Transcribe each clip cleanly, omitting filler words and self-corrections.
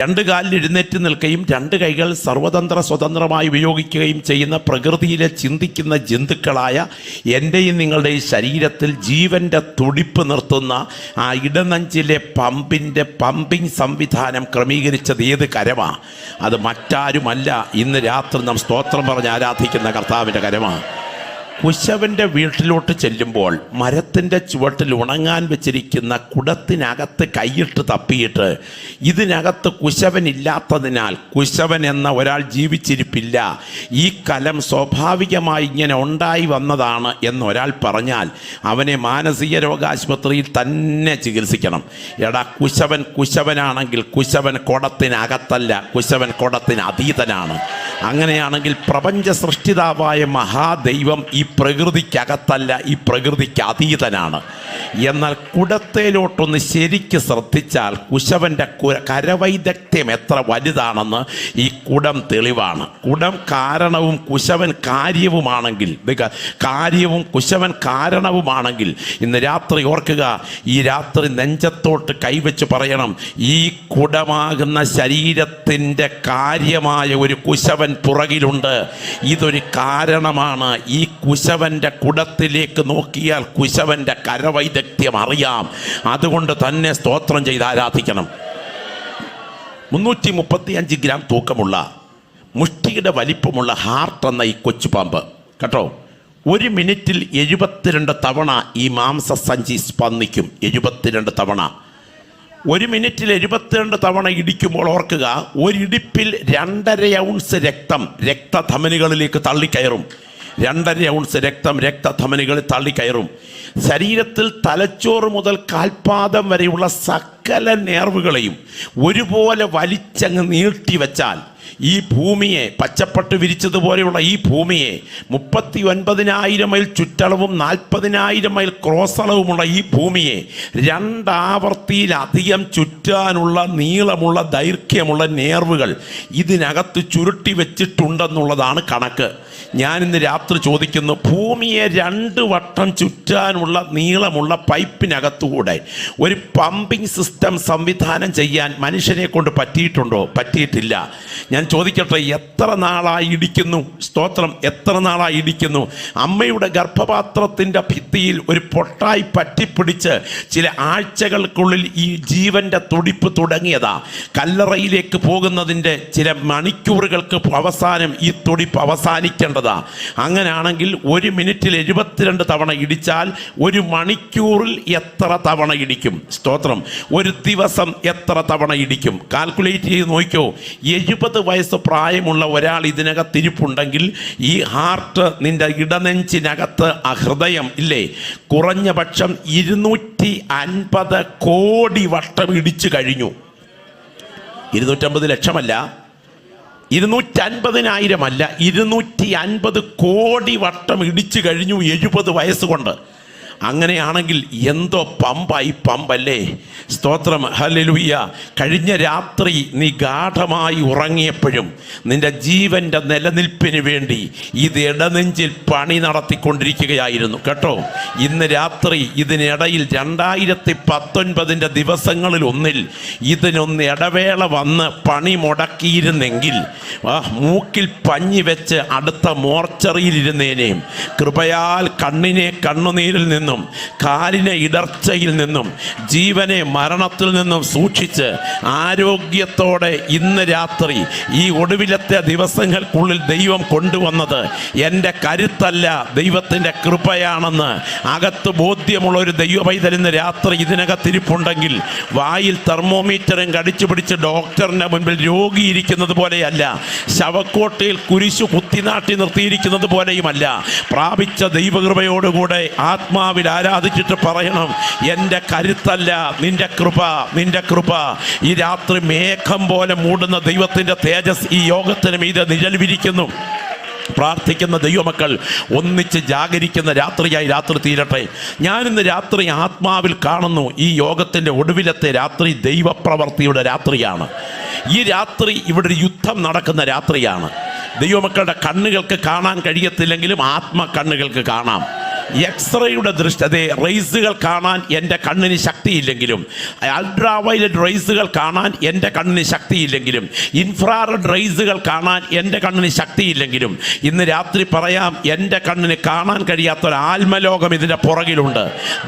രണ്ട് കാലിൽ എഴുന്നേറ്റ് നിൽക്കുകയും രണ്ട് കൈകൾ സർവതന്ത്ര സ്വതന്ത്രമായി ഉപയോഗിക്കുകയും ചെയ്യുന്ന പ്രകൃതിയിലെ ചിന്തിക്കുന്ന ജന്തുക്കളായ എൻ്റെയും നിങ്ങളുടെയും ശരീരത്തിൽ ജീവൻ്റെ തുടിപ്പ് നിർത്തുന്ന ആ ഇടനെഞ്ചിലെ പമ്പിങ് സംവിധാനം ക്രമീകരിച്ചത് ഏത് കരമാണ്? അത് മറ്റാരുമല്ല, ഇന്ന് രാത്രി നാം സ്തോത്രം പറഞ്ഞ് ആരാധിക്കുന്ന കർത്താവിൻ്റെ കരമാണ്. കുശവൻ്റെ വീട്ടിലോട്ട് ചെല്ലുമ്പോൾ മരത്തിൻ്റെ ചുവട്ടിൽ ഉണങ്ങാൻ വെച്ചിരിക്കുന്ന കുടത്തിനകത്ത് കൈയിട്ട് തപ്പിയിട്ട് ഇതിനകത്ത് കുശവനില്ലാത്തതിനാൽ കുശവൻ എന്ന ഒരാൾ ജീവിച്ചിരിപ്പില്ല, ഈ കലം സ്വാഭാവികമായി ഇങ്ങനെ ഉണ്ടായി വന്നതാണ് എന്നൊരാൾ പറഞ്ഞാൽ അവനെ മാനസിക രോഗാശുപത്രിയിൽ തന്നെ ചികിത്സിക്കണം. എടാ, കുശവനാണെങ്കിൽ കുശവൻ കുടത്തിനകത്തല്ല, കുശവൻ കുടത്തിന് അതീതനാണ്. അങ്ങനെയാണെങ്കിൽ പ്രപഞ്ച സൃഷ്ടിതാവായ മഹാദൈവം ഈ പ്രകൃതിക്കകത്തല്ല, ഈ പ്രകൃതിക്ക് അതീതനാണ്. എന്നാൽ കുടത്തേലോട്ടൊന്ന് ശരിക്ക് ശ്രദ്ധിച്ചാൽ കുശവൻ്റെ കരവൈദഗ്ധ്യം എത്ര വലുതാണെന്ന് ഈ കുടം തെളിവാണ്. കുടം കാരണവും കുശവൻ കാര്യവുമാണെങ്കിൽ, കാര്യവും കുശവൻ കാരണവുമാണെങ്കിൽ ഇന്ന് രാത്രി ഓർക്കുക, ഈ രാത്രി നെഞ്ചത്തോട്ട് കൈവച്ച് പറയണം, ഈ കുടമാകുന്ന ശരീരത്തിൻ്റെ കാര്യമായ ഒരു കുശവൻ പുറകിലുണ്ട്. ഇതൊരു കാരണമാണ്. ഈ കുശവൻ്റെ കുടത്തിലേക്ക് നോക്കിയാൽ കുശവൻ്റെ കരവൈദഗ്ധ്യം അറിയാം. അതുകൊണ്ട് തന്നെ സ്തോത്രം ചെയ്ത് ആരാധിക്കണം. 335 ഗ്രാം തൂക്കമുള്ള മുഷ്ടിയുടെ വലിപ്പമുള്ള ഹാർട്ട് എന്ന ഈ കൊച്ചു പാമ്പ് കേട്ടോ, 1 മിനിറ്റിൽ 72 തവണ ഈ മാംസസഞ്ചി സ്പന്ദിക്കും. 72 തവണ 1 മിനിറ്റിൽ 72 തവണ ഇടിക്കുമ്പോൾ ഓർക്കുക, ഒരിടിപ്പിൽ 2.5 ഔൺസ് രക്തം രക്തധമനികളിലേക്ക് തള്ളിക്കയറും. 2.5 ഔൺസ് രക്തം രക്തധമനികളിൽ തള്ളിക്കയറും. ശരീരത്തിൽ തലച്ചോറ് മുതൽ കാൽപാദം വരെയുള്ള സകല നേർവുകളെയും ഒരുപോലെ വലിച്ചങ്ങ് നീട്ടിവെച്ചാൽ ഈ ഭൂമിയെ, പച്ചപ്പട്ട് വിരിച്ചതുപോലെയുള്ള ഈ ഭൂമിയെ 39,000 മൈൽ ചുറ്റളവും 40,000 മൈൽ ക്രോസളവുമുള്ള ഈ ഭൂമിയെ 2 ആവർത്തിയിലധികം ചുറ്റാനുള്ള നീളമുള്ള ദൈർഘ്യമുള്ള നേർവുകൾ ഇതിനകത്ത് ചുരുട്ടി വെച്ചിട്ടുണ്ടെന്നുള്ളതാണ് കണക്ക്. ഞാനിന്ന് രാത്രി ചോദിക്കുന്നു, ഭൂമിയെ 2 വട്ടം ചുറ്റാനുള്ള നീളമുള്ള പൈപ്പിനകത്തുകൂടെ ഒരു പമ്പിംഗ് സിസ്റ്റം സംവിധാനം ചെയ്യാൻ മനുഷ്യനെ കൊണ്ട് പറ്റിയിട്ടുണ്ടോ? പറ്റിയിട്ടില്ല. ഞാൻ ചോദിക്കട്ടെ, എത്ര നാളായി ഇടിക്കുന്നു? സ്തോത്രം, എത്ര നാളായി ഇടിക്കുന്നു? അമ്മയുടെ ഗർഭപാത്രത്തിൻ്റെ ഭിത്തിയിൽ ഒരു പൊട്ടായി പറ്റിപ്പിടിച്ച് ചില ആഴ്ചകൾക്കുള്ളിൽ ഈ ജീവൻ്റെ തുടിപ്പ് തുടങ്ങിയതാ. കല്ലറയിലേക്ക് പോകുന്നതിൻ്റെ ചില മണിക്കൂറുകൾക്ക് അവസാനം ഈ തുടിപ്പ് അവസാനിക്കേണ്ടതാ. അങ്ങനെയാണെങ്കിൽ 1 മിനിറ്റിൽ 72 തവണ ഇടിച്ചാൽ 1 മണിക്കൂറിൽ എത്ര തവണ ഇടിക്കും? സ്തോത്രം, ഒരു ദിവസം എത്ര തവണ ഇടിക്കും? കാൽക്കുലേറ്റ് ചെയ്ത് നോക്കിയോ. 70 വയസ്സ് പ്രായമുള്ള ഒരാൾ ഇതിനകത്തിരിപ്പുണ്ടെങ്കിൽ ഈ ഹാർട്ട്, നിന്റെ ഇടനെഞ്ചിനകത്ത് ആ ഹൃദയം ഇല്ലേ, കുറഞ്ഞ പക്ഷം 250 കോടി വട്ടം ഇടിച്ചു കഴിഞ്ഞു. 250 ലക്ഷമല്ല, 250,000 അല്ല, 250 കോടി വട്ടം ഇടിച്ചു കഴിഞ്ഞു 70 വയസ്സുകൊണ്ട്. അങ്ങനെയാണെങ്കിൽ എന്തോ പമ്പായി പമ്പല്ലേ? സ്തോത്രം, ഹല്ലേലൂയ. കഴിഞ്ഞ രാത്രി നീ ഗാഠമായി ഉറങ്ങിയപ്പോഴും നിന്റെ ജീവൻ്റെ നിലനിൽപ്പിന് വേണ്ടി ഇത് ഇടനെഞ്ചിൽ പണി നടത്തിക്കൊണ്ടിരിക്കുകയായിരുന്നു കേട്ടോ. ഇന്ന് രാത്രി ഇതിനിടയിൽ 2019 ദിവസങ്ങളിൽ ഒന്നിൽ ഇതിനൊന്ന് ഇടവേള വന്ന് പണി മുടക്കിയിരുന്നെങ്കിൽ മൂക്കിൽ പഞ്ഞി വെച്ച് അടുത്ത മോർച്ചറിയിലിരുന്നേനെയും. കൃപയാൽ കണ്ണിനെ കണ്ണുനീരിൽ നിന്നും കാലിനെ ഇടർച്ചയിൽ നിന്നും ജീവനെ മരണത്തിൽ നിന്നും സൂക്ഷിച്ച് ആരോഗ്യത്തോടെ ഇന്ന് രാത്രി ഈ ഒടുവിലത്തെ ദിവസങ്ങൾക്കുള്ളിൽ ദൈവം കൊണ്ടുവന്നത് എൻ്റെ കരുത്തല്ല, ദൈവത്തിൻ്റെ കൃപയാണെന്ന് അകത്ത് ബോധ്യമുള്ള ഒരു ദൈവ പൈതൽ ഇന്ന് രാത്രി ഇതിനകത്തിരിപ്പുണ്ടെങ്കിൽ വായിൽ തെർമോമീറ്ററും കടിച്ചു പിടിച്ച് ഡോക്ടറിൻ്റെ മുൻപിൽ രോഗിയിരിക്കുന്നത് പോലെയല്ല, ശവക്കോട്ടയിൽ കുരിശു കുത്തിനാട്ടി നിർത്തിയിരിക്കുന്നത് പോലെയുമല്ല, പ്രാപിച്ച ദൈവകൃപയോടുകൂടെ ആത്മാവിൽ ആരാധിച്ചിട്ട് പറയണം, എൻ്റെ കരുത്തല്ല, നിന്റെ കൃപ, നിന്റെ കൃപ. ഈ രാത്രി മേഘം പോലെ മൂടുന്ന ദൈവത്തിൻ്റെ തേജസ് ഈ യോഗത്തിന് മീതെ നിഴൽ വിരിക്കുന്നു. പ്രാർത്ഥിക്കുന്ന ദൈവമക്കൾ ഒന്നിച്ച് ജാഗരിക്കുന്ന രാത്രിയായി രാത്രി തീരട്ടെ. ഞാനിന്ന് രാത്രി ആത്മാവിൽ കാണുന്നു, ഈ യോഗത്തിൻ്റെ ഒടുവിലത്തെ രാത്രി ദൈവപ്രവർത്തിയുടെ രാത്രിയാണ്. ഈ രാത്രി ഇവിടെ ഒരു യുദ്ധം നടക്കുന്ന രാത്രിയാണ്. ദൈവമക്കളുടെ കണ്ണുകൾക്ക് കാണാൻ കഴിയത്തില്ലെങ്കിലും ആത്മ കണ്ണുകൾക്ക് കാണാം. എക്സ്റേയുടെ ദൃഷ്ടി, അതെ, റേസുകൾ കാണാൻ എൻ്റെ കണ്ണിന് ശക്തിയില്ലെങ്കിലും, അൾട്രാ വയലറ്റ് റേസുകൾ കാണാൻ എൻ്റെ കണ്ണിന് ശക്തിയില്ലെങ്കിലും, ഇൻഫ്രാറെഡ് റേസുകൾ കാണാൻ എൻ്റെ കണ്ണിന് ശക്തിയില്ലെങ്കിലും, ഇന്ന് രാത്രി പറയാം, എൻ്റെ കണ്ണിന് കാണാൻ കഴിയാത്തൊരു ആത്മലോകം ഇതിൻ്റെ പുറകിലുണ്ട്.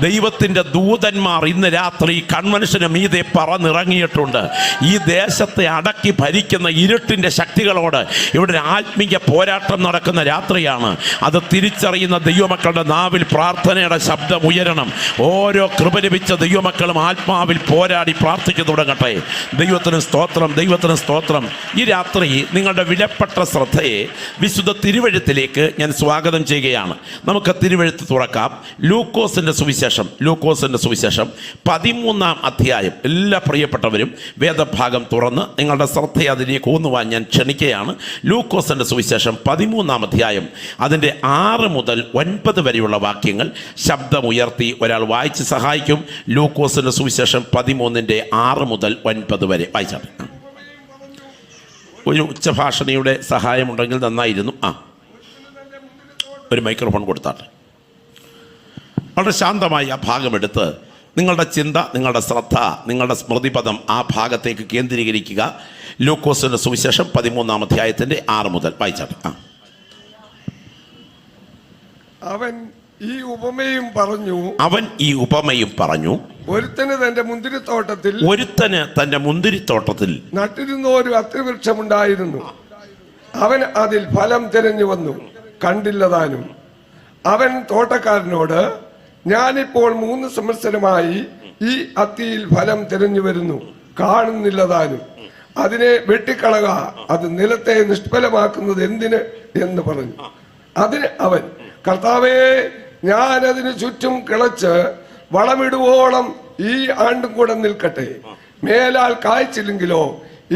ദൈവത്തിൻ്റെ ദൂതന്മാർ ഇന്ന് രാത്രി കൺവെൻഷന് മീതെ പറന്നിറങ്ങിയിട്ടുണ്ട്. ഈ ദേശത്തെ അടക്കി ഭരിക്കുന്ന ഇരുട്ടിൻ്റെ ശക്തികളോട് ഇവിടെ ആത്മീയ പോരാട്ടം നടക്കുന്ന രാത്രിയാണ്. അത് തിരിച്ചറിയുന്ന ദൈവമക്കളുടെ നാവിൽ പ്രാർത്ഥനയുടെ ശബ്ദം ഉയരണം. ഓരോ കൃപ ലഭിച്ച ദൈവമക്കളും ആത്മാവിൽ പോരാടി പ്രാർത്ഥിച്ചു തുടങ്ങട്ടെ. ദൈവത്തിന് സ്തോത്രം, ദൈവത്തിന് സ്തോത്രം. ഈ രാത്രി നിങ്ങളുടെ വിലപ്പെട്ട ശ്രദ്ധയെ വിശുദ്ധ തിരുവെഴുത്തിലേക്ക് ഞാൻ സ്വാഗതം ചെയ്യുകയാണ്. നമുക്ക് തിരുവെഴുത്ത് തുറക്കാം. ലൂക്കോസിൻ്റെ സുവിശേഷം, ലൂക്കോസിൻ്റെ സുവിശേഷം 13-ാം അധ്യായം. എല്ലാ പ്രിയപ്പെട്ടവരും വേദഭാഗം തുറന്ന് നിങ്ങളുടെ ശ്രദ്ധയെ അതിലേക്ക് ഊന്നുവാൻ ഞാൻ ക്ഷണിക്കുകയാണ്. ലൂക്കോസിൻ്റെ സുവിശേഷം 13-ാം അധ്യായം, അതിൻ്റെ 6 മുതൽ 9 വരെയുള്ള വാക്യങ്ങൾ ശബ്ദമുയർത്തി ഒരാൾ വായിച്ച് സഹായിക്കും. ലൂക്കോസിൻ്റെ സുവിശേഷം 13-ന്റെ 6 മുതൽ 9 വരെ വായിച്ചാട്ടെ. ഒരു ഉച്ചഭാഷണിയുടെ സഹായമുണ്ടെങ്കിൽ നന്നായിരുന്നു. ഒരു മൈക്രോഫോൺ കൊടുത്താട്ടെ. വളരെ ശാന്തമായി ആ ഭാഗമെടുത്ത് നിങ്ങളുടെ ചിന്ത, നിങ്ങളുടെ ശ്രദ്ധ, നിങ്ങളുടെ സ്മൃതിപദം ആ ഭാഗത്തേക്ക് കേന്ദ്രീകരിക്കുക. ലൂക്കോസിൻ്റെ സുവിശേഷം 13-ാം അധ്യായത്തിൻ്റെ 6 മുതൽ വായിച്ചാട്ടെ. അവൻ ഈ ഉപമയും പറഞ്ഞു, ഒരുത്തന് തന്റെ മുന്തിരിത്തോട്ടത്തിൽ നട്ടിരുന്ന ഒരു അത്തിവൃക്ഷമുണ്ടായിരുന്നു. അവൻ അതിൽ ഫലം തിരഞ്ഞു വന്നു, കണ്ടില്ലതാനും. അവൻ തോട്ടക്കാരനോട്, ഞാനിപ്പോൾ 3 സംവത്സരമായി ഈ അത്തിയിൽ ഫലം തിരഞ്ഞു വരുന്നു, കാണുന്നില്ലതാനും. അതിനെ വെട്ടിക്കളക, അത് നിലത്തെ നിഷ്ഫലമാക്കുന്നത് എന്തിന് എന്ന് പറഞ്ഞു. അതിന് അവൻ, കർത്താവേ, ഞാൻ അതിന് ചുറ്റും കിളച്ച് വളമിടുവോളം ഈ ആണ്ടും കൂടെ നിൽക്കട്ടെ. മേലാൽ കായ്ച്ചില്ലെങ്കിലോ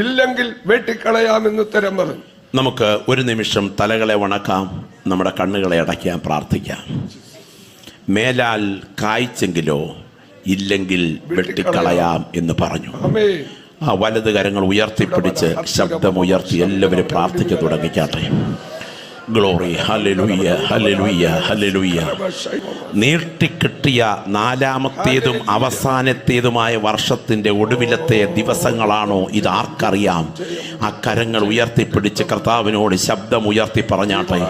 ഇല്ലെങ്കിൽ വെട്ടിക്കളയാമെന്ന് ഉത്തരം പറഞ്ഞു. നമുക്ക് ഒരു നിമിഷം തലകളെ വണക്കാം, നമ്മുടെ കണ്ണുകളെ അടയ്ക്കാം, പ്രാർത്ഥിക്കാം. മേലാൽ കായ്ച്ചെങ്കിലോ ഇല്ലെങ്കിൽ വെട്ടിക്കളയാം എന്ന് പറഞ്ഞു. ആ വലത് കരങ്ങൾ ഉയർത്തിപ്പിടിച്ച് ശബ്ദമുയർത്തി എല്ലാവരും പ്രാർത്ഥിച്ചു തുടങ്ങിക്കാട്ടെ. Glory, hallelujah, hallelujah, hallelujah. നീട്ടിക്കിട്ടിയ 4ാമത്തേതും അവസാനത്തേതുമായ വർഷത്തിൻ്റെ ഒടുവിലത്തെ ദിവസങ്ങളാണോ ഇതാർക്കറിയാം? ആ കരങ്ങൾ ഉയർത്തിപ്പിടിച്ച് കർത്താവിനോട് ശബ്ദമുയർത്തി പറഞ്ഞാട്ടെ,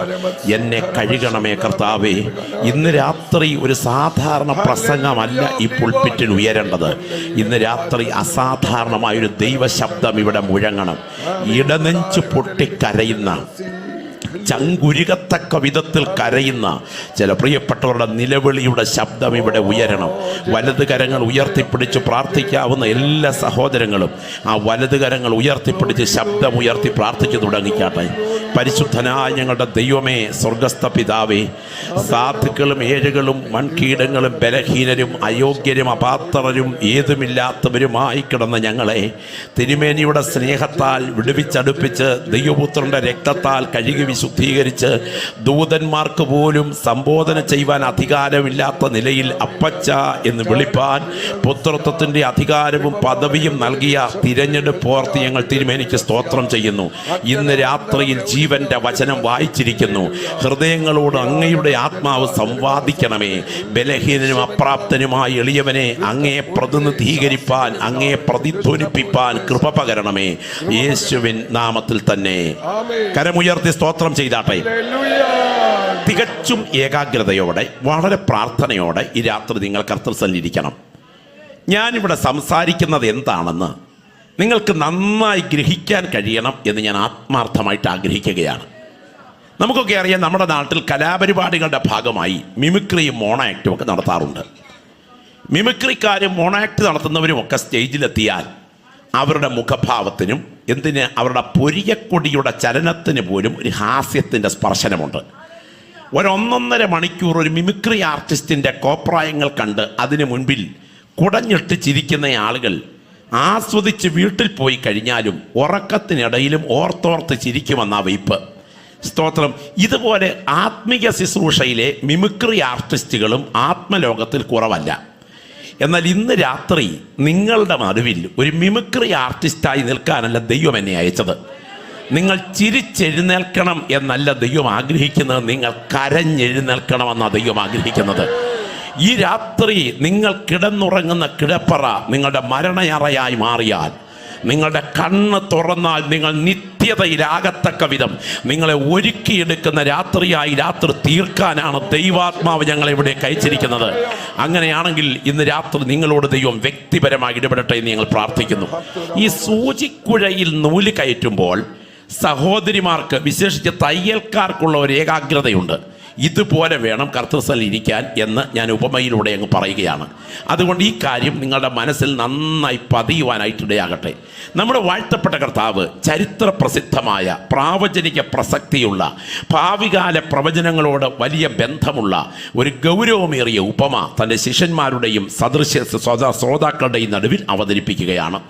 എന്നെ കഴുകണമേ കർത്താവേ. ഇന്ന് രാത്രി ഒരു സാധാരണ പ്രസംഗമല്ല ഈ പുൾപിറ്റിൽ ഉയരേണ്ടത്. ഇന്ന് രാത്രി അസാധാരണമായൊരു ദൈവശബ്ദം ഇവിടെ മുഴങ്ങണം. ഇടനെഞ്ച് പൊട്ടിക്കരയുന്ന, ചങ്കുരുകത്തക്ക വിധത്തിൽ കരയുന്ന ചില പ്രിയപ്പെട്ടവരുടെ നിലവിളിയുടെ ശബ്ദം ഇവിടെ ഉയരണം. വലത് കരങ്ങൾ ഉയർത്തിപ്പിടിച്ച് പ്രാർത്ഥിക്കാവുന്ന എല്ലാ സഹോദരങ്ങളും ആ വലത് കരങ്ങൾ ഉയർത്തിപ്പിടിച്ച് ശബ്ദമുയർത്തി പ്രാർത്ഥിച്ചു തുടങ്ങിക്കാട്ടെ. പരിശുദ്ധനായ ഞങ്ങളുടെ ദൈവമേ, സ്വർഗസ്ഥ പിതാവേ, സാധുക്കളും ഏഴുകളും മൺകീടങ്ങളും ബലഹീനരും അയോഗ്യരും അപാത്രരും ഏതുമില്ലാത്തവരുമായി കിടന്ന ഞങ്ങളെ തിരുമേനിയുടെ സ്നേഹത്താൽ വിടുവിച്ചടുപ്പിച്ച് ദൈവപുത്രൻ്റെ രക്തത്താൽ കഴുകി വിശുദ്ധീകരിച്ച് ദൂതന്മാർക്ക് പോലും സംബോധന ചെയ്യുവാൻ അധികാരമില്ലാത്ത നിലയിൽ അപ്പച്ച എന്ന് വിളിപ്പാൻ പുത്രത്വത്തിൻ്റെ അധികാരവും പദവിയും നൽകിയ തിരഞ്ഞെടുപ്പോർത്ത് ഞങ്ങൾ തിരുമേനിക്ക് സ്തോത്രം ചെയ്യുന്നു. ഇന്ന് രാത്രിയിൽ ജീവന്റെ വചനം വായിച്ചിരിക്കുന്നു. ഹൃദയങ്ങളോട് അങ്ങയുടെ ആത്മാവ് സംവാദിക്കണമേ. ബലഹീനനും അപ്രാപ്തനുമായ എളിയവനെ അങ്ങയെ പ്രതിനിധീകരിപ്പാൻ, അങ്ങയെ പ്രതിധ്വനിപ്പിപ്പാൻ കൃപ പകരണമേ. യേശുവിൻ നാമത്തിൽ തന്നെ കരമുയർത്തി സ്തോത്രം ചെയ്താട്ടെ. തികച്ചും ഏകാഗ്രതയോടെ, വളരെ പ്രാർത്ഥനയോടെ ഈ രാത്രി നിങ്ങൾ കർത്തൃസന്നിധിയിലിരിക്കണം. ഞാനിവിടെ സംസാരിക്കുന്നത് എന്താണെന്ന് നിങ്ങൾക്ക് നന്നായി ഗ്രഹിക്കാൻ കഴിയണം എന്ന് ഞാൻ ആത്മാർത്ഥമായിട്ട് ആഗ്രഹിക്കുകയാണ്. നമുക്കൊക്കെ അറിയാം, നമ്മുടെ നാട്ടിൽ കലാപരിപാടികളുടെ ഭാഗമായി മിമിക്രിയും മോണോ ആക്റ്റും ഒക്കെ നടത്താറുണ്ട്. മിമിക്രിക്കാരും മോണോ ആക്ട് നടത്തുന്നവരുമൊക്കെ സ്റ്റേജിലെത്തിയാൽ അവരുടെ മുഖഭാവത്തിനും അവരുടെ പൊരിയക്കൊടിയുടെ ചലനത്തിന് പോലും ഒരു ഹാസ്യത്തിൻ്റെ സ്പർശനമുണ്ട്. 1.5 മണിക്കൂർ ഒരു മിമിക്രി ആർട്ടിസ്റ്റിൻ്റെ കോപ്രായങ്ങൾ കണ്ട് അതിനു മുൻപിൽ കുടഞ്ഞിട്ട് ചിരിക്കുന്ന ആളുകൾ ആസ്വദിച്ച് വീട്ടിൽ പോയി കഴിഞ്ഞാലും ഉറക്കത്തിനിടയിലും ഓർത്തോർത്ത് ചിരിക്കുമെന്ന വയ്പ്. സ്തോത്രം. ഇതുപോലെ ആത്മീയ ശുശ്രൂഷയിലെ മിമിക്രി ആർട്ടിസ്റ്റുകളും ആത്മലോകത്തിൽ കുറവല്ല. എന്നാൽ ഇന്ന് രാത്രി നിങ്ങളുടെ നടുവിൽ ഒരു മിമിക്രി ആർട്ടിസ്റ്റായി നിൽക്കാനല്ല ദൈവം എന്നെ അയച്ചത്. നിങ്ങൾ ചിരിച്ചെഴുന്നേൽക്കണം എന്നല്ല ദൈവം ആഗ്രഹിക്കുന്നത്, നിങ്ങൾ കരഞ്ഞെഴുന്നേൽക്കണമെന്നാണ് ദൈവം ആഗ്രഹിക്കുന്നത്. ഈ രാത്രി നിങ്ങൾ കിടന്നുറങ്ങുന്ന കിടപ്പറ നിങ്ങളുടെ മരണയറയായി മാറിയാൽ, നിങ്ങളുടെ കണ്ണ് തുറന്നാൽ നിങ്ങൾ നിത്യതയിലാകത്തക്ക വിധം നിങ്ങളെ ഒരുക്കിയെടുക്കുന്ന രാത്രിയായി രാത്രി തീർക്കാനാണ് ദൈവാത്മാവ് ഞങ്ങളെ ഇവിടെ അയച്ചിരിക്കുന്നത്. അങ്ങനെയാണെങ്കിൽ ഇന്ന് രാത്രി നിങ്ങളോട് ദൈവം വ്യക്തിപരമായി ഇടപെടട്ടെ എന്ന് ഞങ്ങൾ പ്രാർത്ഥിക്കുന്നു. ഈ സൂചിക്കുഴയിൽ നൂല് കയറ്റുമ്പോൾ സഹോദരിമാർക്ക്, വിശേഷിച്ച് തയ്യൽക്കാർക്കുള്ള ഒരു ഏകാഗ്രതയുണ്ട്. ഇതുപോലെ വേണം കർത്തൃസ്ഥലിൽ ഇരിക്കാൻ എന്ന് ഞാൻ ഉപമയിലൂടെ അങ്ങ് പറയുകയാണ്. അതുകൊണ്ട് ഈ കാര്യം നിങ്ങളുടെ മനസ്സിൽ നന്നായി പതിയുവാനായിട്ടിടയാകട്ടെ. നമ്മുടെ വാഴ്ത്തപ്പെട്ട കർത്താവ് ചരിത്ര പ്രസിദ്ധമായ പ്രാവചനിക പ്രസക്തിയുള്ള ഭാവികാല പ്രവചനങ്ങളോട് വലിയ ബന്ധമുള്ള ഒരു ഗൗരവമേറിയ ഉപമ തൻ്റെ ശിഷ്യന്മാരുടെയും സദൃശ്യ ശ്രോതാക്കളുടെയും നടുവിൽ അവതരിപ്പിക്കുകയാണ്.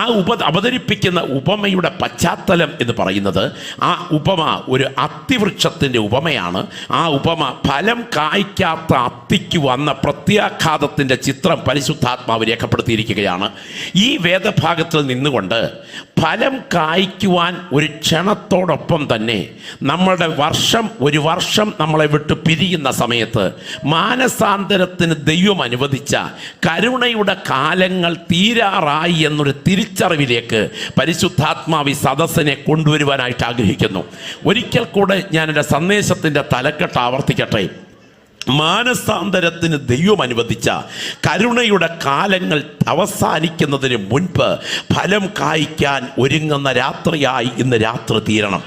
ആ അവതരിപ്പിക്കുന്ന ഉപമയുടെ പശ്ചാത്തലം എന്ന് പറയുന്നത്, ആ ഉപമ ഒരു അത്തിവൃക്ഷത്തിൻ്റെ ഉപമയാണ്. ആ ഉപമ ഫലം കായ്ക്കാത്ത അത്തിക്ക് വന്ന പ്രത്യാഘാതത്തിൻ്റെ ചിത്രം പരിശുദ്ധാത്മാവ് രേഖപ്പെടുത്തിയിരിക്കുകയാണ്. ഈ വേദഭാഗത്തിൽ നിന്നുകൊണ്ട് ഫലം കായ്ക്കുവാൻ ഒരു ക്ഷണത്തോടൊപ്പം തന്നെ നമ്മളുടെ ഒരു വർഷം നമ്മളെ വിട്ട് പിരിയുന്ന സമയത്ത് മാനസാന്തരത്തിന് ദൈവം അനുവദിച്ച കരുണയുടെ കാലങ്ങൾ തീരാറായി എന്നൊരു തിരിച്ചറിവിലേക്ക് പരിശുദ്ധാത്മാവ് സദസ്സിനെ കൊണ്ടുവരുവാനായിട്ട് ആഗ്രഹിക്കുന്നു. ഒരിക്കൽ കൂടെ ഞാൻ എൻ്റെ സന്ദേശത്തിൻ്റെ തലക്കെട്ട് ആവർത്തിക്കട്ടെ. മാനസാന്തരത്തിന് ദൈവം അനുവദിച്ച കരുണയുടെ കാലങ്ങൾ അവസാനിക്കുന്നതിന് മുൻപ് ഫലം കായ്ക്കാൻ ഒരുങ്ങുന്ന രാത്രിയായി ഇന്ന് രാത്രി തീരണം.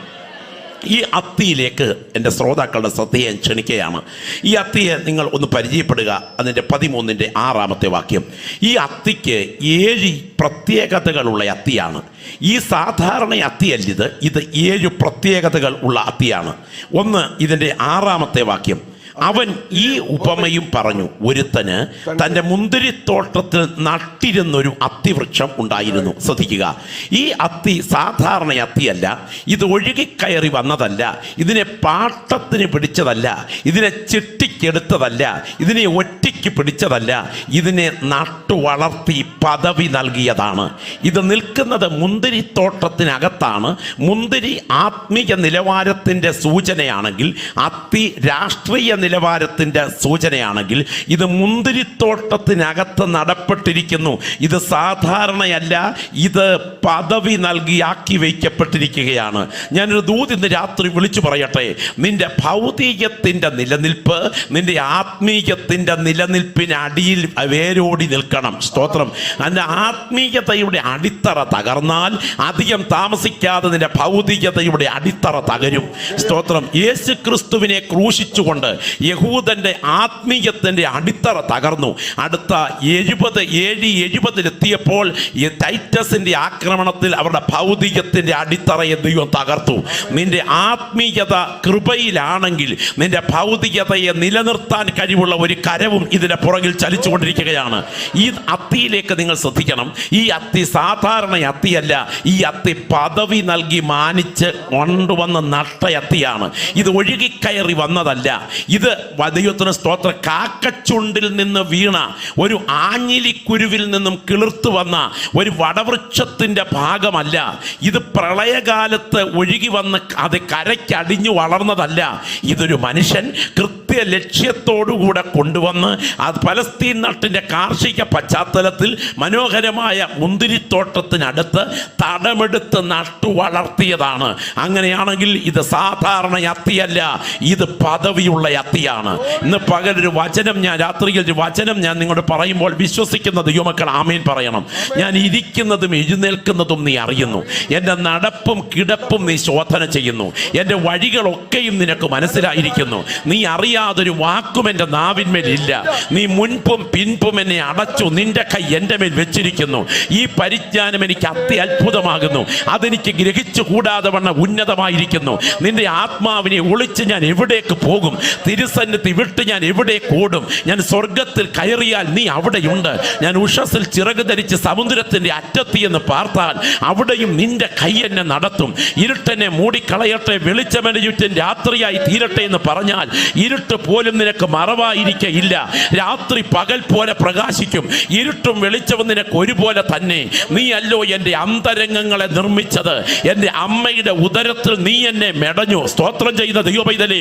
ഈ അത്തിയിലേക്ക് എൻ്റെ ശ്രോതാക്കളുടെ ശ്രദ്ധയെ ക്ഷണിക്കുകയാണ്. ഈ അത്തിയെ നിങ്ങൾ ഒന്ന് പരിചയപ്പെടുക. അതിൻ്റെ 13-6 വാക്യം. ഈ അത്തിക്ക് 7 പ്രത്യേകതകളുള്ള അത്തിയാണ്. ഈ സാധാരണ അത്തിയല്ലിത്, ഇത് 7 പ്രത്യേകതകൾ ഉള്ള അത്തിയാണ്. ഒന്ന്, ഇതിൻ്റെ 6 വാക്യം. അവൻ ഈ ഉപമയും പറഞ്ഞു, ഒരുത്തന് തൻ്റെ മുന്തിരിത്തോട്ടത്തിൽ നട്ടിരുന്നൊരു അത്തിവൃക്ഷം ഉണ്ടായിരുന്നു. ശ്രദ്ധിക്കുക, ഈ അത്തി സാധാരണ അത്തിയല്ല, ഇത് ഒഴുകിക്കയറി വന്നതല്ല, ഇതിനെ പാട്ടത്തിന് പിടിച്ചതല്ല, ഇതിനെ ചിട്ടിക്കെടുത്തതല്ല, ഇതിനെ ഒറ്റയ്ക്ക് പിടിച്ചതല്ല, ഇതിനെ നട്ടു വളർത്തി പദവി നൽകിയതാണ്. ഇത് നിൽക്കുന്നത് മുന്തിരിത്തോട്ടത്തിനകത്താണ്. മുന്തിരി ആത്മീയ നിലവാരത്തിൻ്റെ സൂചനയാണെങ്കിൽ, അത്തി രാഷ്ട്രീയ നിലവാരത്തിൻ്റെ സൂചനയാണെങ്കിൽ, ഇത് മുന്തിരിത്തോട്ടത്തിനകത്ത് നടപ്പെട്ടിരിക്കുന്നു. ഇത് സാധാരണയല്ല, ഇത് പദവി നൽകി ആക്കി വയ്ക്കപ്പെട്ടിരിക്കുകയാണ്. ഞാനൊരു ദൂത് ഇന്ന് രാത്രി വിളിച്ചു പറയട്ടെ. നിന്റെ ഭൗതികത്തിൻ്റെ നിലനിൽപ്പ് നിന്റെ ആത്മീയത്തിൻ്റെ നിലനിൽപ്പിന് അടിയിൽ വേരോടി നിൽക്കണം. സ്തോത്രം. അതിൻ്റെ ആത്മീയതയുടെ അടിത്തറ തകർന്നാൽ അധികം താമസിക്കാതെ നിന്റെ ഭൗതികതയുടെ അടിത്തറ തകരും. സ്തോത്രം. യേശു ക്രിസ്തുവിനെ ക്രൂശിച്ചുകൊണ്ട് യഹൂദന്റെ ആത്മീയത്തിൻ്റെ അടിത്തറ തകർന്നു. അടുത്ത 70-70 ഈ ടൈറ്റസിന്റെ ആക്രമണത്തിൽ അവരുടെ ഭൗതികത്തിൻ്റെ അടിത്തറയെ ദൈവം തകർത്തു. നിന്റെ ആത്മീയത കൃപയിലാണെങ്കിൽ നിന്റെ ഭൗതികതയെ നിലനിർത്താൻ കഴിവുള്ള ഒരു കരവും ഇതിന്റെ പുറകിൽ ചലിച്ചുകൊണ്ടിരിക്കുകയാണ്. ഈ അത്തിയിലേക്ക് നിങ്ങൾ ശ്രദ്ധിക്കണം. ഈ അത്തി സാധാരണ അത്തിയല്ല, ഈ അത്തി പദവി നൽകി മാനിച്ച് കൊണ്ടുവന്ന് നട്ട അത്തിയാണ്. ഇത് ഒഴുകിക്കയറി വന്നതല്ല. ഇത് ദൈവത്തിന് സ്തോത്ര കാക്കച്ചുണ്ടിൽ നിന്ന് വീണ ഒരു ആഞ്ഞിലിക്കുരുവിൽ നിന്നും കിളിർത്തു വന്ന ഒരു വടവൃക്ഷത്തിൻ്റെ ഭാഗമല്ല. ഇത് പ്രളയകാലത്ത് ഒഴുകി വന്ന് അത് കരയ്ക്കടിഞ്ഞു വളർന്നതല്ല. ഇതൊരു മനുഷ്യൻ കൃത്യ ലക്ഷ്യത്തോടുകൂടെ കൊണ്ടുവന്ന് അത് പലസ്തീൻ നാട്ടിൻ്റെ കാർഷിക പശ്ചാത്തലത്തിൽ മനോഹരമായ മുന്തിരിത്തോട്ടത്തിനടുത്ത് തടമെടുത്ത് നട്ടു വളർത്തിയതാണ്. അങ്ങനെയാണെങ്കിൽ ഇത് സാധാരണ അത്തിയല്ല, ഇത് പദവിയുള്ള അത്തിയാണ്. ഇന്ന് പകലൊരു വചനം, ഞാൻ രാത്രിയിൽ ഒരു വചനം ഞാൻ നിങ്ങളോട് പറയുമ്പോൾ വിശ്വസിക്കുന്ന ദൈവമക്കൾ ആമേൻ പറയണം. ഞാൻ ഇരിക്കുന്നതും എഴുന്നേൽക്കുന്നതും നീ അറിയുന്നു. എൻ്റെ നടപ്പും കിടപ്പും നീ ശോധന ചെയ്യുന്നു. എൻ്റെ വഴികളൊക്കെയും നിനക്ക് മനസ്സിലായിരിക്കുന്നു. നീ അറിയാതൊരു വാക്കും എൻ്റെ നാവിന്മേലില്ല. നീ മുൻപും പിൻപും എന്നെ അടച്ചു, നിന്റെ കൈ എൻ്റെ മേൽ വെച്ചിരിക്കുന്നു. ഈ പരിജ്ഞാനം എനിക്ക് അത്യത്ഭുതമാകുന്നു. അതെനിക്ക് ഗ്രഹിച്ചു കൂടാതെ വണ്ണം ഉന്നതമായിരിക്കുന്നു. നിന്റെ ആത്മാവിനെ ഒളിച്ച് ഞാൻ എവിടേക്ക് പോകും? തിരുസന്നിധി വിട്ട് ഞാൻ എവിടേക്ക് ഓടും? ഞാൻ സ്വർഗത്തിൽ കയറിയാൽ നീ അവിടെയുണ്ട്. ഞാൻ ഉഷസ്സിൽ ചിറക് ധരിച്ച് സമുദ്രത്തിൻ്റെ അറ്റത്തി എന്ന് പാർത്താൽ അവിടെയും നിന്റെ കൈ എന്നെ നടത്തും. ഇരുട്ടെന്നെ മൂടിക്കളയട്ടെ, വെളിച്ചമെന്നെ ചുറ്റും രാത്രിയായി തീരട്ടെ എന്ന് പറഞ്ഞാൽ ഇരുട്ട് ഇരുട്ട് പോലും നിനക്ക് മറവായിരിക്കയില്ല. രാത്രി പകൽ പോലെ പ്രകാശിക്കും, ഇരുട്ടും വെളിച്ചവും നിനക്ക് ഒരുപോലെ തന്നെ. നീ അല്ലോ എൻ്റെ അന്തരംഗങ്ങളെ നിർമ്മിച്ചത്, എൻ്റെ അമ്മയുടെ ഉദരത്തിൽ നീ എന്നെ മെടഞ്ഞു. സ്തോത്രം ചെയ്ത ദൈവപൈതലേ,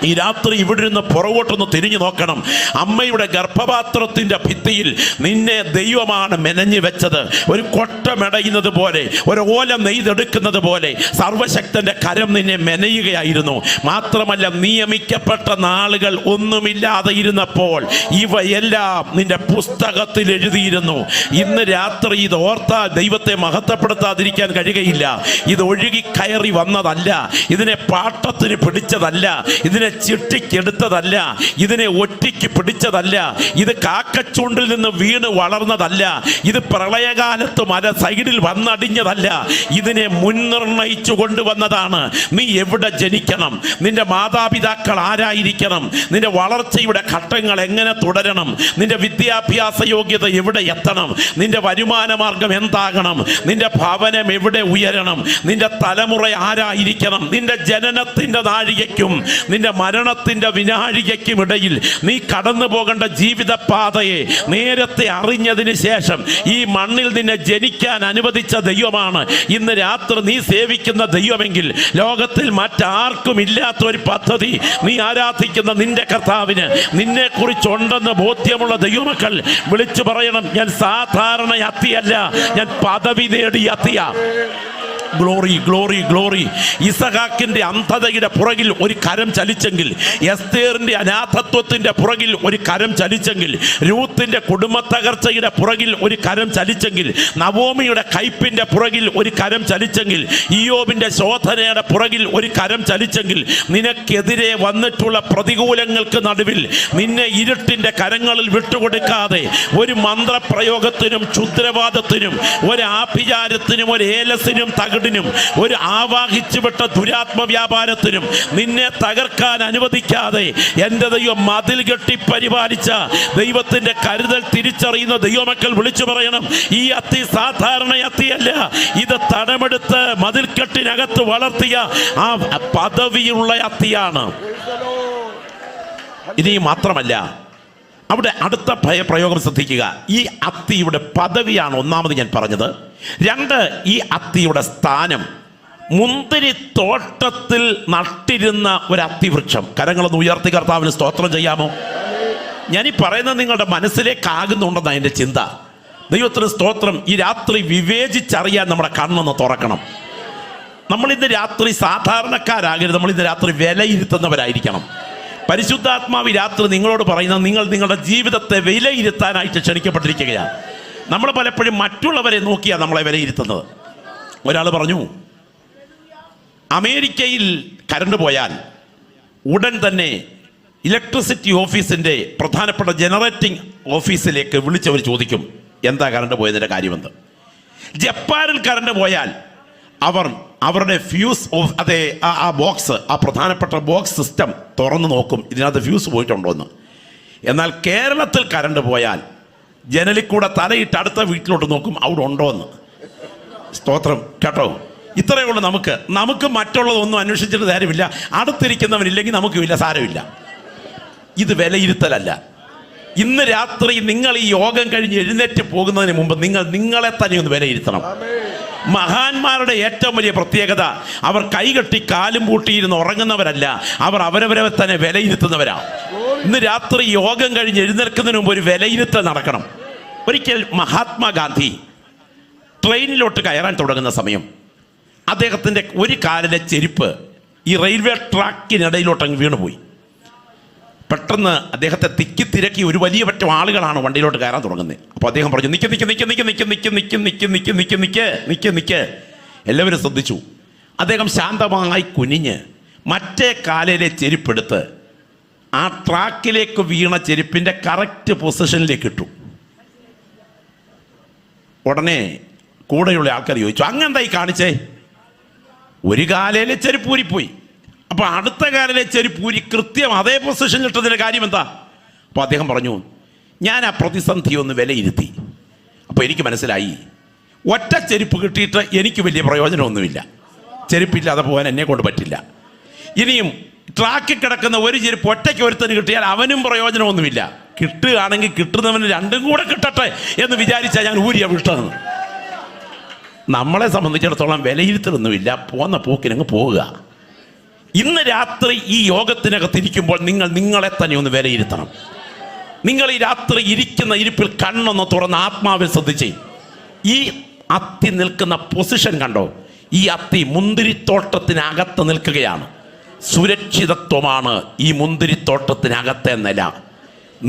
ഈ രാത്രി ഇവിടെ നിന്ന് പുറകോട്ടൊന്ന് തിരിഞ്ഞു നോക്കണം. അമ്മയുടെ ഗർഭപാത്രത്തിന്റെ ഭിത്തിയിൽ നിന്നെ ദൈവമാണ് മെനഞ്ഞു വെച്ചത്. ഒരു കൊട്ട മെടയുന്നത് പോലെ, ഒരു ഓല നെയ്തെടുക്കുന്നത് പോലെ സർവശക്തന്റെ കരം നിന്നെ മെനയുകയായിരുന്നു. മാത്രമല്ല, നിയമിക്കപ്പെട്ട നാളുകൾ ഒന്നുമില്ലാതെ ഇരുന്നപ്പോൾ ഇവയെല്ലാം നിന്റെ പുസ്തകത്തിൽ എഴുതിയിരുന്നു. ഇന്ന് രാത്രി ഇത് ഓർത്താൽ ദൈവത്തെ മഹത്വപ്പെടുത്താതിരിക്കാൻ കഴിയുകയില്ല. ഇത് ഒഴുകി കയറി വന്നതല്ല, ഇതിനെ പാട്ടത്തിന് പിടിച്ചതല്ല, ഇതിനെ ചിട്ടിക്കെടുത്തതല്ല, ഇതിനെ ഒറ്റയ്ക്ക് പിടിച്ചതല്ല, ഇത് കാക്കച്ചൂണ്ടിൽ നിന്ന് വീണ് വളർന്നതല്ല, ഇത് പ്രളയകാലത്ത് മല സൈഡിൽ വന്നടിഞ്ഞതല്ല, ഇതിനെ മുൻനിർണയിച്ചു കൊണ്ടുവന്നതാണ്. നീ എവിടെ ജനിക്കണം, നിന്റെ മാതാപിതാക്കൾ ആരായിരിക്കണം, നിന്റെ വളർച്ചയുടെ ഘട്ടങ്ങൾ എങ്ങനെ തുടരണം, നിന്റെ വിദ്യാഭ്യാസ യോഗ്യത എവിടെ എത്തണം, നിന്റെ വരുമാന മാർഗം എന്താകണം, നിന്റെ ഭവനം എവിടെ ഉയരണം, നിന്റെ തലമുറ ആരായിരിക്കണം, നിന്റെ ജനനത്തിന്റെ നാഴികയ്ക്കും നിന്റെ മരണത്തിന്റെ വിനാഴികയ്ക്കും ഇടയിൽ നീ കടന്നു പോകേണ്ട ജീവിത പാതയെ നേരത്തെ അറിഞ്ഞതിന് ശേഷം ഈ മണ്ണിൽ നിന്നെ ജനിക്കാൻ അനുവദിച്ച ദൈവമാണ് ഇന്ന് രാത്രി നീ സേവിക്കുന്ന ദൈവമെങ്കിൽ ലോകത്തിൽ മറ്റാർക്കും ഇല്ലാത്ത ഒരു പദ്ധതി നീ ആരാധിക്കുന്ന നിന്റെ കർത്താവിന് നിന്നെ കുറിച്ചുണ്ടെന്ന് ബോധ്യമുള്ള ദൈവമക്കൾ വിളിച്ചു പറയണം, ഞാൻ സാധാരണ അത്തിയല്ല, ഞാൻ പദവി നേടിയ അത്തിയാ. Glory glory glory. ഇസഹാക്കിന്റെ അന്ധതയുടെ പുറകിൽ ഒരു കരം ചലിച്ചെങ്കിൽ, എസ്തേറിന്റെ അനാഥത്വത്തിന്റെ പുറകിൽ ഒരു കരം ചലിച്ചെങ്കിൽ, രൂത്തിന്റെ കുടുംബ തകർച്ചയുടെ പുറകിൽ ഒരു കരം ചലിച്ചെങ്കിൽ, നവോമിയുടെ കയ്പിന്റെ പുറകിൽ ഒരു കരം ചലിച്ചെങ്കിൽ, ഇയ്യോബിന്റെ ശോധനയുടെ പുറകിൽ ഒരു കരം ചലിച്ചെങ്കിൽ, നിനക്കെതിരെ വന്നിട്ടുള്ള പ്രതികൂലങ്ങൾക്ക് നടുവിൽ നിന്നെ ഇരുട്ടിന്റെ കരങ്ങളിൽ വിട്ടുകൊടുക്കാതെ ഒരു മന്ത്രപ്രയോഗത്തിനും ക്ഷുദ്രവാദത്തിനും ഒരു ആഭിചാരത്തിനും ഒരു ഏലസിനും തകടിനും ഒരു ആവാഹിച്ചുവിട്ട ദുരാത്മ വ്യാപാരത്തിനും നിന്നെ തകർക്കാൻ അനുവദിക്കാതെ എൻ്റെ ദൈവം മതിൽ കെട്ടി പരിപാലിച്ച ദൈവത്തിന്റെ കരുതൽ തിരിച്ചറിയുന്ന ദൈവമക്കൾ വിളിച്ചു പറയണം, ഈ അത്തി സാധാരണ അത്തിയല്ല, ഇത് തടമെടുത്ത് മതിൽ കെട്ടിനകത്ത് വളർത്തിയ ആ പദവിയുള്ള അത്തിയാണ്. ഇനി മാത്രമല്ല, അവിടെ അടുത്ത പ്രയോഗം ശ്രദ്ധിക്കുക. ഈ അത്തിയുടെ പദവിയാണ് ഒന്നാമത് ഞാൻ പറഞ്ഞത്. രണ്ട്, ഈ അത്തിയുടെ സ്ഥാനം. മുന്തിരിത്തോട്ടത്തിൽ നട്ടിരുന്ന ഒരു അത്തിവൃക്ഷം. കരങ്ങളൊന്ന് ഉയർത്തി കർത്താവിന് സ്തോത്രം ചെയ്യാമോ? ഞാനീ പറയുന്നത് നിങ്ങളുടെ മനസ്സിലേക്കാകുന്നുണ്ടെന്നാണ് എൻ്റെ ചിന്ത. ദൈവത്തിന് സ്തോത്രം. ഈ രാത്രി വിവേചിച്ചറിയാൻ നമ്മുടെ കണ്ണൊന്ന് തുറക്കണം. നമ്മളിന്ന് രാത്രി സാധാരണക്കാരാകരുത്, നമ്മളിന്ന് രാത്രി വിലയിരുത്തുന്നവരായിരിക്കണം. പരിശുദ്ധാത്മാവ് രാത്രി നിങ്ങളോട് പറയുന്നത്, നിങ്ങൾ നിങ്ങളുടെ ജീവിതത്തെ വിലയിരുത്താനായിട്ട് ക്ഷണിക്കപ്പെട്ടിരിക്കുകയാണ്. നമ്മൾ പലപ്പോഴും മറ്റുള്ളവരെ നോക്കിയാണ് നമ്മളെ വിലയിരുത്തുന്നത്. ഒരാൾ പറഞ്ഞു, അമേരിക്കയിൽ കറണ്ട് പോയാൽ ഉടൻ തന്നെ ഇലക്ട്രിസിറ്റി ഓഫീസിൻ്റെ പ്രധാനപ്പെട്ട ജനറേറ്റിംഗ് ഓഫീസിലേക്ക് വിളിച്ചവർ ചോദിക്കും, എന്താ കറണ്ട് പോയതിൻ്റെ കാര്യമെന്ന്. ജപ്പാനിൽ കറണ്ട് പോയാൽ അവരുടെ ഫ്യൂസ് അതെ ആ ബോക്സ്, ആ പ്രധാനപ്പെട്ട ബോക്സ് സിസ്റ്റം തുറന്നു നോക്കും, ഇതിനകത്ത് ഫ്യൂസ് പോയിട്ടുണ്ടോ എന്ന്. എന്നാൽ കേരളത്തിൽ കറണ്ട് പോയാൽ ജനലിൽ കൂടെ തലയിട്ട് അടുത്ത വീട്ടിലോട്ട് നോക്കും, അവിടെ ഉണ്ടോ എന്ന്. സ്തോത്രം കേട്ടോ. ഇത്രയേ ഉള്ളൂ. നമുക്ക് മറ്റുള്ളതൊന്നും അന്വേഷിച്ചിട്ട് കാര്യമില്ല. അടുത്തിരിക്കുന്നവനില്ലെങ്കിൽ നമുക്കുമില്ല, സാരമില്ല. ഇത് വിലയിരുത്തലല്ല. ഇന്ന് രാത്രി നിങ്ങൾ ഈ യോഗം കഴിഞ്ഞ് എഴുന്നേറ്റ് പോകുന്നതിന് മുമ്പ് നിങ്ങളെ തന്നെ ഒന്ന് വിലയിരുത്തണം. മഹാന്മാരുടെ ഏറ്റവും വലിയ പ്രത്യേകത, അവർ കൈകെട്ടി കാലും പൂട്ടിയിരുന്ന് ഉറങ്ങുന്നവരല്ല, അവർ അവരവരെ തന്നെ വിലയിരുത്തുന്നവരാ. ഇന്ന് രാത്രി യോഗം കഴിഞ്ഞ് എഴുന്നേൽക്കുന്നതിന് മുമ്പ് ഒരു വിലയിരുത്തൽ നടക്കണം. ഒരിക്കൽ മഹാത്മാഗാന്ധി ട്രെയിനിലോട്ട് കയറാൻ തുടങ്ങുന്ന സമയം അദ്ദേഹത്തിൻ്റെ ഒരു കാലിലെ ചെരുപ്പ് ഈ റെയിൽവേ ട്രാക്കിനിടയിലോട്ടങ്ങ് വീണുപോയി. പെട്ടെന്ന് അദ്ദേഹത്തെ തിരക്കി ഒരു വലിയ പറ്റം ആളുകളാണ് വണ്ടിയിലോട്ട് കയറാൻ തുടങ്ങുന്നത്. അപ്പോൾ അദ്ദേഹം പറഞ്ഞു, നിക്ക്. എല്ലാവരും ശ്രദ്ധിച്ചു. അദ്ദേഹം ശാന്തമായി കുനിഞ്ഞ് മറ്റേ കാലിലെ ചെരുപ്പെടുത്ത് ആ ട്രാക്കിലേക്ക് വീണ ചെരുപ്പിൻ്റെ കറക്റ്റ് പൊസിഷനിലേക്ക് ഇട്ടു. ഉടനെ കൂടെയുള്ള ആൾക്കാർ ചോദിച്ചു, അങ്ങെന്തായി കാണിച്ചേ? ഒരു കാലിലെ ചെരുപ്പ് ഊരിപ്പോയി, അപ്പോൾ അടുത്ത കാലിലെ ചെരുപ്പൂരി കൃത്യം അതേ പൊസിഷനിൽ ഇട്ടതിൻ്റെ കാര്യം എന്താ? അപ്പോൾ അദ്ദേഹം പറഞ്ഞു, ഞാൻ ആ പ്രതിസന്ധി ഒന്ന് വിലയിരുത്തി. അപ്പോൾ എനിക്ക് മനസ്സിലായി, ഒറ്റ ചെരുപ്പ് കിട്ടിയിട്ട് എനിക്ക് വലിയ പ്രയോജനമൊന്നുമില്ല. ചെരുപ്പില്ലാതെ പോകാൻ എന്നെ കൊണ്ട് പറ്റില്ല. ഇനിയും ട്രാക്കിൽ കിടക്കുന്ന ഒരു ചെരുപ്പ് ഒറ്റയ്ക്ക് ഒരുത്തന് കിട്ടിയാൽ അവനും പ്രയോജനമൊന്നുമില്ല. കിട്ടുകയാണെങ്കിൽ കിട്ടുന്നവന് രണ്ടും കൂടെ കിട്ടട്ടെ എന്ന് വിചാരിച്ചാൽ ഞാൻ ഊരിയ വിട്ടതെന്ന്. നമ്മളെ സംബന്ധിച്ചിടത്തോളം വിലയിരുത്തലൊന്നുമില്ല, പോന്ന പോക്കിനങ്ങ് പോവുക. ഇന്ന് രാത്രി ഈ യോഗത്തിനകത്തിരിക്കുമ്പോൾ നിങ്ങൾ നിങ്ങളെ തന്നെ ഒന്ന് വിലയിരുത്തണം. നിങ്ങൾ ഈ രാത്രി ഇരിക്കുന്ന ഇരിപ്പിൽ കണ്ണൊന്ന് തുറന്ന് ആത്മാവിൽ ശ്രദ്ധിച്ചേ. ഈ അത്തി നിൽക്കുന്ന പൊസിഷൻ കണ്ടോ? ഈ അത്തി മുന്തിരിത്തോട്ടത്തിനകത്ത് നിൽക്കുകയാണ്. സുരക്ഷിതത്വമാണ് ഈ മുന്തിരിത്തോട്ടത്തിനകത്തെ നില.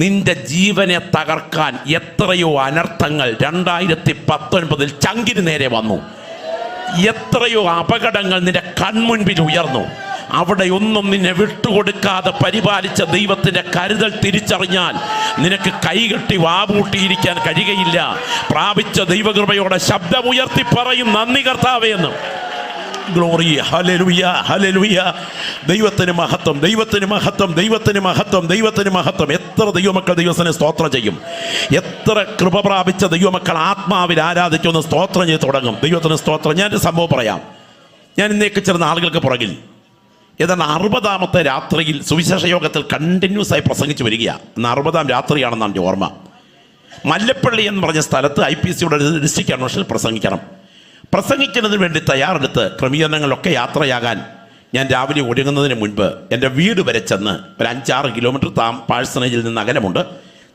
നിന്റെ ജീവനെ തകർക്കാൻ എത്രയോ അനർത്ഥങ്ങൾ 2019 ചങ്കിന് നേരെ വന്നു. എത്രയോ അപകടങ്ങൾ നിന്റെ കൺമുൻപിൽ ഉയർന്നു. അവിടെ ഒന്നും നിന്നെ വിട്ടുകൊടുക്കാതെ പരിപാലിച്ച ദൈവത്തിന്റെ കരുതൽ തിരിച്ചറിഞ്ഞാൽ നിനക്ക് കൈകെട്ടി വാപൂട്ടിയിരിക്കാൻ കഴിയുകയില്ല. പ്രാപിച്ച ദൈവകൃപയോടെ ശബ്ദമുയർത്തി പറയും, നന്ദി കർത്താവേ എന്ന്. Glory, hallelujah, hallelujah. ദൈവത്തിന് മഹത്വം, ദൈവത്തിന് മഹത്വം, ദൈവത്തിന് മഹത്വം, ദൈവത്തിന് മഹത്വം. എത്ര ദൈവമക്കൾ ദൈവത്തിന് സ്തോത്രം ചെയ്യും? എത്ര കൃപ പ്രാപിച്ച ദൈവമക്കൾ ആത്മാവിൽ ആരാധിച്ചൊന്ന് സ്തോത്രം ചെയ്ത് തുടങ്ങും. ദൈവത്തിന് സ്തോത്രം. ഞാനൊരു സംഭവം പറയാം. ഞാൻ ഇന്നേക്ക് ചേർന്ന ആളുകൾക്ക് പുറകിൽ ഏതാണ്ട് 60ാമത്തെ രാത്രിയിൽ സുവിശേഷ യോഗത്തിൽ കണ്ടിന്യൂസ് ആയി പ്രസംഗിച്ചു വരികയാണ്. ഇന്ന് 60ാം രാത്രിയാണെന്നാണ് എൻ്റെ ഓർമ്മ. മല്ലപ്പള്ളി എന്ന് പറഞ്ഞ സ്ഥലത്ത് IPCയുടെ ഡിസ്ട്രിക്ട് കൺവെൻഷനിൽ പ്രസംഗിക്കുന്നതിന് വേണ്ടി തയ്യാറെടുത്ത് ക്രമീകരണങ്ങളിലൊക്കെ യാത്രയാകാൻ ഞാൻ രാവിലെ ഒരുങ്ങുന്നതിന് മുൻപ് എൻ്റെ വീട് വരെ ചെന്ന് ഒരു 5-6 കിലോമീറ്റർ പാഴ്സണേജിൽ നിന്ന് അകലമുണ്ട്.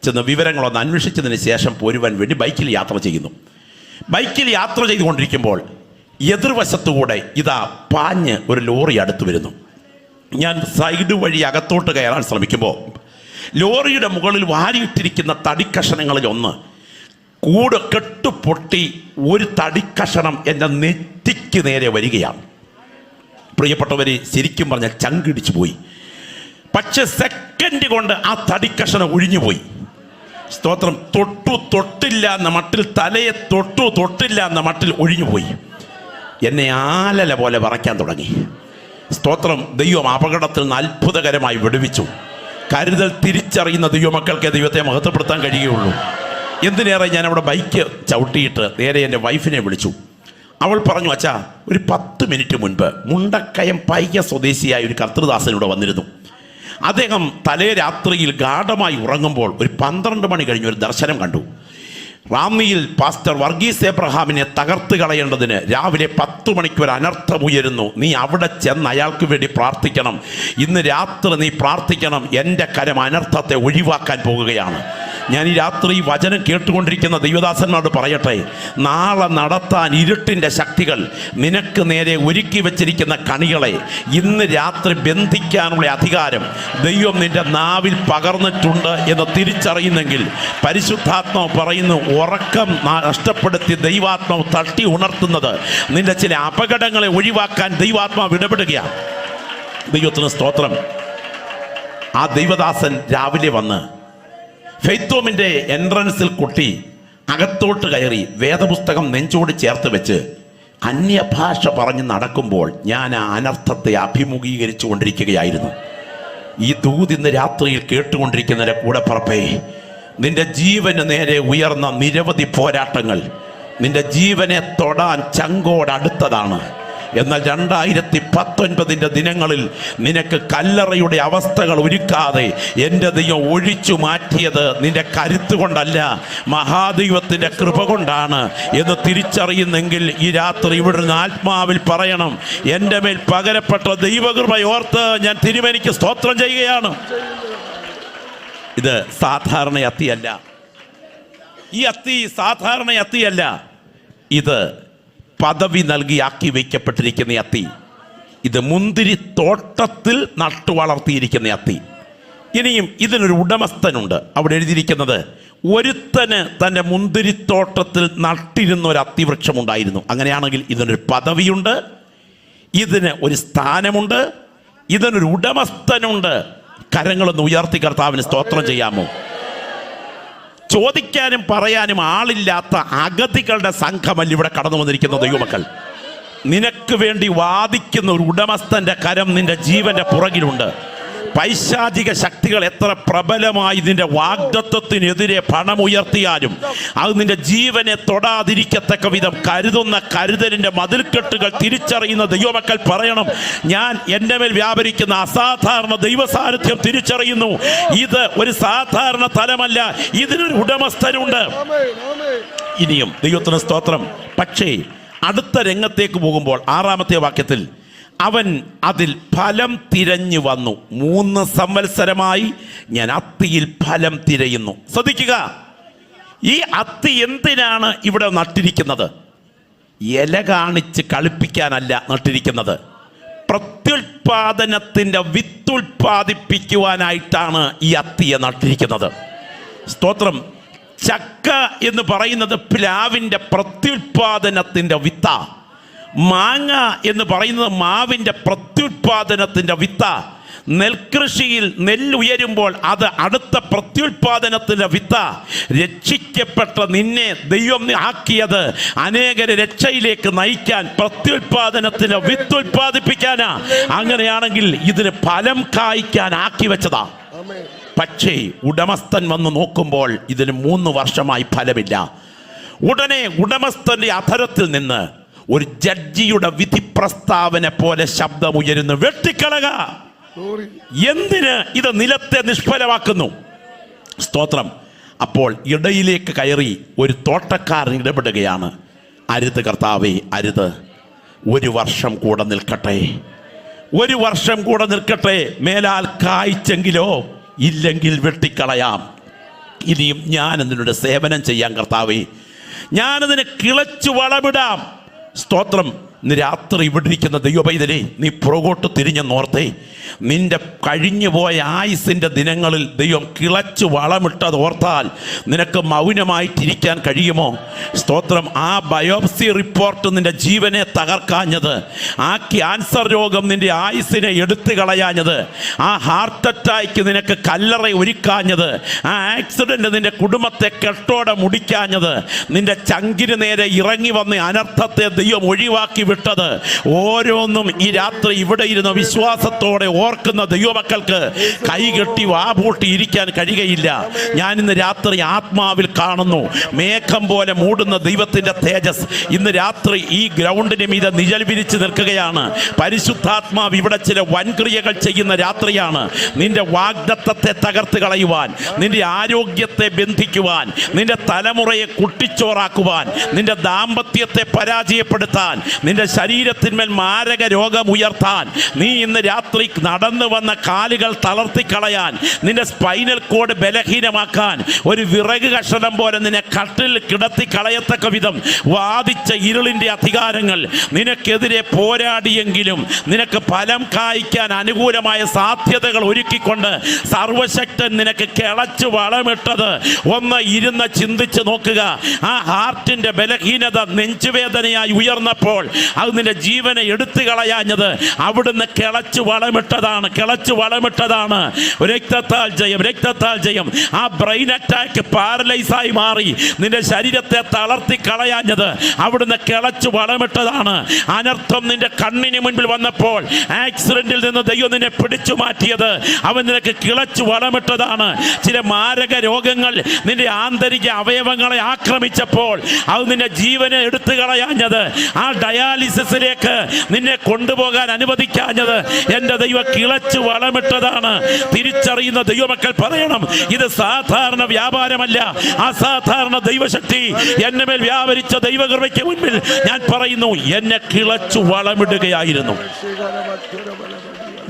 ചെന്ന് വിവരങ്ങളൊന്ന് അന്വേഷിച്ചതിന് ശേഷം പോരുവാൻ വേണ്ടി ബൈക്കിൽ യാത്ര ചെയ്യുന്നു. ബൈക്കിൽ യാത്ര ചെയ്തുകൊണ്ടിരിക്കുമ്പോൾ എതിർവശത്തുകൂടെ ഇതാ പാഞ്ഞ് ഒരു ലോറി അടുത്ത് വരുന്നു. ഞാൻ സൈഡ് വഴി അകത്തോട്ട് കയറാൻ ശ്രമിക്കുമ്പോൾ ലോറിയുടെ മുകളിൽ വാരിയിട്ടിരിക്കുന്ന തടിക്കഷണങ്ങളിൽ ഒന്ന് കൂട് കെട്ടുപൊട്ടി ഒരു തടിക്കഷണം എൻ്റെ നെറ്റിക്ക് നേരെ വരികയാണ്. പ്രിയപ്പെട്ടവരെ, ശരിക്കും പറഞ്ഞാൽ ചങ്കിടിച്ചു പോയി. പക്ഷെ സെക്കൻഡ് കൊണ്ട് ആ തടിക്കഷണം ഒഴിഞ്ഞുപോയി. സ്തോത്രം. തൊട്ടില്ല എന്ന മട്ടിൽ, തലയെ തൊട്ടില്ല എന്ന മട്ടിൽ ഒഴിഞ്ഞുപോയി. എന്നെ ആലല പോലെ വറയ്ക്കാൻ തുടങ്ങി. സ്തോത്രം. ദൈവം അപകടത്തിൽ നിന്ന് അത്ഭുതകരമായി വിടുവിച്ചു. കരുതൽ തിരിച്ചറിയുന്ന ദൈവമക്കൾക്ക് ദൈവത്തെ മഹത്വപ്പെടുത്താൻ കഴിയുകയുള്ളൂ. എന്തിനേറെ ഞാൻ അവിടെ ബൈക്ക് ചവിട്ടിയിട്ട് നേരെ എൻ്റെ വൈഫിനെ വിളിച്ചു. അവൾ പറഞ്ഞു, അച്ഛാ, ഒരു 10 മിനിറ്റ് മുൻപ് മുണ്ടക്കയം പൈക സ്വദേശിയായ ഒരു കർത്തൃദാസൻ ഇവിടെ വന്നിരുന്നു. അദ്ദേഹം തലേ രാത്രിയിൽ ഗാഢമായി ഉറങ്ങുമ്പോൾ ഒരു 12 മണി കഴിഞ്ഞ് ഒരു ദർശനം കണ്ടു. റാന്നിയിൽ പാസ്റ്റർ വർഗീസ് എബ്രഹാമിനെ തകർത്ത് കളയേണ്ടതിന് രാവിലെ 10 മണിക്ക് ഒരു അനർത്ഥം ഉയരുന്നു. നീ അവിടെ ചെന്ന് അയാൾക്ക് വേണ്ടി പ്രാർത്ഥിക്കണം. ഇന്ന് രാത്രി നീ പ്രാർത്ഥിക്കണം. എൻ്റെ കരം അനർത്ഥത്തെ ഒഴിവാക്കാൻ പോകുകയാണ്. ഞാൻ ഈ രാത്രി വചനം കേട്ടുകൊണ്ടിരിക്കുന്ന ദൈവദാസന്മാരോട് പറയട്ടെ, നാളെ നടത്താൻ ഇരുട്ടിൻ്റെ ശക്തികൾ നിനക്ക് നേരെ ഒരുക്കി വച്ചിരിക്കുന്ന കണികളെ ഇന്ന് രാത്രി ബന്ധിക്കാനുള്ള അധികാരം ദൈവം നിന്റെ നാവിൽ പകർന്നിട്ടുണ്ട് എന്ന് തിരിച്ചറിയുന്നെങ്കിൽ പരിശുദ്ധാത്മാവ് പറയുന്നു, ഉറക്കം നഷ്ടപ്പെടുത്തി ദൈവാത്മാവ് തട്ടി ഉണർത്തുന്നത് നിന്റെ ചില അപകടങ്ങളെ ഒഴിവാക്കാൻ ദൈവാത്മാവ് ഇടപെടുകയാണ്. ദൈവത്തിന് സ്തോത്രം. ആ ദൈവദാസൻ രാവിലെ വന്ന് ഫെയ്ത്തോമിൻ്റെ എൻട്രൻസിൽ കൊട്ടി അകത്തോട്ട് കയറി വേദപുസ്തകം നെഞ്ചോട് ചേർത്ത് വെച്ച് അന്യഭാഷ പറഞ്ഞ് നടക്കുമ്പോൾ ഞാൻ ആ അനർത്ഥത്തെ അഭിമുഖീകരിച്ചു കൊണ്ടിരിക്കുകയായിരുന്നു. ഈ ദൂതിന്ന് രാത്രിയിൽ കേട്ടുകൊണ്ടിരിക്കുന്നതിൻ്റെ കൂടെ പറപ്പേ, നിന്റെ ജീവന് നേരെ ഉയർന്ന നിരവധി പോരാട്ടങ്ങൾ നിന്റെ ജീവനെ തൊടാൻ ചങ്കോടടുത്തതാണ്. എന്നാൽ 2019 ദിനങ്ങളിൽ നിനക്ക് കല്ലറയുടെ അവസ്ഥകൾ ഒരുക്കാതെ എൻ്റെ ദൈവം ഒഴിച്ചു മാറ്റിയത് നിന്റെ കരുത്ത് കൊണ്ടല്ല, മഹാദൈവത്തിൻ്റെ കൃപ കൊണ്ടാണ് എന്ന് തിരിച്ചറിയുന്നെങ്കിൽ ഈ രാത്രി ഇവിടുന്ന് ആത്മാവിൽ പറയണം, എൻ്റെ മേൽ പകരപ്പെട്ട ദൈവകൃപ ഓർത്ത് ഞാൻ തിരുമേനിക്ക് സ്തോത്രം ചെയ്യുകയാണ്. ഇത് സാധാരണ അത്തിയല്ല. ഈ അത്തി സാധാരണ അത്തിയല്ല. ഇത് പദവി നൽകി ആക്കി വയ്ക്കപ്പെട്ടിരിക്കുന്ന അത്തി. ഇത് മുന്തിരി തോട്ടത്തിൽ നട്ടു വളർത്തിയിരിക്കുന്ന അത്തി. ഇനിയും ഇതിനൊരു ഉടമസ്ഥനുണ്ട്. അവിടെ എഴുതിയിരിക്കുന്നത്, ഒരുത്തന് തൻ്റെ മുന്തിരിത്തോട്ടത്തിൽ നട്ടിരുന്ന ഒരു അത്തിവൃക്ഷമുണ്ടായിരുന്നു. അങ്ങനെയാണെങ്കിൽ ഇതിനൊരു പദവിയുണ്ട്, ഇതിന് ഒരു സ്ഥാനമുണ്ട്, ഇതിനൊരു ഉടമസ്ഥനുണ്ട്. കരങ്ങളൊന്ന് ഉയർത്തി കർത്താവിന് സ്തോത്രം ചെയ്യാമോ? ചോദിക്കാനും പറയാനും ആളില്ലാത്ത അഗതികളുടെ സംഘമല്ല ഇവിടെ കടന്നു വന്നിരിക്കുന്ന ദൈവമക്കൾ. നിനക്ക് വേണ്ടി വാദിക്കുന്ന ഒരു ഉടമസ്ഥന്റെ കരം നിന്റെ ജീവന്റെ പുറകിലുണ്ട്. പൈശാചിക ശക്തികൾ എത്ര പ്രബലമായി നിന്റെ വാഗ്ദത്വത്തിനെതിരെ പണമുയർത്തിയാലും അത് നിന്റെ ജീവനെ തൊടാതിരിക്കത്തക്ക വിധം കരുതുന്ന കരുതലിന്റെ മതിൽക്കെട്ടുകൾ തിരിച്ചറിയുന്ന ദൈവമക്കൾ പറയണം, ഞാൻ എൻ്റെ മേൽ വ്യാപരിക്കുന്ന അസാധാരണ ദൈവസാന്നിധ്യം തിരിച്ചറിയുന്നു. ഇത് ഒരു സാധാരണ തലമല്ല, ഇതിനൊരു ഉടമസ്ഥനുണ്ട്. ഇനിയും ദൈവത്തിന് സ്തോത്രം. പക്ഷേ അടുത്ത രംഗത്തേക്ക് പോകുമ്പോൾ 6-ാമത്തെ വാക്യത്തിൽ അവൻ അതിൽ ഫലം തിരഞ്ഞു വന്നു. 3 സംവത്സരമായി ഞാൻ അത്തിയിൽ ഫലം തിരയുന്നു. ശ്രദ്ധിക്കുക, ഈ അത്തി എന്തിനാണ് ഇവിടെ നട്ടിരിക്കുന്നത്? ഇല കാണിച്ച് കളിപ്പിക്കാനല്ല നട്ടിരിക്കുന്നത്. പ്രത്യുൽപാദനത്തിൻ്റെ വിത്തുൽപാദിപ്പിക്കുവാനായിട്ടാണ് ഈ അത്തിയെ നട്ടിരിക്കുന്നത്. സ്തോത്രം. ചക്ക എന്ന് പറയുന്നത് പ്ലാവിൻ്റെ പ്രത്യുൽപാദനത്തിൻ്റെ വിത്ത. മാങ്ങ എന്ന് പറയുന്നത് മാവിൻ്റെ പ്രത്യുൽപാദനത്തിൻ്റെ വിത്ത. നെൽകൃഷിയിൽ നെല്ലുയരുമ്പോൾ അത് അടുത്ത പ്രത്യുൽപാദനത്തിൻ്റെ വിത്ത. രക്ഷിക്കപ്പെട്ട നിന്നെ ദൈവം ആക്കിയത് അനേകരെ രക്ഷയിലേക്ക് നയിക്കാൻ, പ്രത്യുൽപാദനത്തിന് വിത്തുൽപാദിപ്പിക്കാനാ. അങ്ങനെയാണെങ്കിൽ ഇതിന് ഫലം കായ്ക്കാൻ ആക്കി വെച്ചതാ. പക്ഷേ ഉടമസ്ഥൻ വന്ന് നോക്കുമ്പോൾ ഇതിന് 3 വർഷമായി ഫലമില്ല. ഉടനെ ഉടമസ്ഥന്റെ അധരത്തിൽ നിന്ന് ഒരു ജഡ്ജിയുടെ വിധി പ്രസ്താവന പോലെ ശബ്ദമുയരുന്നു, വെട്ടിക്കളക. എന്തിന് ഇത് നിലത്തെ നിഷ്ഫലമാക്കുന്നു? സ്തോത്രം. അപ്പോൾ ഇടയിലേക്ക് കയറി ഒരു തോട്ടക്കാരൻ ഇടപെടുകയാണ്. അരുത് കർത്താവേ, അരുത്. 1 വർഷം കൂടെ നിൽക്കട്ടെ, 1 വർഷം കൂടെ നിൽക്കട്ടെ. മേലാൽ കായ്ച്ചെങ്കിലോ, ഇല്ലെങ്കിൽ വെട്ടിക്കളയാം. ഇനിയും ഞാനതിനോട് സേവനം ചെയ്യാം കർത്താവേ, ഞാനതിന് കിളച്ചു വളമിടാം. സ്തോത്രം. ഇന്ന് രാത്രി ഇവിടെ ഇരിക്കുന്ന ദൈവപൈതലേ, നീ പുറകോട്ട് തിരിഞ്ഞെന്നോർത്തേ. നിന്റെ കഴിഞ്ഞുപോയ ആയുസിൻ്റെ ദിനങ്ങളിൽ ദൈവം കിളച്ചു വളമിട്ടത് ഓർത്താൽ നിനക്ക് മൗനമായിട്ടിരിക്കാൻ കഴിയുമോ? സ്തോത്രം. ആ ബയോപ്സി റിപ്പോർട്ട് നിന്റെ ജീവനെ തകർക്കാഞ്ഞത്, ആ ക്യാൻസർ രോഗം നിന്റെ ആയുസിനെ എടുത്തു കളയാഞ്ഞത്, ആ ഹാർട്ട് അറ്റാക്ക് നിനക്ക് കല്ലറ ഒരുക്കാഞ്ഞത്, ആ ആക്സിഡന്റ് നിന്റെ കുടുംബത്തെ കെട്ടോടെ മുടിക്കാഞ്ഞത്, നിന്റെ ചങ്കിന് നേരെ ഇറങ്ങി വന്ന് അനർത്ഥത്തെ ദൈവം ഒഴിവാക്കി വിട്ടത്, ഓരോന്നും ഈ രാത്രി ഇവിടെ ഇരുന്ന വിശ്വാസത്തോടെ ഓർക്കുന്ന ദൈവമക്കൾക്ക് കൈകെട്ടി വാപൂട്ടി ഇരിക്കാൻ കഴിയുകയില്ല. ഞാൻ ഇന്ന് രാത്രി ആത്മാവിൽ കാണുന്നു മേഘം പോലെ മൂടുന്ന ദൈവത്തിന്റെ തേജസ് ഇന്ന് രാത്രി ഈ ഗ്രൗണ്ടിന് മീതെ നിഴൽ വിരിച്ച് നിൽക്കുകയാണ്. പരിശുദ്ധാത്മാവ് ഇവിടെ ചില വൻക്രിയകൾ ചെയ്യുന്ന രാത്രിയാണ്. നിന്റെ വാഗ്ദത്തത്തെ തകർത്ത് കളയുവാൻ, നിന്റെ ആരോഗ്യത്തെ ബന്ധിക്കുവാൻ, നിന്റെ തലമുറയെ കുട്ടിച്ചോറാക്കുവാൻ, നിന്റെ ദാമ്പത്യത്തെ പരാജയപ്പെടുത്താൻ, നിന്റെ ശരീരത്തിന്മേൽ മാരക രോഗം ഉയർത്താൻ, നീ ഇന്ന് രാത്രി നടന്നു വന്ന കാലുകൾ തളർത്തിക്കളയാൻ, നിന്റെ സ്പൈനൽ കോഡ് ബലഹീനമാക്കാൻ, ഒരു വിറക് കഷണം പോലെ നിന്നെ കട്ടിൽ കിടത്തി കളയത്തക്ക വിധം വാദിച്ച ഇരുളിൻ്റെ അധികാരങ്ങൾ നിനക്കെതിരെ പോരാടിയെങ്കിലും നിനക്ക് ഫലം കായ്ക്കാൻ അനുകൂലമായ സാധ്യതകൾ ഒരുക്കിക്കൊണ്ട് സർവശക്തൻ നിനക്ക് കിളച്ചു വളമിട്ടത് ഒന്ന് ഇരുന്ന് ചിന്തിച്ച് നോക്കുക. ആ ഹാർട്ടിൻ്റെ ബലഹീനത നെഞ്ചുവേദനയായി ഉയർന്നപ്പോൾ അത് നിന്റെ ജീവനെ എടുത്തു കളയാഞ്ഞത് അവിടുന്ന് കിളച്ചു വളമിട്ടതാണ്, കിളച്ചു വളമിട്ടതാണ്. രക്തത്താൽ ജയം, രക്തത്താൽ ജയം. ആ ബ്രെയിൻ അറ്റാക്ക് പാരലൈസായി മാറി നിന്റെ ശരീരത്തെ തളർത്തി കളയാഞ്ഞത് അവിടുന്ന് കിളച്ചു വളമിട്ടതാണ്. അനർത്ഥം നിന്റെ കണ്ണിന് മുൻപിൽ വന്നപ്പോൾ ആക്സിഡന്റിൽ നിന്ന് ദൈവം നിന്നെ പിടിച്ചു മാറ്റിയത് അവൻ നിനക്ക് കിളച്ചു വളമിട്ടതാണ്. ചില മാരക രോഗങ്ങൾ നിന്റെ ആന്തരിക അവയവങ്ങളെ ആക്രമിച്ചപ്പോൾ അത് നിന്റെ ജീവനെ എടുത്തു കളയാഞ്ഞത്, ആ ഡയാലിസിസിലേക്ക് നിന്നെ കൊണ്ടുപോകാൻ അനുവദിക്കാഞ്ഞത് എൻ്റെ ദൈവം കിളച്ചു വളമിട്ടതാണ്. തിരിച്ചറിയുന്ന ദൈവമക്കൾ പറയണം, ഇത് സാധാരണ വ്യാപാരമല്ല, അസാധാരണ ദൈവശക്തി എന്നെ മേൽ വ്യാപരിച്ച ദൈവകൃപയ്ക്ക് മുൻപിൽ ഞാൻ പറയുന്നു, എന്നെ കിളച്ചു വളമിടുകയായിരുന്നു.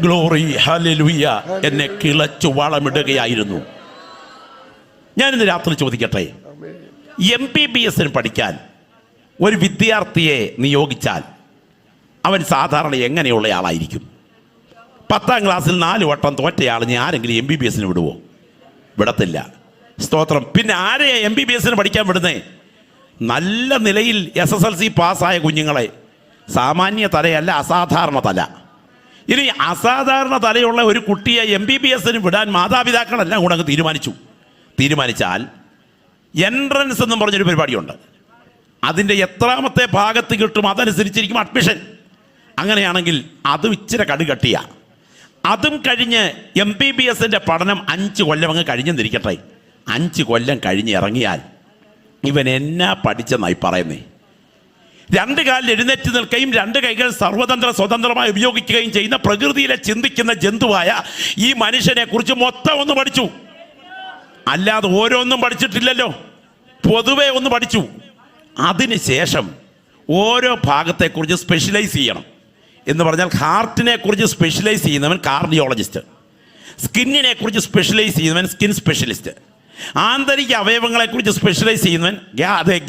Glory, hallelujah. എന്നെ കിളച്ചു വളമിടുകയായിരുന്നു. ഞാനിന്ന് രാത്രി ചോദിക്കട്ടെ, MBBS പഠിക്കാൻ ഒരു വിദ്യാർത്ഥിയെ നിയോഗിച്ചാൽ അവൻ സാധാരണ എങ്ങനെയുള്ള ആളായിരിക്കും? 10ാം ക്ലാസ്സിൽ 4 വട്ടം തോറ്റയാൾ ഞാൻ ആരെങ്കിലും MBBS വിടുവോ? വിടത്തില്ല. സ്തോത്രം. പിന്നെ ആരെയാ MBBS പഠിക്കാൻ വിടുന്നേ? നല്ല നിലയിൽ SSLC പാസ്സായ കുഞ്ഞുങ്ങളെ. സാമാന്യ തലയല്ല, അസാധാരണ തല. ഇനി അസാധാരണ തലയുള്ള ഒരു കുട്ടിയെ MBBS വിടാൻ മാതാപിതാക്കളെല്ലാം കൂടെ അങ്ങ് തീരുമാനിച്ചാൽ എൻട്രൻസ് എന്നും പറഞ്ഞൊരു പരിപാടിയുണ്ട്. അതിൻ്റെ എത്രാമത്തെ ഭാഗത്ത് കിട്ടും അതനുസരിച്ചിരിക്കും അഡ്മിഷൻ. അങ്ങനെയാണെങ്കിൽ അത് ഇച്ചിരി കടുകട്ടിയ അതും കഴിഞ്ഞ് MBBS പഠനം 5 കൊല്ലം അങ്ങ് കഴിഞ്ഞെന്നിരിക്കട്ടെ. 5 കൊല്ലം കഴിഞ്ഞ് ഇറങ്ങിയാൽ ഇവൻ എന്നാ പഠിച്ചെന്നായി പറയുന്നേ. 2 കാലിൽ എഴുന്നേറ്റ് നിൽക്കുകയും 2 കൈകൾ സ്വതന്ത്രമായി ഉപയോഗിക്കുകയും ചെയ്യുന്ന പ്രകൃതിയിലെ ചിന്തിക്കുന്ന ജന്തുവായ ഈ മനുഷ്യനെ കുറിച്ച് മൊത്തം ഒന്ന് പഠിച്ചു. അല്ലാതെ ഓരോന്നും പഠിച്ചിട്ടില്ലല്ലോ, പൊതുവെ ഒന്ന് പഠിച്ചു. അതിനുശേഷം ഓരോ ഭാഗത്തെക്കുറിച്ച് സ്പെഷ്യലൈസ് ചെയ്യണം. എന്ന് പറഞ്ഞാൽ ഹാർട്ടിനെ കുറിച്ച് സ്പെഷ്യലൈസ് ചെയ്യുന്നവൻ കാർഡിയോളജിസ്റ്റ്, സ്കിന്നിനെ കുറിച്ച് സ്പെഷ്യലൈസ് ചെയ്യുന്നവൻ സ്കിൻ സ്പെഷ്യലിസ്റ്റ്, ആന്തരിക അവയവങ്ങളെക്കുറിച്ച് സ്പെഷ്യലൈസ് ചെയ്യുന്നവൻ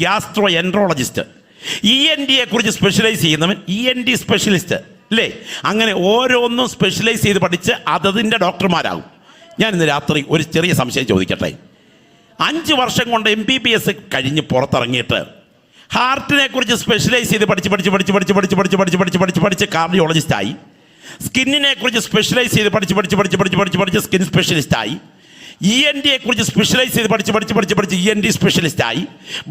ഗ്യാസ്ട്രോ എൻട്രോളജിസ്റ്റ്, ENTയെ കുറിച്ച് സ്പെഷ്യലൈസ് ചെയ്യുന്നവൻ ENT സ്പെഷ്യലിസ്റ്റ് അല്ലേ? അങ്ങനെ ഓരോന്നും സ്പെഷ്യലൈസ് ചെയ്ത് പഠിച്ച് അതതിൻ്റെ ഡോക്ടർമാരാകും. ഞാൻ ഇന്ന് രാത്രി ഒരു ചെറിയ സംശയം ചോദിക്കട്ടെ. 5 വർഷം കൊണ്ട് MBBS കഴിഞ്ഞ് പുറത്തിറങ്ങിയിട്ട് ഹാർട്ടിനെ കുറിച്ച് സ്പെഷ്യലൈസ് ചെയ്ത് പഠിച്ച് കാർഡിയോളജിസ്റ്റായി, സ്കിന്നിനെ കുറിച്ച് സ്പെഷ്യലൈസ് ചെയ്ത് പഠിച്ച് സ്കിൻ സ്പെഷ്യലിസ്റ്റായി, ENTയെ കുറിച്ച് സ്പെഷ്യലൈസ് ചെയ്ത് പഠിച്ച് ENT സ്പെഷ്യലിസ്റ്റായി,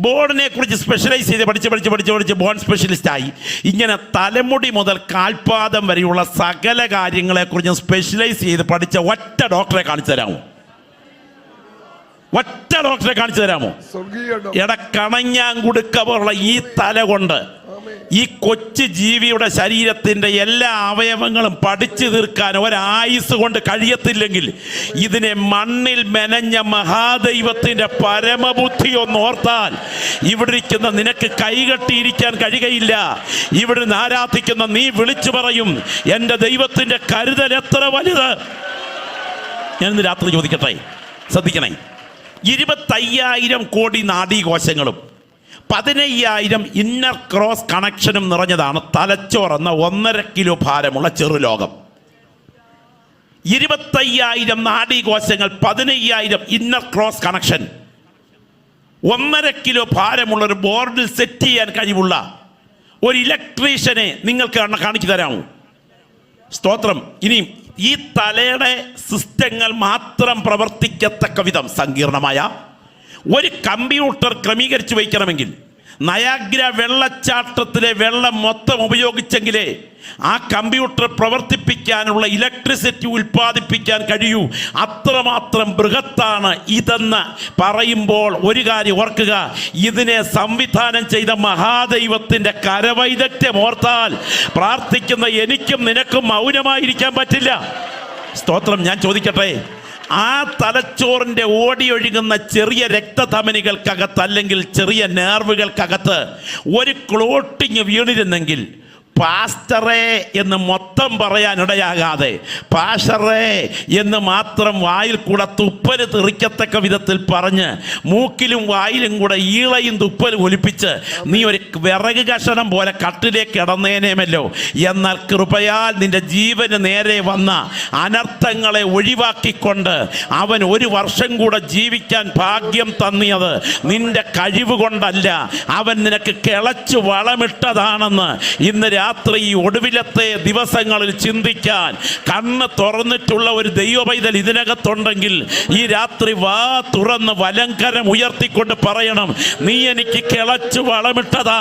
ബോർഡിനെ കുറിച്ച് സ്പെഷ്യലൈസ് ചെയ്ത് പഠിച്ച് ബോൺ സ്പെഷ്യലിസ്റ്റായി. ഇങ്ങനെ തലമുടി മുതൽ കാൽപാദം വരെയുള്ള സകല കാര്യങ്ങളെക്കുറിച്ച് സ്പെഷ്യലൈസ് ചെയ്ത് പഠിച്ച ഒറ്റ ഡോക്ടറെ കാണിച്ചു തരാമോ? ഒറ്റ ഡോക്ടറെ കാണിച്ചു തരാമോ? കണഞ്ഞാങ്കുടുക്ക പോലുള്ള ഈ തല കൊണ്ട് ഈ കൊച്ചു ജീവിയുടെ ശരീരത്തിൻ്റെ എല്ലാ അവയവങ്ങളും പഠിച്ചു തീർക്കാൻ ഒരായുസ് കൊണ്ട് കഴിയത്തില്ലെങ്കിൽ ഇതിനെ മണ്ണിൽ മെനഞ്ഞ മഹാദൈവത്തിൻ്റെ പരമബുദ്ധി ഒന്ന് ഓർത്താൽ ഇവിടെ ഇരിക്കുന്ന നിനക്ക് കൈകെട്ടിയിരിക്കാൻ കഴിയുകയില്ല. ഇവിടുന്ന് ആരാധിക്കുന്ന നീ വിളിച്ചു പറയും, എൻ്റെ ദൈവത്തിൻ്റെ കരുതൽ എത്ര വലുത്. ഞാനിന്ന് രാത്രി ചോദിക്കട്ടെ, ശ്രദ്ധിക്കണേ. 25,000 കോടി നാഡീകോശങ്ങളും 15,000 ഇന്നർ ക്രോസ് കണക്ഷനും നിറഞ്ഞതാണ് തലച്ചോറെന്ന 1.5 കിലോ ഭാരമുള്ള ചെറുലോകം. 25,000 നാഡീകോശങ്ങൾ, 15,000 ഇന്നർ ക്രോസ് കണക്ഷൻ, 1.5 കിലോ ഭാരമുള്ള ഒരു ബോർഡിൽ സെറ്റ് ചെയ്യാൻ കഴിവുള്ള ഒരു ഇലക്ട്രീഷ്യനെ നിങ്ങൾക്ക് കാണിച്ചു തരാമോ? സ്തോത്രം. ഇനിയും ഈ തലയുടെ സിസ്റ്റങ്ങൾ മാത്രം പ്രവർത്തിക്കത്തക്ക വിധം സങ്കീർണമായ ഒരു കമ്പ്യൂട്ടർ ക്രമീകരിച്ചു വയ്ക്കണമെങ്കിൽ നയാഗ്ര വെള്ളച്ചാട്ടത്തിലെ വെള്ളം മൊത്തം ഉപയോഗിച്ചെങ്കിലേ ആ കമ്പ്യൂട്ടർ പ്രവർത്തിപ്പിക്കാനുള്ള ഇലക്ട്രിസിറ്റി ഉൽപ്പാദിപ്പിക്കാൻ കഴിയൂ. അത്രമാത്രം ബൃഹത്താണ് ഇതെന്ന് പറയുമ്പോൾ ഒരു കാര്യം ഓർക്കുക, ഇതിനെ സംവിധാനം ചെയ്ത മഹാദൈവത്തിൻ്റെ കരവൈദഗ്ധ്യം ഓർത്താൽ പ്രാർത്ഥിക്കുന്ന എനിക്കും നിനക്കും മൗനമായിരിക്കാൻ പറ്റില്ല. സ്തോത്രം. ഞാൻ ചോദിക്കട്ടെ, ആ തലച്ചോറിൻ്റെ ഓടിയൊഴുകുന്ന ചെറിയ രക്തധമനികൾക്കകത്ത് അല്ലെങ്കിൽ ചെറിയ നേർവുകൾക്കകത്ത് ഒരു ക്ലോട്ടിങ് വീണിരുന്നെങ്കിൽ പാസ്റ്ററേ എന്ന് മൊത്തം പറയാനിടയാകാതെ പാഷറേ എന്ന് മാത്രം വായിൽ കൂടെ തുപ്പല് തെറിക്കത്തക്ക വിധത്തിൽ പറഞ്ഞ് മൂക്കിലും വായിലും കൂടെ ഈളയും തുപ്പലും ഒലിപ്പിച്ച് നീ ഒരു വിറക് കഷണം പോലെ കട്ടിലേക്ക് കിടന്നേനേമല്ലോ. എന്നാൽ കൃപയാൽ നിന്റെ ജീവന് നേരെ വന്ന അനർത്ഥങ്ങളെ ഒഴിവാക്കിക്കൊണ്ട് അവൻ 1 വർഷം കൂടെ ജീവിക്കാൻ ഭാഗ്യം തന്നിയത് നിന്റെ കഴിവ് കൊണ്ടല്ല, അവൻ നിനക്ക് കിളച്ചു വളമിട്ടതാണെന്ന് ഇന്ന് രാത്രി ഈ ഒടുവിലത്തെ ദിവസങ്ങളിൽ ചിന്തിക്കാൻ കണ്ണ് തുറന്നിട്ടുള്ള ഒരു ദൈവപൈതൽ ഇതിനകത്തുണ്ടെങ്കിൽ ഈ രാത്രി വാ തുറന്ന് വലങ്കരം ഉയർത്തിക്കൊണ്ട് പറയണം, നീ എനിക്ക് കിളച്ചു വളമിട്ടതാ,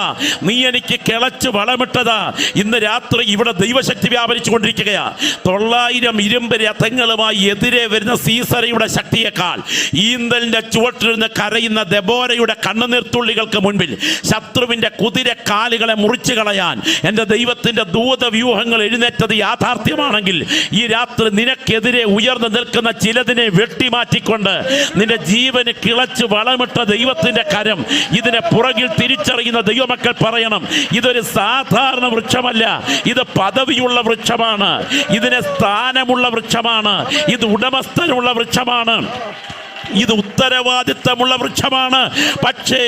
നീ എനിക്ക് കിളച്ചു വളമിട്ടതാ. ഇന്ന് രാത്രി ഇവിടെ ദൈവശക്തി വ്യാപരിച്ചു കൊണ്ടിരിക്കുകയാ. 900 ഇരുമ്പ് രഥങ്ങളുമായി എതിരെ വരുന്ന സീസരയുടെ ശക്തിയേക്കാൾ ഈന്തലിന്റെ ചുവട്ടിലിരുന്ന് കരയുന്ന ദെബോരയുടെ കണ്ണുനീർത്തുള്ളികൾക്ക് മുൻപിൽ ശത്രുവിന്റെ കുതിര കാലുകളെ മുറിച്ചു കളയാൻ എൻ്റെ ദൈവത്തിൻ്റെ ദൂതവ്യൂഹങ്ങൾ എഴുന്നേറ്റത് യാഥാർത്ഥ്യമാണെങ്കിൽ ഈ രാത്രി നിനക്കെതിരെ ഉയർന്നു നിൽക്കുന്ന ചിലതിനെ വെട്ടിമാറ്റിക്കൊണ്ട് നിന്റെ ജീവന് കിളച്ച് വളമിട്ട ദൈവത്തിൻ്റെ കരം ഇതിനെ പുറകിൽ തിരിച്ചറിയുന്ന ദൈവമക്കൾ പറയണം, ഇതൊരു സാധാരണ വൃക്ഷമല്ല, ഇത് പദവിയുള്ള വൃക്ഷമാണ്, ഇതിന് സ്ഥാനമുള്ള വൃക്ഷമാണ്, ഇത് ഉടമസ്ഥനുള്ള വൃക്ഷമാണ്, ഇത് ഉത്തരവാദിത്തമുള്ള വൃക്ഷമാണ്. പക്ഷേ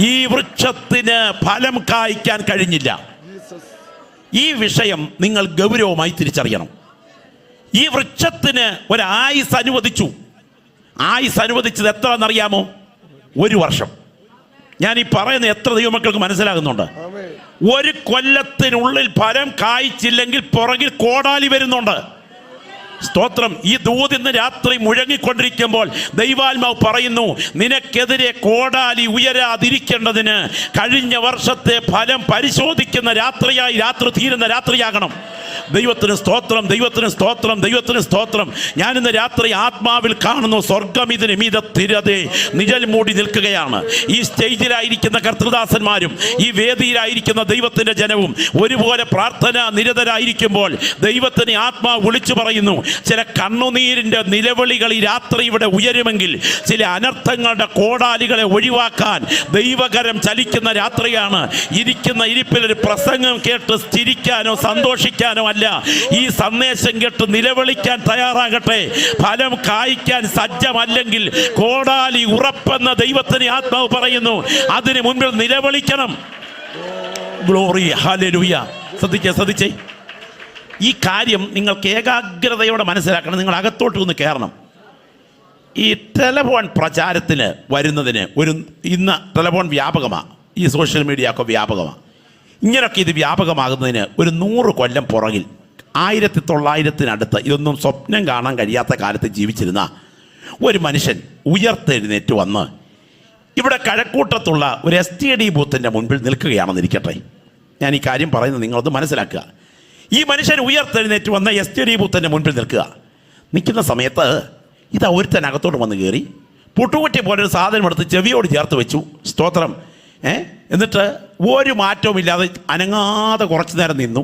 ഈ വൃക്ഷത്തിന് ഫലം കായ്ക്കാൻ കഴിഞ്ഞില്ല. ഈ വിഷയം നിങ്ങൾ ഗൗരവമായി തിരിച്ചറിയണം. ഈ വൃക്ഷത്തിന് ഒരായുസ് അനുവദിച്ചു. ആയുസ് അനുവദിച്ചത് എത്ര എന്നറിയാമോ? 1 വർഷം. ഞാൻ ഈ പറയുന്ന എത്ര ദൈവമക്കൾക്ക് മനസ്സിലാകുന്നുണ്ട്? 1 കൊല്ലത്തിനുള്ളിൽ ഫലം കായ്ച്ചില്ലെങ്കിൽ പുറകിൽ കോടാലി വരുന്നുണ്ട്. സ്തോത്രം. ഈ ദൂത് ഇന്ന് രാത്രി മുഴങ്ങിക്കൊണ്ടിരിക്കുമ്പോൾ ദൈവാത്മാവ് പറയുന്നു, നിനക്കെതിരെ കോടാലി ഉയരാതിരിക്കേണ്ടതിന് കഴിഞ്ഞ വർഷത്തെ ഫലം പരിശോധിക്കുന്ന രാത്രിയായി രാത്രി തീരുന്ന രാത്രിയാകണം. ദൈവത്തിന് സ്തോത്രം, ദൈവത്തിന് സ്തോത്രം, ദൈവത്തിന് സ്തോത്രം. ഞാനിന്ന് രാത്രി ആത്മാവിൽ കാണുന്നു സ്വർഗം ഇതിന് മീതത്തിരതെ നിഴൽ മൂടി നിൽക്കുകയാണ്. ഈ സ്റ്റേജിലായിരിക്കുന്ന കർത്തൃദാസന്മാരും ഈ വേദിയിലായിരിക്കുന്ന ദൈവത്തിൻ്റെ ജനവും ഒരുപോലെ പ്രാർത്ഥന നിരതരായിരിക്കുമ്പോൾ ദൈവത്തിന് ആത്മാവ് വിളിച്ചു പറയുന്നു, ചില കണ്ണുനീരിൻ്റെ നിലവിളികൾ ഈ രാത്രി ഇവിടെ ഉയരുമെങ്കിൽ ചില അനർത്ഥങ്ങളുടെ കോടാലികളെ ഒഴിവാക്കാൻ ദൈവകരം ചലിക്കുന്ന രാത്രിയാണ്. ഇരിക്കുന്ന ഇരിപ്പിൽ ഒരു പ്രസംഗം കേട്ട് ചിരിക്കാനോ സന്തോഷിക്കാനോ അല്ല, ഈ സന്ദേശം കേട്ട് നിലവിളിക്കാൻ തയ്യാറാകട്ടെ. ഫലം കായ്ക്കാൻ സജ്ജമല്ലെങ്കിൽ കോടാലി ഉറപ്പെന്ന ദൈവത്തിന് ആത്മാവ് പറയുന്നു, അതിന് മുൻപിൽ നിലവിളിക്കണം. Glory, hallelujah. ശ്രദ്ധിച്ചേ, ഈ കാര്യം നിങ്ങൾക്ക് ഏകാഗ്രതയോടെ മനസ്സിലാക്കണം. നിങ്ങൾ അകത്തോട്ട് ഒന്ന് കയറണം. ഈ ടെലഫോൺ പ്രചാരത്തിന് വരുന്നതിന് ഇന്ന് ടെലഫോൺ വ്യാപകമാണ്, ഈ സോഷ്യൽ മീഡിയ ഒക്കെ വ്യാപകമാണ്. ഇങ്ങനെയൊക്കെ ഇത് വ്യാപകമാകുന്നതിന് ഒരു 100 കൊല്ലം പുറകിൽ 1900 ഇതൊന്നും സ്വപ്നം കാണാൻ കഴിയാത്ത കാലത്ത് ജീവിച്ചിരുന്ന ഒരു മനുഷ്യൻ ഉയർത്തെഴുന്നേറ്റ് വന്ന് ഇവിടെ കഴക്കൂട്ടത്തുള്ള ഒരു STD ബൂത്തിൻ്റെ മുൻപിൽ നിൽക്കുകയാണെന്നിരിക്കട്ടെ. ഞാൻ ഈ കാര്യം പറയുന്നത് നിങ്ങളൊന്ന് മനസ്സിലാക്കുക. ഈ മനുഷ്യൻ ഉയർത്തെഴുന്നേറ്റ് വന്ന STD ബൂത്തിൻ്റെ മുൻപിൽ നിൽക്കുന്ന സമയത്ത് ഇതാ ഒരുത്തനകത്തോട്ട് വന്ന് കയറി പുട്ടുകുറ്റി പോലൊരു സാധനം എടുത്ത് ചെവിയോട് ചേർത്ത് വെച്ചു. സ്തോത്രം. എന്നിട്ട് ഒരു മാറ്റവും ഇല്ലാതെ അനങ്ങാതെ കുറച്ചു നേരം നിന്നു.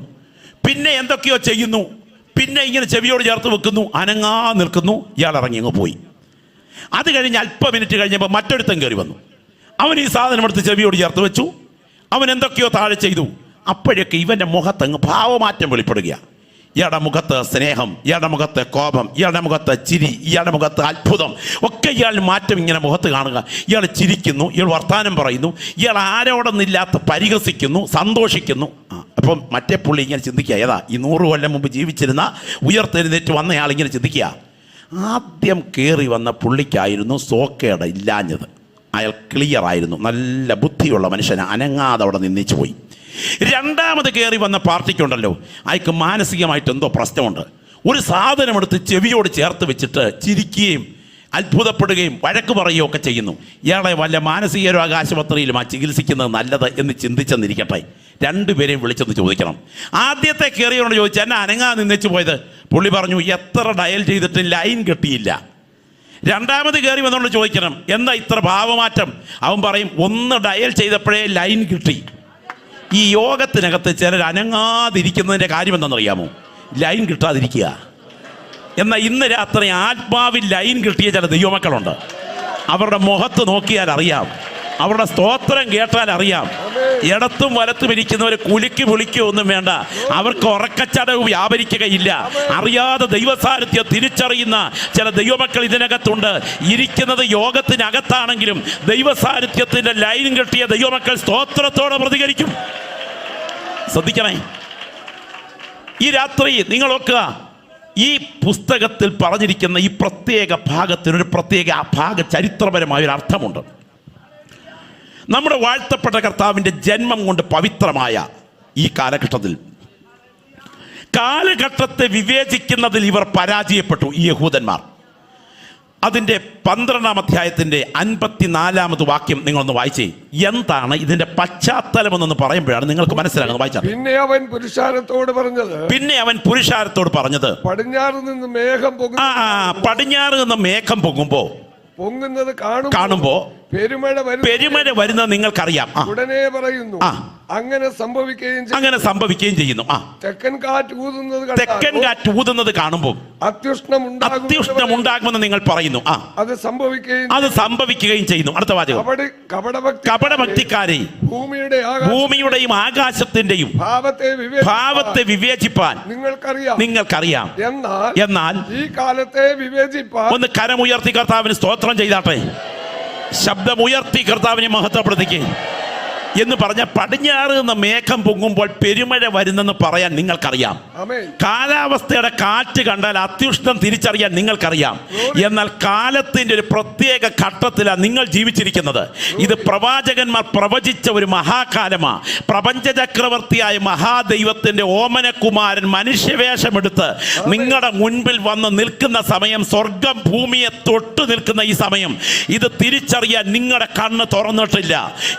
പിന്നെ എന്തൊക്കെയോ ചെയ്യുന്നു. പിന്നെ ഇങ്ങനെ ചെവിയോട് ചേർത്ത് വെക്കുന്നു, അനങ്ങാ നിൽക്കുന്നു. ഇയാൾ ഇറങ്ങി അങ്ങ് പോയി. അത് കഴിഞ്ഞ് അല്പ മിനിറ്റ് കഴിഞ്ഞപ്പോൾ മറ്റൊരുത്തൻ കയറി വന്നു. അവൻ ഈ സാധനം എടുത്ത് ചെവിയോട് ചേർത്ത് വെച്ചു. അവൻ എന്തൊക്കെയോ താഴെ ചെയ്തു. അപ്പോഴൊക്കെ ഇവൻ്റെ മുഖത്തങ്ങ് ഭാവമാറ്റം വെളിപ്പെടുകയാണ്. ഇയാളുടെ മുഖത്ത് സ്നേഹം, ഇയാളുടെ മുഖത്ത് കോപം, ഇയാളുടെ മുഖത്ത് ചിരി, ഇയാളുടെ മുഖത്ത് അത്ഭുതം ഒക്കെ ഇയാളുടെ മാറ്റം ഇങ്ങനെ മുഖത്ത് കാണുക. ഇയാൾ ചിരിക്കുന്നു, ഇയാൾ വർത്തമാനം പറയുന്നു, ഇയാൾ ആരോടൊന്നില്ലാത്ത പരിഹസിക്കുന്നു, സന്തോഷിക്കുന്നു. അപ്പം മറ്റേ പുള്ളി ഇങ്ങനെ ചിന്തിക്കുക, ഏതാ ഈ 100 കൊല്ലം മുമ്പ് ജീവിച്ചിരുന്ന ഉയർത്തെഴുന്നേറ്റ് വന്നയാൾ ഇങ്ങനെ ചിന്തിക്കുക, ആദ്യം കയറി വന്ന പുള്ളിക്കായിരുന്നു സോക്കേട് ഇല്ലാഞ്ഞത്. അയാൾ ക്ലിയർ ആയിരുന്നു, നല്ല ബുദ്ധിയുള്ള മനുഷ്യന്, അനങ്ങാതെ അവിടെ നിന്നിച്ചു പോയി. രണ്ടാമത് കയറി വന്ന പാർട്ടിക്കുണ്ടല്ലോ, അയാൾക്ക് മാനസികമായിട്ട് എന്തോ പ്രശ്നമുണ്ട്. ഒരു സാധനമെടുത്ത് ചെവിയോട് ചേർത്ത് വെച്ചിട്ട് ചിരിക്കുകയും അത്ഭുതപ്പെടുകയും വഴക്ക് പറയുകയും ഒക്കെ ചെയ്യുന്നു. ഇയാളെ വല്ല മാനസിക രോഗ ആശുപത്രിയിലും ആ ചികിത്സിക്കുന്നത് നല്ലത് എന്ന് ചിന്തിച്ചെന്നിരിക്കട്ടെ. രണ്ടുപേരെയും വിളിച്ചെന്ന് ചോദിക്കണം. ആദ്യത്തെ കയറിയോട് ചോദിച്ചാൽ എന്നെ അനങ്ങാ നിന്നിച്ചു പോയത്. പുള്ളി പറഞ്ഞു, എത്ര ഡയൽ ചെയ്തിട്ട് ലൈൻ കിട്ടിയില്ല. രണ്ടാമത് കയറി വന്നുകൊണ്ട് ചോദിക്കണം, എന്താ ഇത്ര ഭാവമാറ്റം? അവൻ പറയും, 1 ഡയൽ ചെയ്തപ്പോഴേ ലൈൻ കിട്ടി. ഈ യോഗത്തിനകത്ത് ചിലർ അനങ്ങാതിരിക്കുന്നതിൻ്റെ കാര്യം എന്താണെന്നറിയാമോ? ലൈൻ കിട്ടാതിരിക്കുക. എന്നാൽ ഇന്ന് രാത്രി ആത്മാവിൽ ലൈൻ കിട്ടിയ ചില ദൈവമക്കളുണ്ട്. അവരുടെ മുഖത്ത് നോക്കിയാൽ അറിയാം, അവരുടെ സ്തോത്രം കേട്ടാൽ അറിയാം. ഇടത്തും വലത്തും ഇരിക്കുന്നവർ കുലുക്കി വിളിക്കുകയോ ഒന്നും വേണ്ട. അവർക്ക് ഉറക്കച്ചടവ് വ്യാപരിക്കുകയില്ല. അറിയാതെ ദൈവസാന്നിധ്യം തിരിച്ചറിയുന്ന ചില ദൈവമക്കൾ ഇതിനകത്തുണ്ട്. ഇരിക്കുന്നത് യോഗത്തിനകത്താണെങ്കിലും ദൈവസാന്നിധ്യത്തിൻ്റെ ലൈൻ കിട്ടിയ ദൈവമക്കൾ സ്തോത്രത്തോടെ പ്രതികരിക്കും. ശ്രദ്ധിക്കണേ. ഈ രാത്രി നിങ്ങൾ നോക്കുക, ഈ പുസ്തകത്തിൽ പറഞ്ഞിരിക്കുന്ന ഈ പ്രത്യേക ഭാഗത്തിനൊരു പ്രത്യേക ചരിത്രപരമായൊരു അർത്ഥമുണ്ട്. നമ്മുടെ വാഴ്ത്തപ്പെട്ട കർത്താവിൻ്റെ ജന്മം കൊണ്ട് പവിത്രമായ ഈ കാലഘട്ടത്തെ വിവേചിക്കുന്നതിൽ ഇവർ പരാജയപ്പെട്ടു, ഈ യഹൂദന്മാർ. അതിൻ്റെ 12-ാം അധ്യായത്തിൻ്റെ 54-ാമത് വാക്യം നിങ്ങളൊന്ന് വായിച്ചേ. എന്താണ് ഇതിൻ്റെ പശ്ചാത്തലം എന്നൊന്ന് പറയുമ്പോഴാണ് നിങ്ങൾക്ക് മനസ്സിലാകുന്നത്. വായിച്ചാൽ പിന്നെ അവൻ പുരുഷാരത്തോട് പറഞ്ഞത് പടിഞ്ഞാറ് നിന്ന് മേഘം പൊങ്ങുന്നത് കാണുമ്പോ പെരുമഴ വരുന്നത് നിങ്ങൾക്കറിയാം. ഉടനെ പറയുന്നു, അങ്ങനെ സംഭവിക്കുകയും ചെയ്യുന്നു. തെക്കൻ കാറ്റ് ഊതുന്നത് കാണുമ്പോൾ അത്യുഷ്ണം ഉണ്ടാകുമെന്ന് നിങ്ങൾ പറയുന്നു. അത് സംഭവിക്കുകയും ചെയ്യുന്നു. അടുത്ത വാചകം, കപടഭക്തിക്കാരെ ഭൂമിയുടെയും ആകാശത്തിന്റെയും ഭാവത്തെ വിവേചിപ്പാൻ നിങ്ങൾക്കറിയാം. എന്നാൽ ഈ കാലത്തെ വിവേചിപ്പാൻ ഒന്ന് കരമുയർത്തി കർത്താവിന് സ്തോത്രം ചെയ്താട്ടെ. ശബ്ദമുയർത്തി കർത്താവിനെ മഹത്വപ്പെടുത്തിക്കുക എന്ന് പറഞ്ഞ പടിഞ്ഞാറ് നിന്ന് മേഘം പൊങ്ങുമ്പോൾ പെരുമഴ വരുന്നെന്ന് പറയാൻ നിങ്ങൾക്കറിയാം. കാലാവസ്ഥയുടെ കാറ്റ് കണ്ടാൽ അത്യുഷ്ണം തിരിച്ചറിയാൻ നിങ്ങൾക്കറിയാം. എന്നാൽ കാലത്തിൻ്റെ ഒരു പ്രത്യേക ഘട്ടത്തിലാണ് നിങ്ങൾ ജീവിച്ചിരിക്കുന്നത്. ഇത് പ്രവാചകന്മാർ പ്രവചിച്ച ഒരു മഹാകാലമാണ്. പ്രപഞ്ച ചക്രവർത്തിയായ മഹാദൈവത്തിൻ്റെ ഓമനകുമാരൻ മനുഷ്യവേഷമെടുത്ത് നിങ്ങളുടെ മുൻപിൽ വന്ന് നിൽക്കുന്ന സമയം, സ്വർഗം ഭൂമിയെ തൊട്ട് നിൽക്കുന്ന ഈ സമയം, ഇത് തിരിച്ചറിയാൻ നിങ്ങളുടെ കണ്ണ് തുറന്നിട്ടില്ല.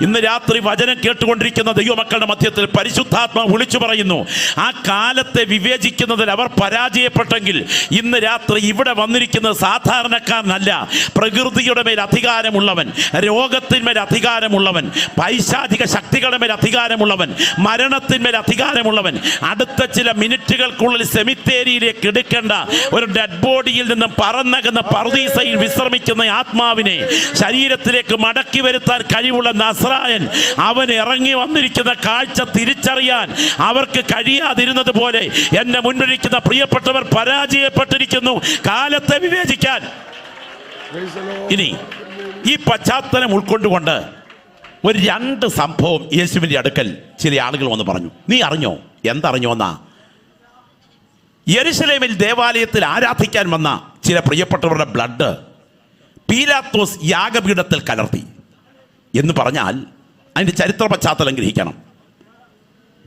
ഇന്ന് രാത്രി വചനം വചനം കേട്ടുകൊണ്ടിരിക്കുന്ന ദൈവമക്കളുടെ മധ്യത്തിൽ പരിശുദ്ധാത്മാവ് വിളിച്ചു പറയുന്നു, ആ കാലത്തെ വിവേചിക്കുന്നതിൽ അവർ പരാജയപ്പെട്ടെങ്കിൽ ഇന്ന് രാത്രി ഇവിടെ വന്നിരിക്കുന്നത് സാധാരണക്കാരനല്ല. പ്രകൃതിയുടെ മേൽ അധികാരമുള്ളവൻ, രോഗത്തിന്മേൽ അധികാരമുള്ളവൻ, പൈശാചിക ശക്തികളുടെ മേൽ അധികാരമുള്ളവൻ, മരണത്തിന്മേൽ അധികാരമുള്ളവൻ, അടുത്ത ചില മിനിറ്റുകൾക്കുള്ളിൽ സെമിത്തേരിയിലേക്ക് എടുക്കേണ്ട ഒരു ഡെഡ് ബോഡിയിൽ നിന്നും പറന്നകുന്ന പറുദീസയിൽ വിശ്രമിക്കുന്ന ആത്മാവിനെ ശരീരത്തിലേക്ക് മടക്കി വരുത്താൻ കഴിവുള്ള നസ്രായൻ അവൻ ഇറങ്ങി വന്നിരിക്കുന്ന കാഴ്ച തിരിച്ചറിയാൻ അവർക്ക് കഴിയാതിരുന്നത് പോലെ എന്റെ മുൻപിലിരിക്കുന്ന പ്രിയപ്പെട്ടവർ പരാജയപ്പെട്ടിരിക്കുന്നു കാലത്തെ വിവേചിക്കാൻ. ഇനി ഈ പശ്ചാത്തലം ഉൾക്കൊണ്ടുകൊണ്ട് ഒരു 2 സംഭവം യേശുവിൻ്റെ അടുക്കൽ ചില ആളുകൾ വന്ന് പറഞ്ഞു. നീ അറിഞ്ഞോ? എന്തറിഞ്ഞോ എന്നാ? യെരുശലേമിൽ ദേവാലയത്തിൽ ആരാധിക്കാൻ വന്ന ചില പ്രിയപ്പെട്ടവരുടെ ബ്ലഡ് പീലാത്തോസ് യാഗപീഠത്തിൽ കലർത്തി എന്ന് പറഞ്ഞാൽ അതിൻ്റെ ചരിത്ര പശ്ചാത്തലം ഗ്രഹിക്കണം.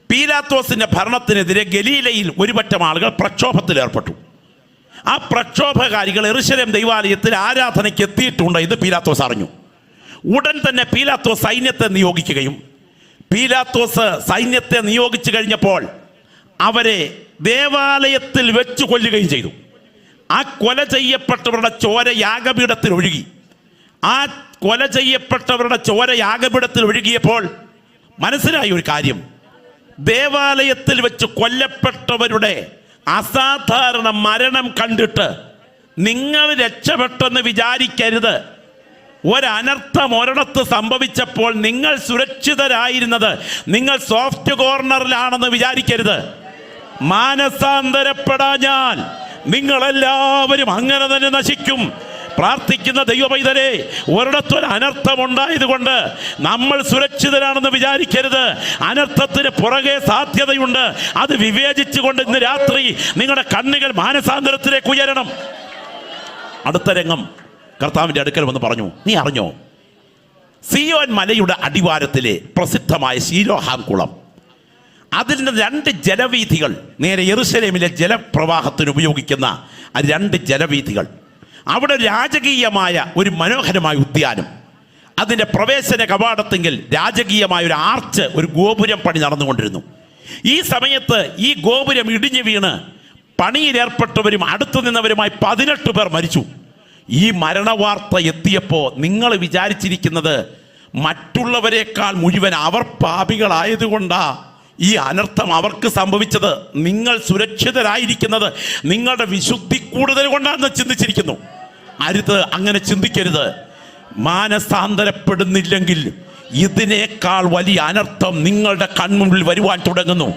പീലാത്തോസിന്റെ ഭരണത്തിനെതിരെ ഗലീലയിൽ ഒരുപറ്റം ആളുകൾ പ്രക്ഷോഭത്തിൽ ഏർപ്പെട്ടു. ആ പ്രക്ഷോഭകാരികൾ യെരുശലേം ദൈവാലയത്തിൽ ആരാധനയ്ക്ക് എത്തിയിട്ടുണ്ട് എന്ന് പീലാത്തോസ് അറിഞ്ഞു. ഉടൻ തന്നെ പീലാത്തോസ് സൈന്യത്തെ നിയോഗിക്കുകയും പീലാത്തോസ് സൈന്യത്തെ നിയോഗിച്ചു കഴിഞ്ഞപ്പോൾ അവരെ ദേവാലയത്തിൽ വെച്ച് കൊല്ലുകയും ചെയ്തു. ആ കൊല ചെയ്യപ്പെട്ടവരുടെ ചോര യാഗപീഠത്തിൽ ഒഴുകി. ആ കൊല ചെയ്യപ്പെട്ടവരുടെ ചോര യാഗപീഠത്തിൽ ഒഴുകിയപ്പോൾ മനസ്സിലായ ഒരു കാര്യം, ദേവാലയത്തിൽ വെച്ച് കൊല്ലപ്പെട്ടവരുടെ അസാധാരണ മരണം കണ്ടിട്ട് നിങ്ങൾ രക്ഷപ്പെട്ടെന്ന് വിചാരിക്കരുത്. ഒരനർത്ഥം ഒരിടത്ത് സംഭവിച്ചപ്പോൾ നിങ്ങൾ സുരക്ഷിതരായിരുന്നത് നിങ്ങൾ സോഫ്റ്റ് കോർണറിലാണെന്ന് വിചാരിക്കരുത്. മാനസാന്തരപ്പെടാഞ്ഞാൽ നിങ്ങളെല്ലാവരും അങ്ങനെ തന്നെ നശിക്കും. പ്രാർത്ഥിക്കുന്ന ദൈവപൈതലേ, ഒരിടത്തൊരു അനർത്ഥം ഉണ്ടായതുകൊണ്ട് നമ്മൾ സുരക്ഷിതരാണെന്ന് വിചാരിക്കരുത്. അനർത്ഥത്തിന് പുറകെ സാധ്യതയുണ്ട്. അത് വിവേചിച്ചുകൊണ്ട് ഇന്ന് രാത്രി നിങ്ങളുടെ കണ്ണുകൾ മാനസാന്തരത്തിലേക്ക് ഉയരണം. അടുത്ത രംഗം കർത്താവിൻ്റെ അടുക്കൽ വന്ന് പറഞ്ഞു, നീ അറിഞ്ഞോ? സിയോൻ മലയുടെ അടിവാരത്തിലെ പ്രസിദ്ധമായ ശീലോഹാം കുളം, അതിൻ്റെ 2 ജലവീഥികൾ, നേരെ യെരുശലേമിലെ ജലപ്രവാഹത്തിന് ഉപയോഗിക്കുന്ന ആ 2 ജലവീഥികൾ, അവിടെ രാജകീയമായ ഒരു മനോഹരമായ ഉദ്യാനം, അതിൻ്റെ പ്രവേശന കവാടത്തെങ്കിൽ രാജകീയമായ ഒരു ആർച്ച്, ഒരു ഗോപുരം പണി നടന്നുകൊണ്ടിരുന്നു. ഈ സമയത്ത് ഈ ഗോപുരം ഇടിഞ്ഞു വീണ് പണിയിലേർപ്പെട്ടവരും അടുത്തു നിന്നവരുമായി 18 പേർ മരിച്ചു. ഈ മരണവാർത്ത എത്തിയപ്പോൾ നിങ്ങൾ വിചാരിച്ചിരിക്കുന്നത് മറ്റുള്ളവരെക്കാൾ മുഴുവൻ അവർ പാപികളായതുകൊണ്ടാ ഈ അനർത്ഥം അവർക്ക് സംഭവിച്ചത്. നിങ്ങൾ സുരക്ഷിതരായിരിക്കുന്നത് നിങ്ങളുടെ വിശുദ്ധി കൂടുതൽ കൊണ്ടാണെന്ന് ചിന്തിച്ചിരിക്കുന്നു. അരുത്, അങ്ങനെ ചിന്തിക്കരുത്. മാനസാന്തരപ്പെടുന്നില്ലെങ്കിൽ ഇതിനേക്കാൾ വലിയ അനർത്ഥം നിങ്ങളുടെ കൺമുമ്പിൽ വരുവാൻ തുടങ്ങുന്നു.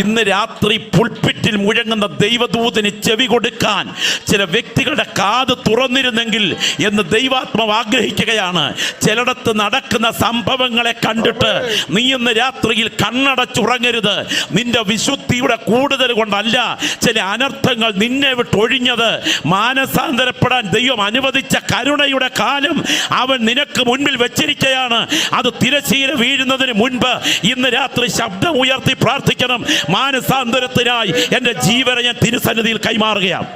ഇന്ന് രാത്രി പുൾപിറ്റിൽ മുഴങ്ങുന്ന ദൈവദൂതന് ചെവി കൊടുക്കാൻ ചില വ്യക്തികളുടെ കാത് തുറന്നിരുന്നെങ്കിൽ എന്ന് ദൈവാത്മാവ് ആഗ്രഹിക്കുകയാണ്. ചിലയിടത്ത് നടക്കുന്ന സംഭവങ്ങളെ കണ്ടിട്ട് നീ ഇന്ന് രാത്രിയിൽ കണ്ണടച്ചുറങ്ങരുത്. നിന്റെ വിശുദ്ധിയുടെ കൂടുതൽ കൊണ്ടല്ല ചില അനർത്ഥങ്ങൾ നിന്നെ വിട്ടൊഴിഞ്ഞത്. മാനസാന്തരപ്പെടാൻ ദൈവം അനുവദിച്ച കരുണയുടെ കാലം അവൻ നിനക്ക് മുൻപിൽ വെച്ചിരിക്കുകയാണ്. അത് തിരശ്ശീല വീഴുന്നതിന് മുൻപ് ഇന്ന് രാത്രി ശബ്ദം ഉയർത്തി പ്രാർത്ഥിക്കണം. മാനസാന്തരത്തിനായി എൻ്റെ ജീവനെ ഞാൻ തിരുസന്നിധിയിൽ കൈമാറുകയാണ്.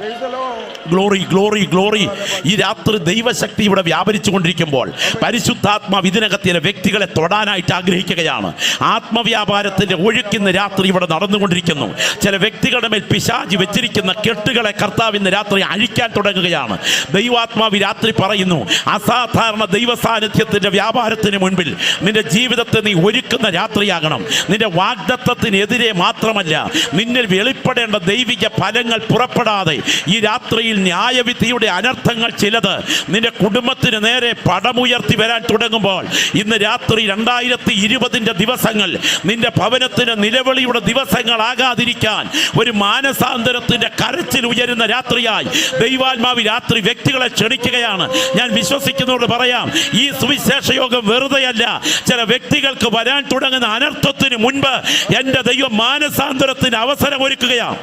Glory glory glory. ഈ രാത്രി ദൈവശക്തി ഇവിടെ വ്യാപരിച്ചു കൊണ്ടിരിക്കുമ്പോൾ പരിശുദ്ധാത്മാവ് ഇതിനകത്തിലെ വ്യക്തികളെ തൊടാനായിട്ട് ആഗ്രഹിക്കുകയാണ്. ആത്മവ്യാപാരത്തിൻ്റെ ഒഴുക്കിന്ന് രാത്രി ഇവിടെ നടന്നുകൊണ്ടിരിക്കുന്നു. ചില വ്യക്തികളുടെ മേൽ പിശാചി വെച്ചിരിക്കുന്ന കെട്ടുകളെ കർത്താവ് ഇന്ന് രാത്രി അഴിക്കാൻ തുടങ്ങുകയാണ്. ദൈവാത്മാവ് രാത്രി പറയുന്നു, അസാധാരണ ദൈവ സാന്നിധ്യത്തിൻ്റെ വ്യാപാരത്തിന് മുൻപിൽ നിന്റെ ജീവിതത്തെ നീ ഒരുക്കുന്ന രാത്രിയാകണം. നിന്റെ വാഗ്ദത്തത്തിനെതിരെ മാത്രമല്ല, നിന്നിൽ വെളിപ്പെടേണ്ട ദൈവിക ഫലങ്ങൾ പുറപ്പെടാതെ ഈ രാത്രിയിൽ ന്യായവിധിയുടെ അനർത്ഥങ്ങൾ ചിലത് നിന്റെ കുടുംബത്തിന് നേരെ പടമുയർത്തി വരാൻ തുടങ്ങുമ്പോൾ ഇന്ന് രാത്രി 2020 ദിവസങ്ങൾ നിന്റെ ഭവനത്തിന് നിലവിളിയുടെ ദിവസങ്ങളാകാതിരിക്കാൻ ഒരു മാനസാന്തരത്തിന്റെ കരച്ചിൽ ഉയരുന്ന രാത്രിയായി ദൈവാത്മാവ് രാത്രി വ്യക്തികളെ ക്ഷണിക്കുകയാണ്. ഞാൻ വിശ്വസിക്കുന്നവരോട് പറയാം, ഈ സുവിശേഷ യോഗം വെറുതെയല്ല. ചില വ്യക്തികൾക്ക് വരാൻ തുടങ്ങുന്ന അനർത്ഥത്തിന് മുൻപ് എൻ്റെ ദൈവം മാനസാന്തരത്തിന് അവസരം ഒരുക്കുകയാണ്.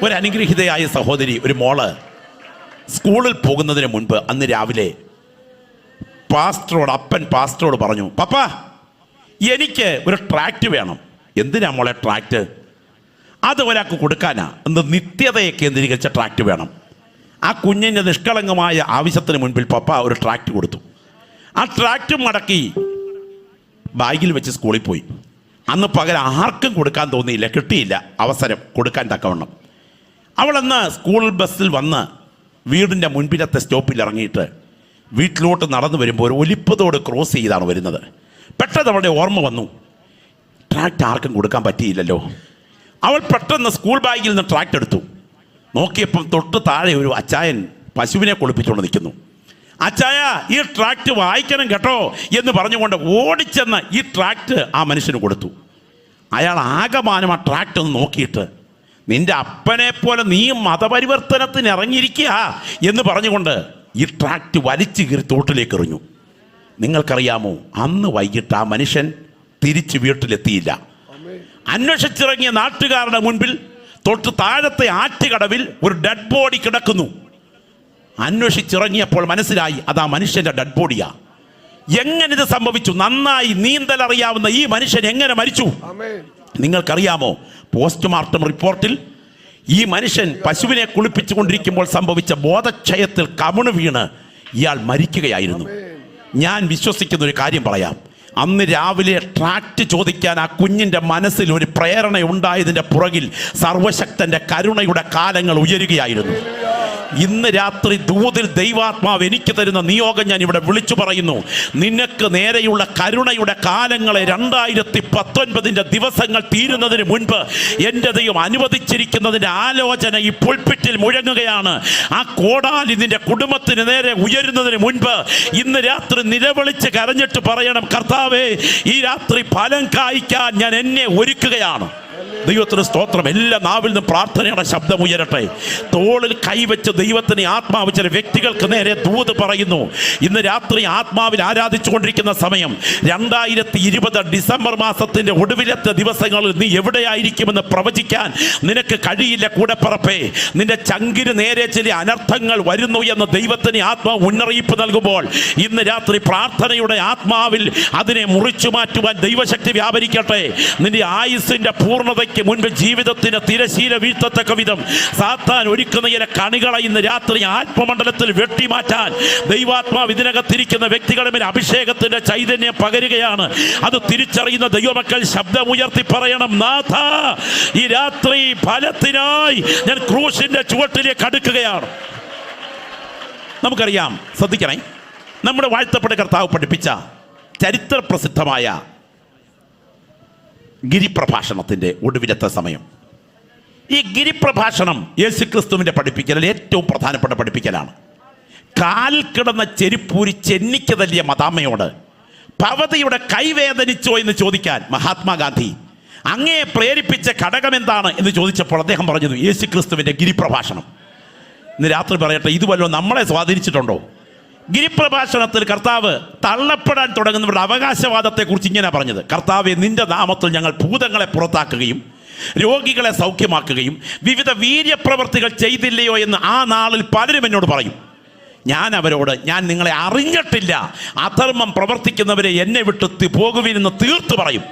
ഒരു അനുഗ്രഹീതയായ സഹോദരി, ഒരു മോള് സ്കൂളിൽ പോകുന്നതിന് മുൻപ് അന്ന് രാവിലെ അപ്പൻ പാസ്റ്ററോട് പറഞ്ഞു, പപ്പാ എനിക്ക് ഒരു ട്രാക്റ്റ് വേണം. എന്തിനാ മോളെ ട്രാക്റ്റ്? അത് ഒരാൾക്ക് കൊടുക്കാനാ. എന്ത് നിത്യതയെ കേന്ദ്രീകരിച്ച ട്രാക്റ്റ് വേണം. ആ കുഞ്ഞിൻ്റെ നിഷ്കളങ്കമായ ആവശ്യത്തിന് മുൻപിൽ പപ്പ ഒരു ട്രാക്റ്റ് കൊടുത്തു. ആ ട്രാക്റ്റും മടക്കി ബാഗിൽ വെച്ച് സ്കൂളിൽ പോയി. അന്ന് പകരം ആർക്കും കൊടുക്കാൻ തോന്നിയില്ല, കിട്ടിയില്ല അവസരം കൊടുക്കാൻ തക്കവണ്ണം. അവളന്ന് സ്കൂൾ ബസ്സിൽ വന്ന് വീടിൻ്റെ മുൻപിലത്തെ സ്റ്റോപ്പിൽ ഇറങ്ങിയിട്ട് വീട്ടിലോട്ട് നടന്നു വരുമ്പോൾ ഒരു ഒലിപ്പതോട് ക്രോസ് ചെയ്താണ് വരുന്നത്. പെട്ടെന്ന് അവളുടെ ഓർമ്മ വന്നു, ട്രാക്റ്റ് ആർക്കും കൊടുക്കാൻ പറ്റിയില്ലല്ലോ. അവൾ പെട്ടെന്ന് സ്കൂൾ ബാഗിൽ നിന്ന് ട്രാക്റ്റ് എടുത്തു. നോക്കിയപ്പം തൊട്ട് താഴെ ഒരു അച്ചായൻ പശുവിനെ കുളിപ്പിച്ചുകൊണ്ട് നിൽക്കുന്നു. അച്ചായ, ഈ ട്രാക്റ്റ് വായിക്കണം കേട്ടോ എന്ന് പറഞ്ഞുകൊണ്ട് ഓടിച്ചെന്ന് ഈ ട്രാക്റ്റ് ആ മനുഷ്യന് കൊടുത്തു. അയാൾ ആകമാനം ആ ട്രാക്റ്റ് ഒന്ന് നോക്കിയിട്ട്, നിന്റെ അപ്പനെ പോലെ നീ മതപരിവർത്തനത്തിന് ഇറങ്ങിയിരിക്കുക എന്ന് പറഞ്ഞുകൊണ്ട് ഈ ട്രാക്റ്റ് വലിച്ചു കീറി തോട്ടിലേക്ക് എറിഞ്ഞു. നിങ്ങൾക്കറിയാമോ, അന്ന് വൈകിട്ട് ആ മനുഷ്യൻ തിരിച്ച് വീട്ടിലെത്തിയില്ല. അന്വേഷിച്ചിറങ്ങിയ നാട്ടുകാരുടെ മുൻപിൽ തൊട്ട് താഴത്തെ ആറ്റുകടവിൽ ഒരു ഡെഡ് ബോഡി കിടക്കുന്നു. അന്വേഷിച്ചിറങ്ങിയപ്പോൾ മനസ്സിലായി അതാ മനുഷ്യന്റെ ഡെഡ് ബോഡിയാ. എങ്ങനെ ഇത് സംഭവിച്ചു? നന്നായി നീന്തൽ അറിയാവുന്ന ഈ മനുഷ്യൻ എങ്ങനെ മരിച്ചു? നിങ്ങൾക്കറിയാമോ, പോസ്റ്റ്മോർട്ടം റിപ്പോർട്ടിൽ ഈ മനുഷ്യൻ പശുവിനെ കുളിപ്പിച്ചുകൊണ്ടിരിക്കുമ്പോൾ സംഭവിച്ച ബോധക്ഷയത്തിൽ കമിണ് വീണ് ഇയാൾ മരിക്കുകയായിരുന്നു. ഞാൻ വിശ്വസിക്കുന്ന ഒരു കാര്യം പറയാം. അന്ന് രാവിലെ ട്രാക്റ്റ് ചോദിക്കാൻ ആ കുഞ്ഞിൻ്റെ മനസ്സിൽ ഒരു പ്രേരണ ഉണ്ടായതിൻ്റെ പുറകിൽ സർവശക്തൻ്റെ കരുണയുടെ കാലങ്ങൾ ഉയരുകയായിരുന്നു. ഇന്ന് രാത്രി ദൂതിൽ ദൈവാത്മാവ് എനിക്ക് തരുന്ന നിയോഗം ഞാൻ ഇവിടെ വിളിച്ചു പറയുന്നു. നിനക്ക് നേരെയുള്ള കരുണയുടെ കാലങ്ങളെ 2019 ദിവസങ്ങൾ തീരുന്നതിന് മുൻപ് എൻ്റെ ദൈവം അനുവദിച്ചിരിക്കുന്നതിൻ്റെ ആലോചന ഈ പുൽപ്പിറ്റിൽ മുഴങ്ങുകയാണ്. ആ കോടാലി നിന്റെ കുടുംബത്തിന് നേരെ ഉയരുന്നതിന് മുൻപ് ഇന്ന് രാത്രി നിലവിളിച്ച് കരഞ്ഞിട്ട് പറയണം, കർത്താവേ, ഈ രാത്രി ഫലം കായ്ക്കാൻ ഞാൻ എന്നെ ഒരുക്കുകയാണ്. ദൈവത്തിന് സ്തോത്രം. എല്ലാ നാവിൽ നിന്നും പ്രാർത്ഥനയുടെ ശബ്ദം ഉയരട്ടെ. തോളിൽ കൈവച്ച് ദൈവത്തിന് ആത്മാവ് ചില വ്യക്തികൾക്ക് നേരെ ദൂത് പറയുന്നു. ഇന്ന് രാത്രി ആത്മാവിൽ ആരാധിച്ചു കൊണ്ടിരിക്കുന്ന സമയം 2020 ഡിസംബർ മാസത്തിന്റെ ഒടുവിലത്തെ ദിവസങ്ങളിൽ നീ എവിടെയായിരിക്കുമെന്ന് പ്രവചിക്കാൻ നിനക്ക് കഴിയില്ല. കൂടെപ്പറപ്പേ, നിന്റെ ചങ്കിന് നേരെ ചില അനർത്ഥങ്ങൾ വരുന്നു എന്ന് ദൈവത്തിന് ആത്മാവ് മുന്നറിയിപ്പ് നൽകുമ്പോൾ ഇന്ന് രാത്രി പ്രാർത്ഥനയുടെ ആത്മാവിൽ അതിനെ മുറിച്ചു മാറ്റുവാൻ ദൈവശക്തി വ്യാപരിക്കട്ടെ. നിന്റെ ആയുസ്സിന്റെ പൂർണ്ണതയ്ക്ക് മുൻപ് ജീവിതത്തിന് തിരശീല വീഴ്ത്തത്തക്ക വിധം സാത്താൻ ഒരുക്കുന്ന ചില കണികളെ ഇന്ന് രാത്രി ആത്മമണ്ഡലത്തിൽ വെട്ടിമാറ്റാൻ ദൈവാത്മാവ് ഇതിനകത്തിരിക്കുന്ന വ്യക്തികളുടെ മേൽ അഭിഷേകത്തിന്റെ ചൈതന്യം പകരുകയാണ്. അത് തിരിച്ചറിയുന്ന ദൈവമക്കൾ ശബ്ദമുയർത്തി പറയണം, നാഥ, ഈ രാത്രി ഫലത്തിനായി ഞാൻ ക്രൂശിന്റെ ചുവട്ടിലേക്ക് അടുക്കുകയാണ്. നമുക്കറിയാം, ശ്രദ്ധിക്കണേ, നമ്മുടെ വാഴ്ത്തപ്പെട്ട കർത്താവ് പഠിപ്പിച്ച ചരിത്ര പ്രസിദ്ധമായ ഗിരിപ്രഭാഷണത്തിൻ്റെ ഒടുവിലത്തെ സമയം. ഈ ഗിരിപ്രഭാഷണം യേശുക്രിസ്തുവിൻ്റെ പഠിപ്പിക്കലിൽ ഏറ്റവും പ്രധാനപ്പെട്ട പഠിപ്പിക്കലാണ്. കാലിൽ കിടന്ന ചെരുപ്പൂരി ചെന്നിക്ക് തല്ലിയ മദാമ്മയോട് ഭവതിയുടെ കൈവേദനിച്ചോ എന്ന് ചോദിക്കാൻ മഹാത്മാഗാന്ധി അങ്ങയെ പ്രേരിപ്പിച്ച ഘടകം എന്താണ് എന്ന് ചോദിച്ചപ്പോൾ അദ്ദേഹം പറഞ്ഞത് യേശുക്രിസ്തുവിൻ്റെ ഗിരിപ്രഭാഷണം. ഇന്ന് രാത്രി പറയട്ടെ, ഇതുവല്ലോ നമ്മളെ സ്വാധീനിച്ചിട്ടുണ്ടോ? ഗിരിപ്രഭാഷണത്തിൽ കർത്താവ് തള്ളപ്പെടാൻ തുടങ്ങുന്നവരുടെ അവകാശവാദത്തെക്കുറിച്ച് ഇങ്ങനെ പറഞ്ഞത്, കർത്താവെ, നിന്റെ നാമത്തിൽ ഞങ്ങൾ ഭൂതങ്ങളെ പുറത്താക്കുകയും രോഗികളെ സൗഖ്യമാക്കുകയും വിവിധ വീര്യപ്രവർത്തികൾ ചെയ്തില്ലയോ എന്ന് ആ നാളിൽ പലരും എന്നോട് പറയും. ഞാൻ അവരോട്, ഞാൻ നിങ്ങളെ അറിഞ്ഞിട്ടില്ല, അധർമ്മം പ്രവർത്തിക്കുന്നവരെ എന്നെ വിട്ട് പോകുവിനെന്ന് തീർത്തു പറയും.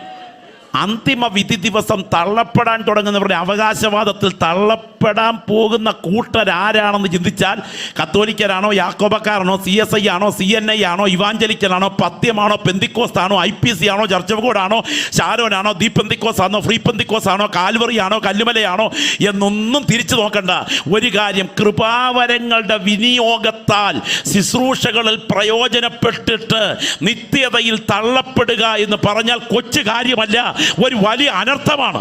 അന്തിമ വിധി ദിവസം തള്ളപ്പെടാൻ തുടങ്ങുന്നവരുടെ അവകാശവാദത്തിൽ തള്ളപ്പെടാൻ പോകുന്ന കൂട്ടരാരാണെന്ന് ചിന്തിച്ചാൽ കത്തോലിക്കരാണോ, യാക്കോബക്കാരാണോ, CSI ആണോ, CNI ആണോ, ഇവാഞ്ചലിക്കലാണോ, പത്യമാണോ, പെന്തിക്കോസ്താണോ, IPC ആണോ, ചർച്ച് ഓഫ് ഗോഡ് ആണോ, ഷാരോനാണോ, ദീ പെന്തിക്കോസ് ആണോ, ഫ്രീ പെന്തിക്കോസ് ആണോ, കാൽവറി ആണോ, കല്ലുമലയാണോ എന്നൊന്നും തിരിച്ചു നോക്കണ്ട. ഒരു കാര്യം, കൃപാവരങ്ങളുടെ വിനിയോഗത്താൽ ശുശ്രൂഷകളിൽ പ്രയോജനപ്പെട്ടിട്ട് നിത്യതയിൽ തള്ളപ്പെടുക എന്ന് പറഞ്ഞാൽ കൊച്ചു കാര്യമല്ല, ഒരു വലിയ അനർത്ഥമാണ്.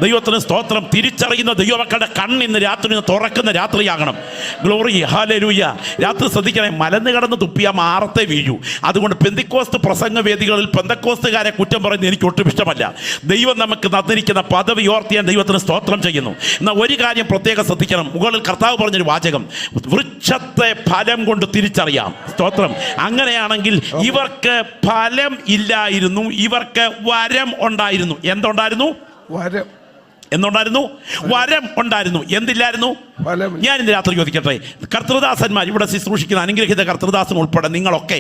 ദൈവത്തിന് സ്തോത്രം. തിരിച്ചറിയുന്ന ദൈവമക്കളുടെ കണ്ണിന്ന് രാത്രി തുറക്കുന്ന രാത്രിയാകണം. Glory, hallelujah. രാത്രി ശ്രദ്ധിക്കണേ, മലന്ന് കടന്ന് തുപ്പിയ മാറത്തെ വീഴൂ. അതുകൊണ്ട് പെന്തിക്കോസ്ത് പ്രസംഗവേദികളിൽ പെന്തക്കോസ്തുകാരെ കുറ്റം പറയുന്നത് എനിക്ക് ഒട്ടും ഇഷ്ടമല്ല. ദൈവം നമുക്ക് തന്നിരിക്കുന്ന പദവി ഓർത്ത് ഞാൻ ദൈവത്തിന് സ്തോത്രം ചെയ്യുന്നു. എന്നാൽ ഒരു കാര്യം പ്രത്യേകം ശ്രദ്ധിക്കണം. മുകളിൽ കർത്താവ് പറഞ്ഞൊരു വാചകം, വൃക്ഷത്തെ ഫലം കൊണ്ട് തിരിച്ചറിയാം. സ്തോത്രം. അങ്ങനെയാണെങ്കിൽ ഇവർക്ക് ഫലം ഇല്ലായിരുന്നു, ഇവർക്ക് വരം ഉണ്ടായിരുന്നു. എന്തുണ്ടായിരുന്നു? വരം. എന്നുണ്ടായിരുന്നു? വരം ഉണ്ടായിരുന്നു. എന്തില്ലായിരുന്നു? ഞാൻ ഇന്ന് രാത്രി ചോദിക്കട്ടെ, കർത്തൃദാസന്മാർ, ഇവിടെ ശുശ്രൂഷിക്കുന്ന അനുഗ്രഹിത കർത്തൃദാസൻ ഉൾപ്പെടെ നിങ്ങളൊക്കെ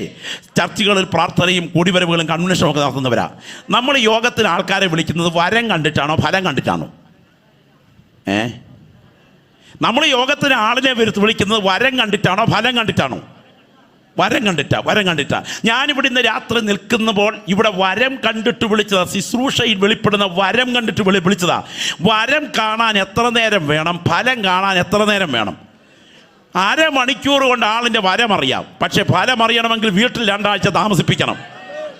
ചർച്ചുകളിൽ പ്രാർത്ഥനയും കൂടിവരവുകളും കൺവെൻഷനും ഒക്കെ നടത്തുന്നവരാ. നമ്മൾ യോഗത്തിന് ആൾക്കാരെ വിളിക്കുന്നത് വരം കണ്ടിട്ടാണോ ഫലം കണ്ടിട്ടാണോ? നമ്മൾ യോഗത്തിന് ആളിനെ വിളിക്കുന്നത് വരം കണ്ടിട്ടാണോ ഫലം കണ്ടിട്ടാണോ? വരം കണ്ടിട്ടാ. ഞാനിവിടെ ഇന്ന് രാത്രി നിൽക്കുമ്പോൾ ഇവിടെ വരം കണ്ടിട്ട് വിളിച്ചതാ. ശുശ്രൂഷയിൽ വെളിപ്പെടുന്ന വരം കണ്ടിട്ട് വിളിച്ചതാ. വരം കാണാൻ എത്ര നേരം വേണം? ഫലം കാണാൻ എത്ര നേരം വേണം? അരമണിക്കൂർ കൊണ്ട് ആളിൻ്റെ വരം അറിയാം. പക്ഷെ ഫലം അറിയണമെങ്കിൽ വീട്ടിൽ 2 ആഴ്ച താമസിപ്പിക്കണം.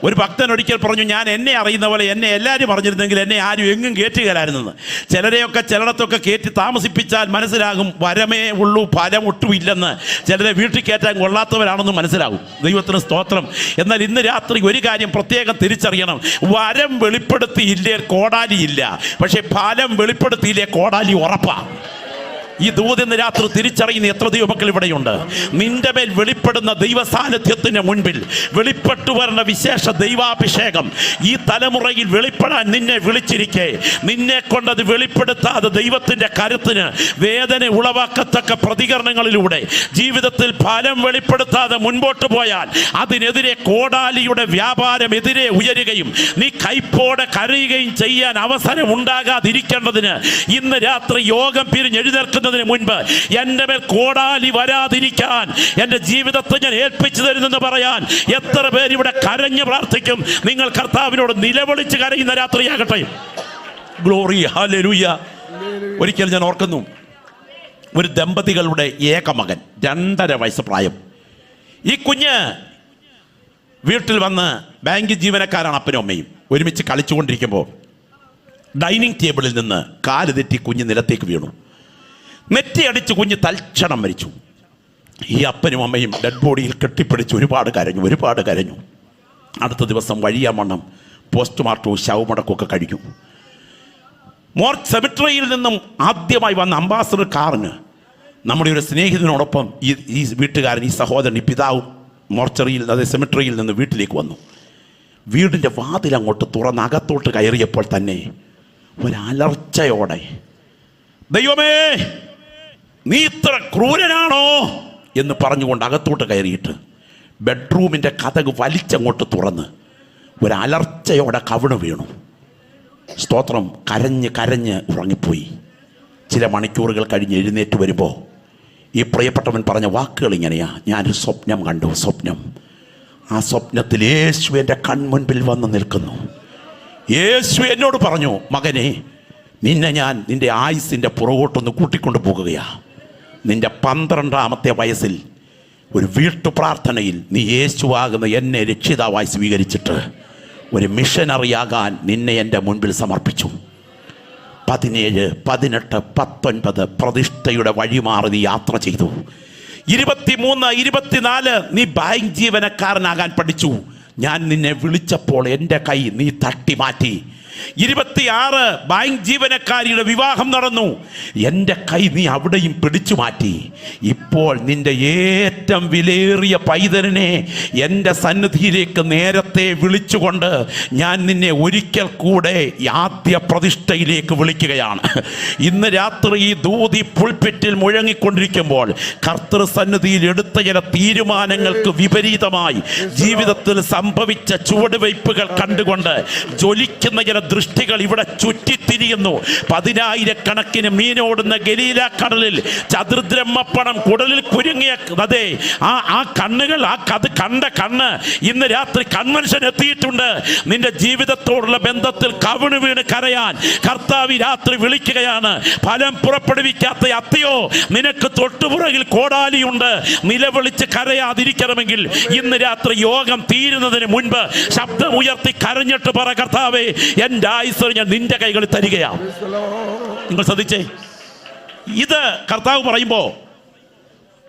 ഒരു ഭക്തൻ ഒരിക്കൽ പറഞ്ഞു, ഞാൻ എന്നെ അറിയുന്ന പോലെ എന്നെ എല്ലാവരും പറഞ്ഞിരുന്നെങ്കിൽ എന്നെ ആരും എങ്ങും കയറ്റുകയില്ലായിരുന്നെന്ന്. ചിലയിടത്തൊക്കെ കയറ്റി താമസിപ്പിച്ചാൽ മനസ്സിലാകും വരമേ ഉള്ളൂ, ഫലം ഒട്ടും ഇല്ലെന്ന്. ചിലരെ വീട്ടിൽ കയറ്റാൻ കൊള്ളാത്തവരാണെന്ന് മനസ്സിലാകും. ദൈവത്തിന് സ്തോത്രം. എന്നാൽ ഇന്ന് രാത്രി ഒരു കാര്യം പ്രത്യേകം തിരിച്ചറിയണം. വരം വെളിപ്പെടുത്തിയില്ലേ കോടാലിയില്ല, പക്ഷെ ഫലം വെളിപ്പെടുത്തിയില്ലേ കോടാലി ഉറപ്പാണ്. ഈ ദൂതിന്ന് രാത്രി തിരിച്ചറിയുന്ന എത്ര ദൈവമക്കൾ ഇവിടെയുണ്ട്? നിന്റെ മേൽ വെളിപ്പെടുന്ന ദൈവ സാന്നിധ്യത്തിന് മുൻപിൽ വെളിപ്പെട്ടു വരുന്ന വിശേഷ ദൈവാഭിഷേകം ഈ തലമുറയിൽ വെളിപ്പെടാൻ നിന്നെ വിളിച്ചിരിക്കെ, നിന്നെ കൊണ്ടത് വെളിപ്പെടുത്താതെ ദൈവത്തിൻ്റെ കരുത്തിന് വേദന ഉളവാക്കത്തക്ക പ്രതികരണങ്ങളിലൂടെ ജീവിതത്തിൽ ഫലം വെളിപ്പെടുത്താതെ മുൻപോട്ട് പോയാൽ അതിനെതിരെ കോടാലിയുടെ വ്യാപാരം എതിരെ ഉയരുകയും നീ കൈപ്പോടെ കരയുകയും ചെയ്യാൻ അവസരം ഉണ്ടാകാതിരിക്കേണ്ടതിന് ഇന്ന് രാത്രി യോഗം പിരിഞ്ഞെഴുന്നേൽക്കുന്ന മുൻപ് എൻ്റെ മേൽ കോടാലി വരാതിരിക്കാൻ എൻ്റെ ജീവിതത്തെ ഞാൻ ഏൽപ്പിച്ചു തരുന്നെന്ന് പറയാൻ എത്ര പേർ ഇവിടെ കരഞ്ഞ് പ്രാർത്ഥിക്കും? നിങ്ങൾ കർത്താവിനോട് നിലവിളിച്ച് കരയുന്ന രാത്രിയാകട്ടെ. Glory, hallelujah. ഒരിക്കൽ ഞാൻ ഓർക്കുന്നു, ഒരു ദമ്പതികളുടെ ഏക മകൻ, 2.5 വയസ്സ് പ്രായം. ഈ കുഞ്ഞ് വീട്ടിൽ വന്ന് ബാങ്ക് ജീവനക്കാരാണ് അപ്പനും അമ്മയും. ഒരുമിച്ച് കളിച്ചുകൊണ്ടിരിക്കുമ്പോൾ ഡൈനിങ് ടേബിളിൽ നിന്ന് കാല് തെറ്റി കുഞ്ഞ് നിലത്തേക്ക് വീണു. നെറ്റിയടിച്ച് കുഞ്ഞ് തൽക്ഷണം മരിച്ചു. ഈ അപ്പനും അമ്മയും ഡെഡ് ബോഡിയിൽ കെട്ടിപ്പിടിച്ച് ഒരുപാട് കരഞ്ഞു. അടുത്ത ദിവസം വഴിയാമണ്ണം പോസ്റ്റ്മോർട്ടവും ശവമടക്കമൊക്കെ കഴിഞ്ഞു. സെമിട്രിയിൽ നിന്നും ആദ്യമായി വന്ന അംബാസഡർ കാറിന് നമ്മുടെ ഒരു സ്നേഹിതനോടൊപ്പം ഈ വീട്ടുകാരൻ, ഈ സഹോദരൻ, ഈ പിതാവ് സെമിട്രിയിൽ നിന്ന് വീട്ടിലേക്ക് വന്നു. വീടിൻ്റെ വാതിൽ അങ്ങോട്ട് തുറന്ന് അകത്തോട്ട് കയറിയപ്പോൾ തന്നെ ഒരലർച്ചയോടെ, ദൈവമേ നീ ഇത്ര ക്രൂരനാണോ എന്ന് പറഞ്ഞുകൊണ്ട് അകത്തോട്ട് കയറിയിട്ട് ബെഡ്റൂമിൻ്റെ കതക് വലിച്ചങ്ങോട്ട് തുറന്ന് ഒരലർച്ചയോടെ കവിണ് വീണു. സ്തോത്രം. കരഞ്ഞ് ഉറങ്ങിപ്പോയി. ചില മണിക്കൂറുകൾ കഴിഞ്ഞ് എഴുന്നേറ്റ് വരുമ്പോൾ ഈ പ്രിയപ്പെട്ടവൻ പറഞ്ഞ വാക്കുകൾ ഇങ്ങനെയാ: ഞാനൊരു സ്വപ്നം കണ്ടു. ആ സ്വപ്നത്തിൽ യേശു എൻ്റെ കൺമുൻപിൽ വന്ന് നിൽക്കുന്നു. യേശു എന്നോട് പറഞ്ഞു, മകനെ, നിന്നെ ഞാൻ നിൻ്റെ ആയുസിൻ്റെ പുറകോട്ടൊന്ന് കൂട്ടിക്കൊണ്ടു പോകുകയാ. നിൻ്റെ 12ാമത്തെ വയസ്സിൽ ഒരു വീട്ടു പ്രാർത്ഥനയിൽ നീ യേശുവാകുന്ന എന്നെ രക്ഷിതാവായി സ്വീകരിച്ചിട്ട് ഒരു മിഷനറിയാകാൻ നിന്നെ എൻ്റെ മുൻപിൽ സമർപ്പിച്ചു. 17, 18, 19 പ്രതിഷ്ഠയുടെ വഴിമാറി നീ യാത്ര ചെയ്തു. 23, 24 നീ ബാങ്ക് ജീവനക്കാരനാകാൻ പഠിച്ചു. ഞാൻ നിന്നെ വിളിച്ചപ്പോൾ എൻ്റെ കൈ നീ തട്ടി മാറ്റി. 26 ബാങ്ക് ജീവനക്കാരിയുടെ വിവാഹം നടന്നു. എൻ്റെ കൈ നീ അവിടെയും പിടിച്ചു മാറ്റി. ഇപ്പോൾ നിന്റെ ഏറ്റവും വിലയേറിയ പൈതലിനെ എൻ്റെ സന്നിധിയിലേക്ക് നേരത്തെ വിളിച്ചുകൊണ്ട് ഞാൻ നിന്നെ ഒരിക്കൽ കൂടെ ആദ്യ പ്രതിഷ്ഠയിലേക്ക് വിളിക്കുകയാണ്. ഇന്ന് രാത്രി ഈ ദൂതി പുൾപിറ്റിൽ മുഴങ്ങിക്കൊണ്ടിരിക്കുമ്പോൾ കർത്തൃസന്നിധിയിൽ എടുത്ത ചില തീരുമാനങ്ങൾക്ക് വിപരീതമായി ജീവിതത്തിൽ സംഭവിച്ച ചുവടുവയ്പ്പുകൾ കണ്ടുകൊണ്ട് ജ്വലിക്കുന്ന ചില ദൃഷ്ടികൾ ഇവിടെ ചുറ്റിത്തിരിയുന്നു. 10,000-കണക്കിന് മീനോടുന്ന ഗലീല കടലിൽ ചതുർദ്രഹ്മപ്പണം കുടലിൽ കുരുങ്ങിയ അതെ ആ കണ്ണുകൾ, അത് കണ്ട കണ്ണ് ഇന്ന് രാത്രി കൺവെൻഷൻ എത്തിയിട്ടുണ്ട്. നിന്റെ ജീവിതത്തോടുള്ള ബന്ധത്തിൽ കവിണ് വീണ് കരയാൻ കർത്താവ് രാത്രി വിളിക്കുകയാണ്. ഫലം പുറപ്പെടുവിക്കാത്ത അത്തിയോ, നിനക്ക് തൊട്ടുപുറകിൽ കോടാലിയുണ്ട്. നിലവിളിച്ച് കരയാതിരിക്കണമെങ്കിൽ ഇന്ന് രാത്രി യോഗം തീരുന്നതിന് മുൻപ് ശബ്ദമുയർത്തി കരഞ്ഞിട്ട് പറ, കർത്താവേ, എൻ്റെ ആയുസ്സ് ഞാൻ നിന്റെ കൈകളിൽ തരികയാണ്. നിങ്ങൾ ശ്രദ്ധിച്ചേ, ഇത് കർത്താവ് പറയുമ്പോൾ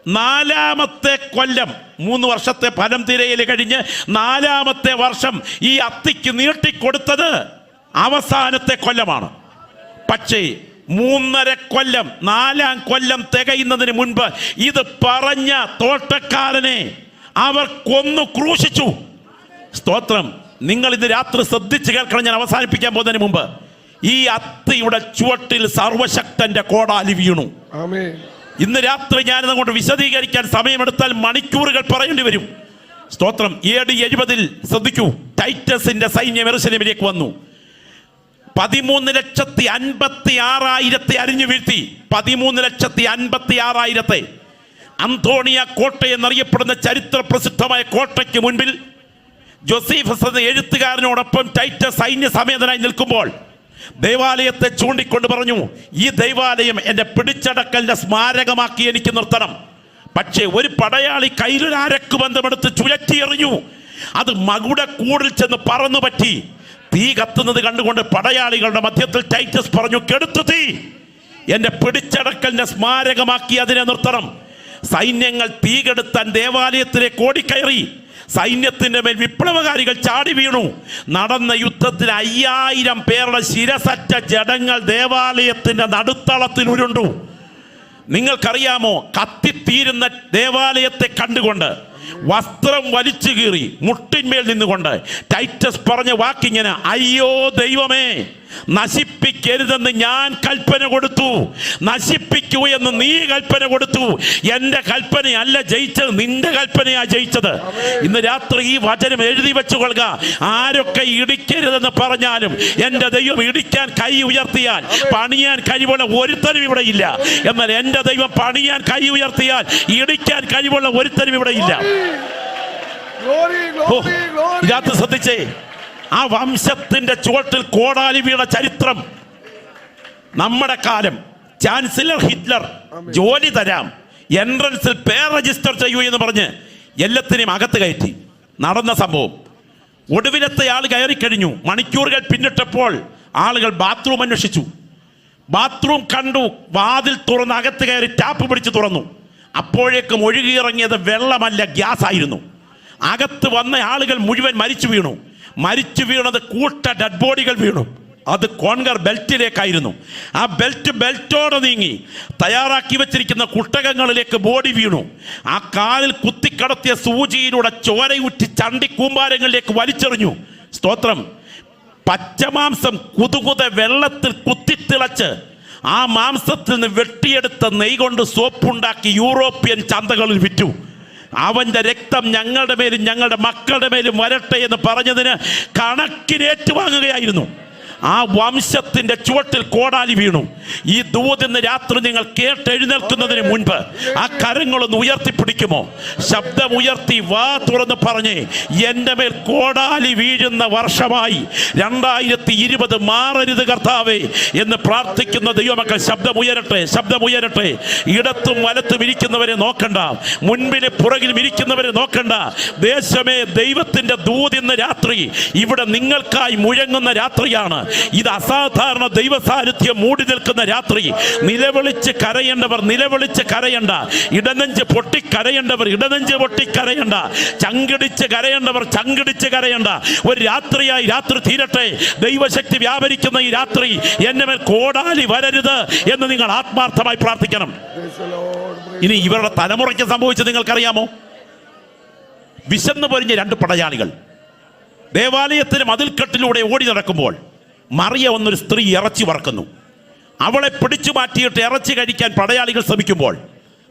4ാമത്തെ കൊല്ലം, 3 വർഷത്തെ ഫലം തിരയൽ കഴിഞ്ഞ് 4ാമത്തെ വർഷം ഈ അത്തിക്ക് നീട്ടിക്കൊടുത്തത് അവസാനത്തെ കൊല്ലമാണ്. പക്ഷേ 3.5 കൊല്ലം, 4ാം കൊല്ലം തികയുന്നതിന് മുൻപ് ഇത് പറഞ്ഞ തോട്ടക്കാരനെ അവർ കൊന്നു ക്രൂശിച്ചു. സ്തോത്രം. നിങ്ങൾ ഇന്ന് രാത്രി ശ്രദ്ധിച്ച് കേൾക്കണം. ഞാൻ അവസാനിപ്പിക്കാൻ പോകുന്നതിന് മുമ്പ് ഈ അത്തിയുടെ ചുവട്ടിൽ സർവശക്തന്റെ കോടാലി വീണു. ഇന്ന് രാത്രി ഞാനിത് കൊണ്ട് വിശദീകരിക്കാൻ സമയമെടുത്താൽ മണിക്കൂറുകൾ പറയേണ്ടി വരും. സ്തോത്രം. AD 70 ശ്രദ്ധിക്കൂ, ടൈറ്റസിന്റെ സൈന്യം യെരൂശലേമിലേക്ക് വന്നു. 13,56,000 അരിഞ്ഞു വീഴ്ത്തി. 13,56,000 അന്തോണിയ കോട്ട എന്നറിയപ്പെടുന്ന ചരിത്ര പ്രസിദ്ധമായ കോട്ടയ്ക്ക് മുൻപിൽ ജോസീഫസ് എന്ന എഴുത്തുകാരനോടൊപ്പം ടൈറ്റസ് സൈന്യ സമേതനായി നിൽക്കുമ്പോൾ ദേവാലയത്തെ ചൂണ്ടിക്കൊണ്ട് പറഞ്ഞു, ഈ ദേവാലയം എൻ്റെ പിടിച്ചടക്കലിൻ്റെ സ്മാരകമാക്കി എനിക്ക് നിർത്തണം. പക്ഷേ ഒരു പടയാളി കയ്യിലൊരു അരക്ക് ബന്ധമെടുത്ത് ചുഴറ്റിയെറിഞ്ഞു. അത് മകുടക്കൂടിൽ ചെന്ന് പറന്നു പറ്റി. തീ കത്തുന്നത് കണ്ടുകൊണ്ട് പടയാളികളുടെ മധ്യത്തിൽ ടൈറ്റസ് പറഞ്ഞു, കെടുത്തു തീ, എൻ്റെ പിടിച്ചടക്കലിൻ്റെ സ്മാരകമാക്കി അതിനെ നിർത്തണം. സൈന്യങ്ങൾ തീ കെടുത്താൻ ദേവാലയത്തിലേക്ക് ഓടിക്കയറി. സൈന്യത്തിന്റെ മേൽ വിപ്ലവകാരികൾ ചാടി വീണു. നടന്ന യുദ്ധത്തിൽ 5000 പേരുടെ ശിരസറ്റ ജഡങ്ങൾ ദേവാലയത്തിന്റെ നടുത്തളത്തിൽ ഉരുണ്ടു. നിങ്ങൾക്കറിയാമോ, കത്തിത്തീരുന്ന ദേവാലയത്തെ കണ്ടുകൊണ്ട് വസ്ത്രം വലിച്ചു കീറി മുട്ടിന്മേൽ നിന്നുകൊണ്ട് ടൈറ്റസ് പറഞ്ഞ വാക്കിങ്ങനെ, അയ്യോ ദൈവമേ, നശിപ്പിക്കരുതെന്ന് ഞാൻ കൽപ്പന കൊടുത്തു, നശിപ്പിക്കൂ എന്ന് നീ കൽപ്പന കൊടുത്തു. എൻ്റെ കൽപ്പനയല്ല ജയിച്ചത്, നിന്റെ കൽപ്പനയാ ജയിച്ചത്. ഇന്ന് രാത്രി ഈ വചനം എഴുതി വെച്ചുകൊള്ളുക. ആരൊക്കെ ഇടിക്കരുതെന്ന് പറഞ്ഞാലും എൻ്റെ ദൈവം ഇടിക്കാൻ കൈ ഉയർത്തിയാൽ പണിയാൻ കഴിവുള്ള ഒരുത്തനും ഇവിടെ ഇല്ല. എന്നാൽ എൻ്റെ ദൈവം പണിയാൻ കൈ ഉയർത്തിയാൽ ഇടിക്കാൻ കഴിവുള്ള ഒരുത്തനും ഇവിടെ ഇല്ല. ഇതിനകത്ത് ശ്രദ്ധിച്ചേ, ആ വംശത്തിന്റെ ചുവട്ടിൽ കോടാലി വീണ ചരിത്രം. നമ്മുടെ കാലം ചാൻസലർ ഹിറ്റ്ലർ ജോലി തരാം, എൻട്രൻസിൽ പേർ രജിസ്റ്റർ ചെയ്യൂ എന്ന് പറഞ്ഞ് എല്ലാത്തിനെയും അകത്ത് കയറ്റി. നടന്ന സംഭവം. ഒടുവിലത്തെ ആൾ കയറി കഴിഞ്ഞു. മണിക്കൂറുകൾ പിന്നിട്ടപ്പോൾ ആളുകൾ ബാത്റൂം അന്വേഷിച്ചു. ബാത്റൂം കണ്ടു. വാതിൽ തുറന്ന് അകത്ത് കയറി ടാപ്പ് പിടിച്ച് തുറന്നു. അപ്പോഴേക്കും ഒഴുകിയിറങ്ങിയത് വെള്ളമല്ല, ഗ്യാസ് ആയിരുന്നു. അകത്ത് വന്ന ആളുകൾ മുഴുവൻ മരിച്ചു വീണു. മരിച്ചു വീണത് കൂട്ട ഡെഡ് ബോഡികൾ വീണു. അത് കോൺഗർ ബെൽറ്റിലേക്കായിരുന്നു. ആ ബെൽറ്റോടെ നീങ്ങി തയ്യാറാക്കി വെച്ചിരിക്കുന്ന കുട്ടകങ്ങളിലേക്ക് ബോഡി വീണു. ആ കാലിൽ കുത്തിക്കടത്തിയ സൂചിയിലൂടെ ചോരയൂറ്റി ചണ്ടി കൂമ്പാരങ്ങളിലേക്ക് വലിച്ചെറിഞ്ഞു. സ്തോത്രം. പച്ചമാംസം കുതുകുത വെള്ളത്തിൽ കുത്തിത്തിളച്ച് ആ മാംസത്തിൽ നിന്ന് വെട്ടിയെടുത്ത നെയ് കൊണ്ട് സോപ്പുണ്ടാക്കി യൂറോപ്യൻ ചന്തകളിൽ വിറ്റു. അവൻ്റെ രക്തം ഞങ്ങളുടെ മേലും ഞങ്ങളുടെ മക്കളുടെ മേലും വരട്ടെ എന്ന് പറഞ്ഞതിന് കണക്കിന് ഏറ്റുവാങ്ങുകയായിരുന്നു. ആ വംശത്തിന്റെ ചുവട്ടിൽ കോടാലി വീണു. ഈ ദൂതിന്ന് രാത്രി നിങ്ങൾ കേട്ടെഴുന്നേൽക്കുന്നതിന് മുൻപ് ആ കരങ്ങളൊന്ന് ഉയർത്തിപ്പിടിക്കുമോ? ശബ്ദം ഉയർത്തി വാ തുറന്ന് പറഞ്ഞേ, എൻ്റെ മേൽ കോടാലി വീഴുന്ന വർഷമായി 2020 മാറരുത് കർത്താവേ എന്ന് പ്രാർത്ഥിക്കുന്ന ദൈവമക്കൾ ശബ്ദം ഉയരട്ടെ, ശബ്ദം ഉയരട്ടെ. ഇടത്തും വലത്തും ഇരിക്കുന്നവരെ നോക്കണ്ട, മുൻപിലും പുറകിലും ഇരിക്കുന്നവരെ നോക്കണ്ട. ദേശമേ, ദൈവത്തിന്റെ ദൂതിന്ന് രാത്രി ഇവിടെ നിങ്ങൾക്കായി മുഴങ്ങുന്ന രാത്രിയാണ്. ഇത് അസാധാരണ ദൈവ സാന്നിധ്യം മൂടി നിൽക്കുന്ന രാത്രി. നിലവിളിച്ച് കരയേണ്ടവർ നിലവിളിച്ച് കരയണ്ട, ഇടനെഞ്ച് പൊട്ടി കരയേണ്ടവർ ഇടനെഞ്ച് പൊട്ടി കരയണ്ട, ചങ്കിടിച്ച് കരയേണ്ടവർ ചങ്കിടിച്ച് കരയണ്ട. ഒരു രാത്രിയായി രാത്രി തീരട്ടെ. ദൈവശക്തി വ്യാപരിക്കുന്ന ഈ രാത്രി എന്നെ മേൽ കോടാലി വരരുത് എന്ന് നിങ്ങൾ ആത്മാർത്ഥമായി പ്രാർത്ഥിക്കണം. ഇനി ഇവരുടെ തലമുറയ്ക്ക് സംഭവിച്ചത് നിങ്ങൾക്കറിയാമോ? വിശന്നു പൊരിഞ്ഞ 2 പടയാളികൾ ദേവാലയത്തിന് മതിൽക്കെട്ടിലൂടെ ഓടി നടക്കുമ്പോൾ മറിയ എന്നൊരു സ്ത്രീ ഇറച്ചി വറക്കുന്നു. അവളെ പിടിച്ചു മാറ്റിയിട്ട് ഇറച്ചി കഴിക്കാൻ പടയാളികൾ ശ്രമിക്കുമ്പോൾ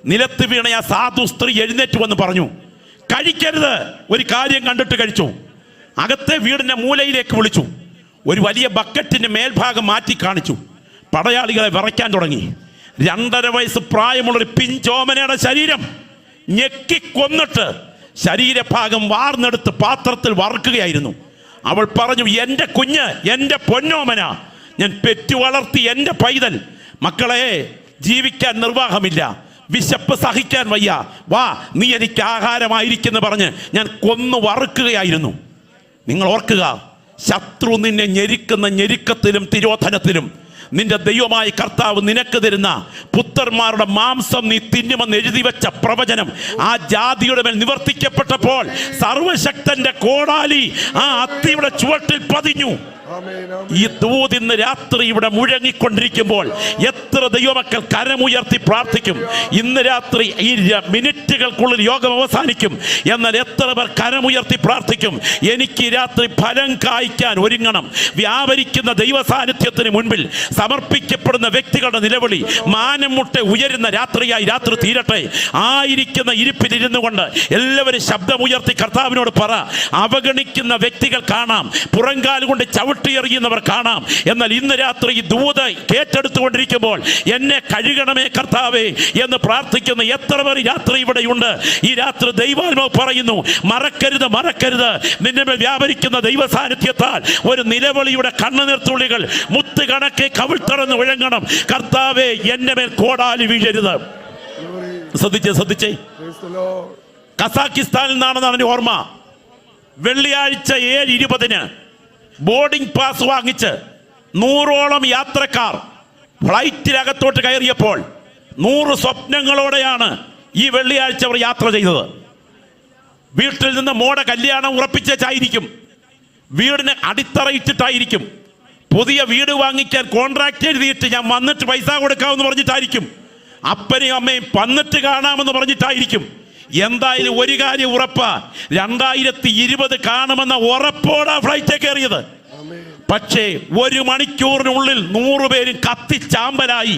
നിലത്ത് വീണ ആ സാധു സ്ത്രീ എഴുന്നേറ്റ് വന്ന് പറഞ്ഞു, കഴിക്കരുത്, ഒരു കാര്യം കണ്ടിട്ട് കഴിച്ചു. അകത്തെ വീടിൻ്റെ മൂലയിലേക്ക് വിളിച്ചു. ഒരു വലിയ ബക്കറ്റിൻ്റെ മേൽഭാഗം മാറ്റി കാണിച്ചു. പടയാളികളെ വിറയ്ക്കാൻ തുടങ്ങി. 2.5 വയസ്സ് പ്രായമുള്ളൊരു പിഞ്ചോമനയുടെ ശരീരം ഞെക്കിക്കൊന്നിട്ട് ശരീരഭാഗം വാർന്നെടുത്ത് പാത്രത്തിൽ വറുക്കുകയായിരുന്നു. അവൾ പറഞ്ഞു, എൻ്റെ കുഞ്ഞ്, എൻ്റെ പൊന്നോമന, ഞാൻ പെറ്റു വളർത്തി എൻ്റെ പൈതൽ. മക്കളെ, ജീവിക്കാൻ നിർവാഹമില്ല, വിശപ്പ് സഹിക്കാൻ വയ്യ, വാ നീ എനിക്ക് ആഹാരമായിരിക്കുന്നു പറഞ്ഞ് ഞാൻ കൊന്നു വറുക്കുകയായിരുന്നു. നിങ്ങൾ ഓർക്കുക, ശത്രു നിന്നെ ഞെരുക്കുന്ന ഞെരുക്കത്തിലും തിരോധനത്തിലും നിന്റെ ദൈവമായ കർത്താവ് നിനക്ക് തരുന്ന പുത്രന്മാരുടെ മാംസം നീ തിന്നുമെന്ന് എഴുതി വെച്ച പ്രവചനം ആ ജാതിയുടെ മേൽ നിവർത്തിക്കപ്പെട്ടപ്പോൾ സർവശക്തന്റെ കോടാലി ആ അത്തിയുടെ ചുവട്ടിൽ പതിഞ്ഞു. ഈ ദൂതിന്ന് രാത്രി ഇവിടെ മുഴങ്ങിക്കൊണ്ടിരിക്കുമ്പോൾ എത്ര ദൈവമക്കൾ കരമുയർത്തി പ്രാർത്ഥിക്കും? ഇന്ന് രാത്രി ഈ മിനിറ്റുകൾക്കുള്ളിൽ യോഗം അവസാനിക്കും. എന്നാൽ എത്ര പേർ കരമുയർത്തി പ്രാർത്ഥിക്കും? എനിക്ക് രാത്രി ഫലം കായ്ക്കാൻ ഒരുങ്ങണം. വ്യാപരിക്കുന്ന ദൈവ സാന്നിധ്യത്തിന് മുൻപിൽ സമർപ്പിക്കപ്പെടുന്ന വ്യക്തികളുടെ നിലവിളി മാനം മുട്ടെ ഉയരുന്ന രാത്രിയായി രാത്രി തീരട്ടെ. ആയിരിക്കുന്ന ഇരിപ്പിലിരുന്നു കൊണ്ട് എല്ലാവരും ശബ്ദമുയർത്തി കർത്താവിനോട് പറ. അവഗണിക്കുന്ന വ്യക്തികൾ കാണാം, പുറങ്കാൽ കൊണ്ട് ചവിട്ടി ചവിട്ടിയെറിയുന്നവർ കാണാം. എന്നാൽ ഇന്ന് രാത്രി ഈ ദൂത് കേട്ടെടുത്തുകൊണ്ടിരിക്കുമ്പോൾ എന്നെ കഴുകണമേ കർത്താവേ എന്ന് പ്രാർത്ഥിക്കുന്ന എത്ര പേർ രാത്രി ഇവിടെയുണ്ട്. ഈ രാത്രി ദൈവാത്മാവ് പറയുന്നു, മറക്കരുത്, മറക്കരുത്. നിന്നെ മേൽ വ്യാപരിക്കുന്ന ദൈവ സാന്നിധ്യത്താൽ ഒരു നിലവിളിയുടെ കണ്ണുനീർത്തുള്ളികൾ മുത്ത് കണക്കെ കവിൾത്തറന്ന് ഒഴങ്ങണം. കർത്താവേ, എന്റെ മേൽ കോടാലി വീഴരുത്. ശ്രദ്ധിച്ചേ. കസാക്കിസ്ഥാനിൽ നിന്നാണെന്നാണ് എൻ്റെ ഓർമ്മ. വെള്ളിയാഴ്ച 7:20 ബോർഡിംഗ് പാസ് വാങ്ങിച്ച് 100ഓളം യാത്രക്കാർ ഫ്ലൈറ്റിനകത്തോട്ട് കയറിയപ്പോൾ 100 സ്വപ്നങ്ങളോടെയാണ് ഈ വെള്ളിയാഴ്ച അവർ യാത്ര ചെയ്തത്. വീട്ടിൽ നിന്ന് മോടെ കല്യാണം ഉറപ്പിച്ചായിരിക്കും, വീടിന് അടിത്തറയിട്ടിട്ടായിരിക്കും, പുതിയ വീട് വാങ്ങിക്കാൻ കോൺട്രാക്ട് എഴുതിയിട്ട് ഞാൻ വന്നിട്ട് പൈസ കൊടുക്കാമെന്ന് പറഞ്ഞിട്ടായിരിക്കും, അപ്പനെയും അമ്മയും വന്നിട്ട് കാണാമെന്ന് പറഞ്ഞിട്ടായിരിക്കും. എന്തായാലും ഒരു കാര്യം ഉറപ്പാ, 2020 കാണുമെന്ന ഉറപ്പോടാ ഫ്ലൈറ്റ് കയറിയത്. പക്ഷേ 1 മണിക്കൂറിനുള്ളിൽ 100 പേരും കത്തിച്ചാമ്പലായി.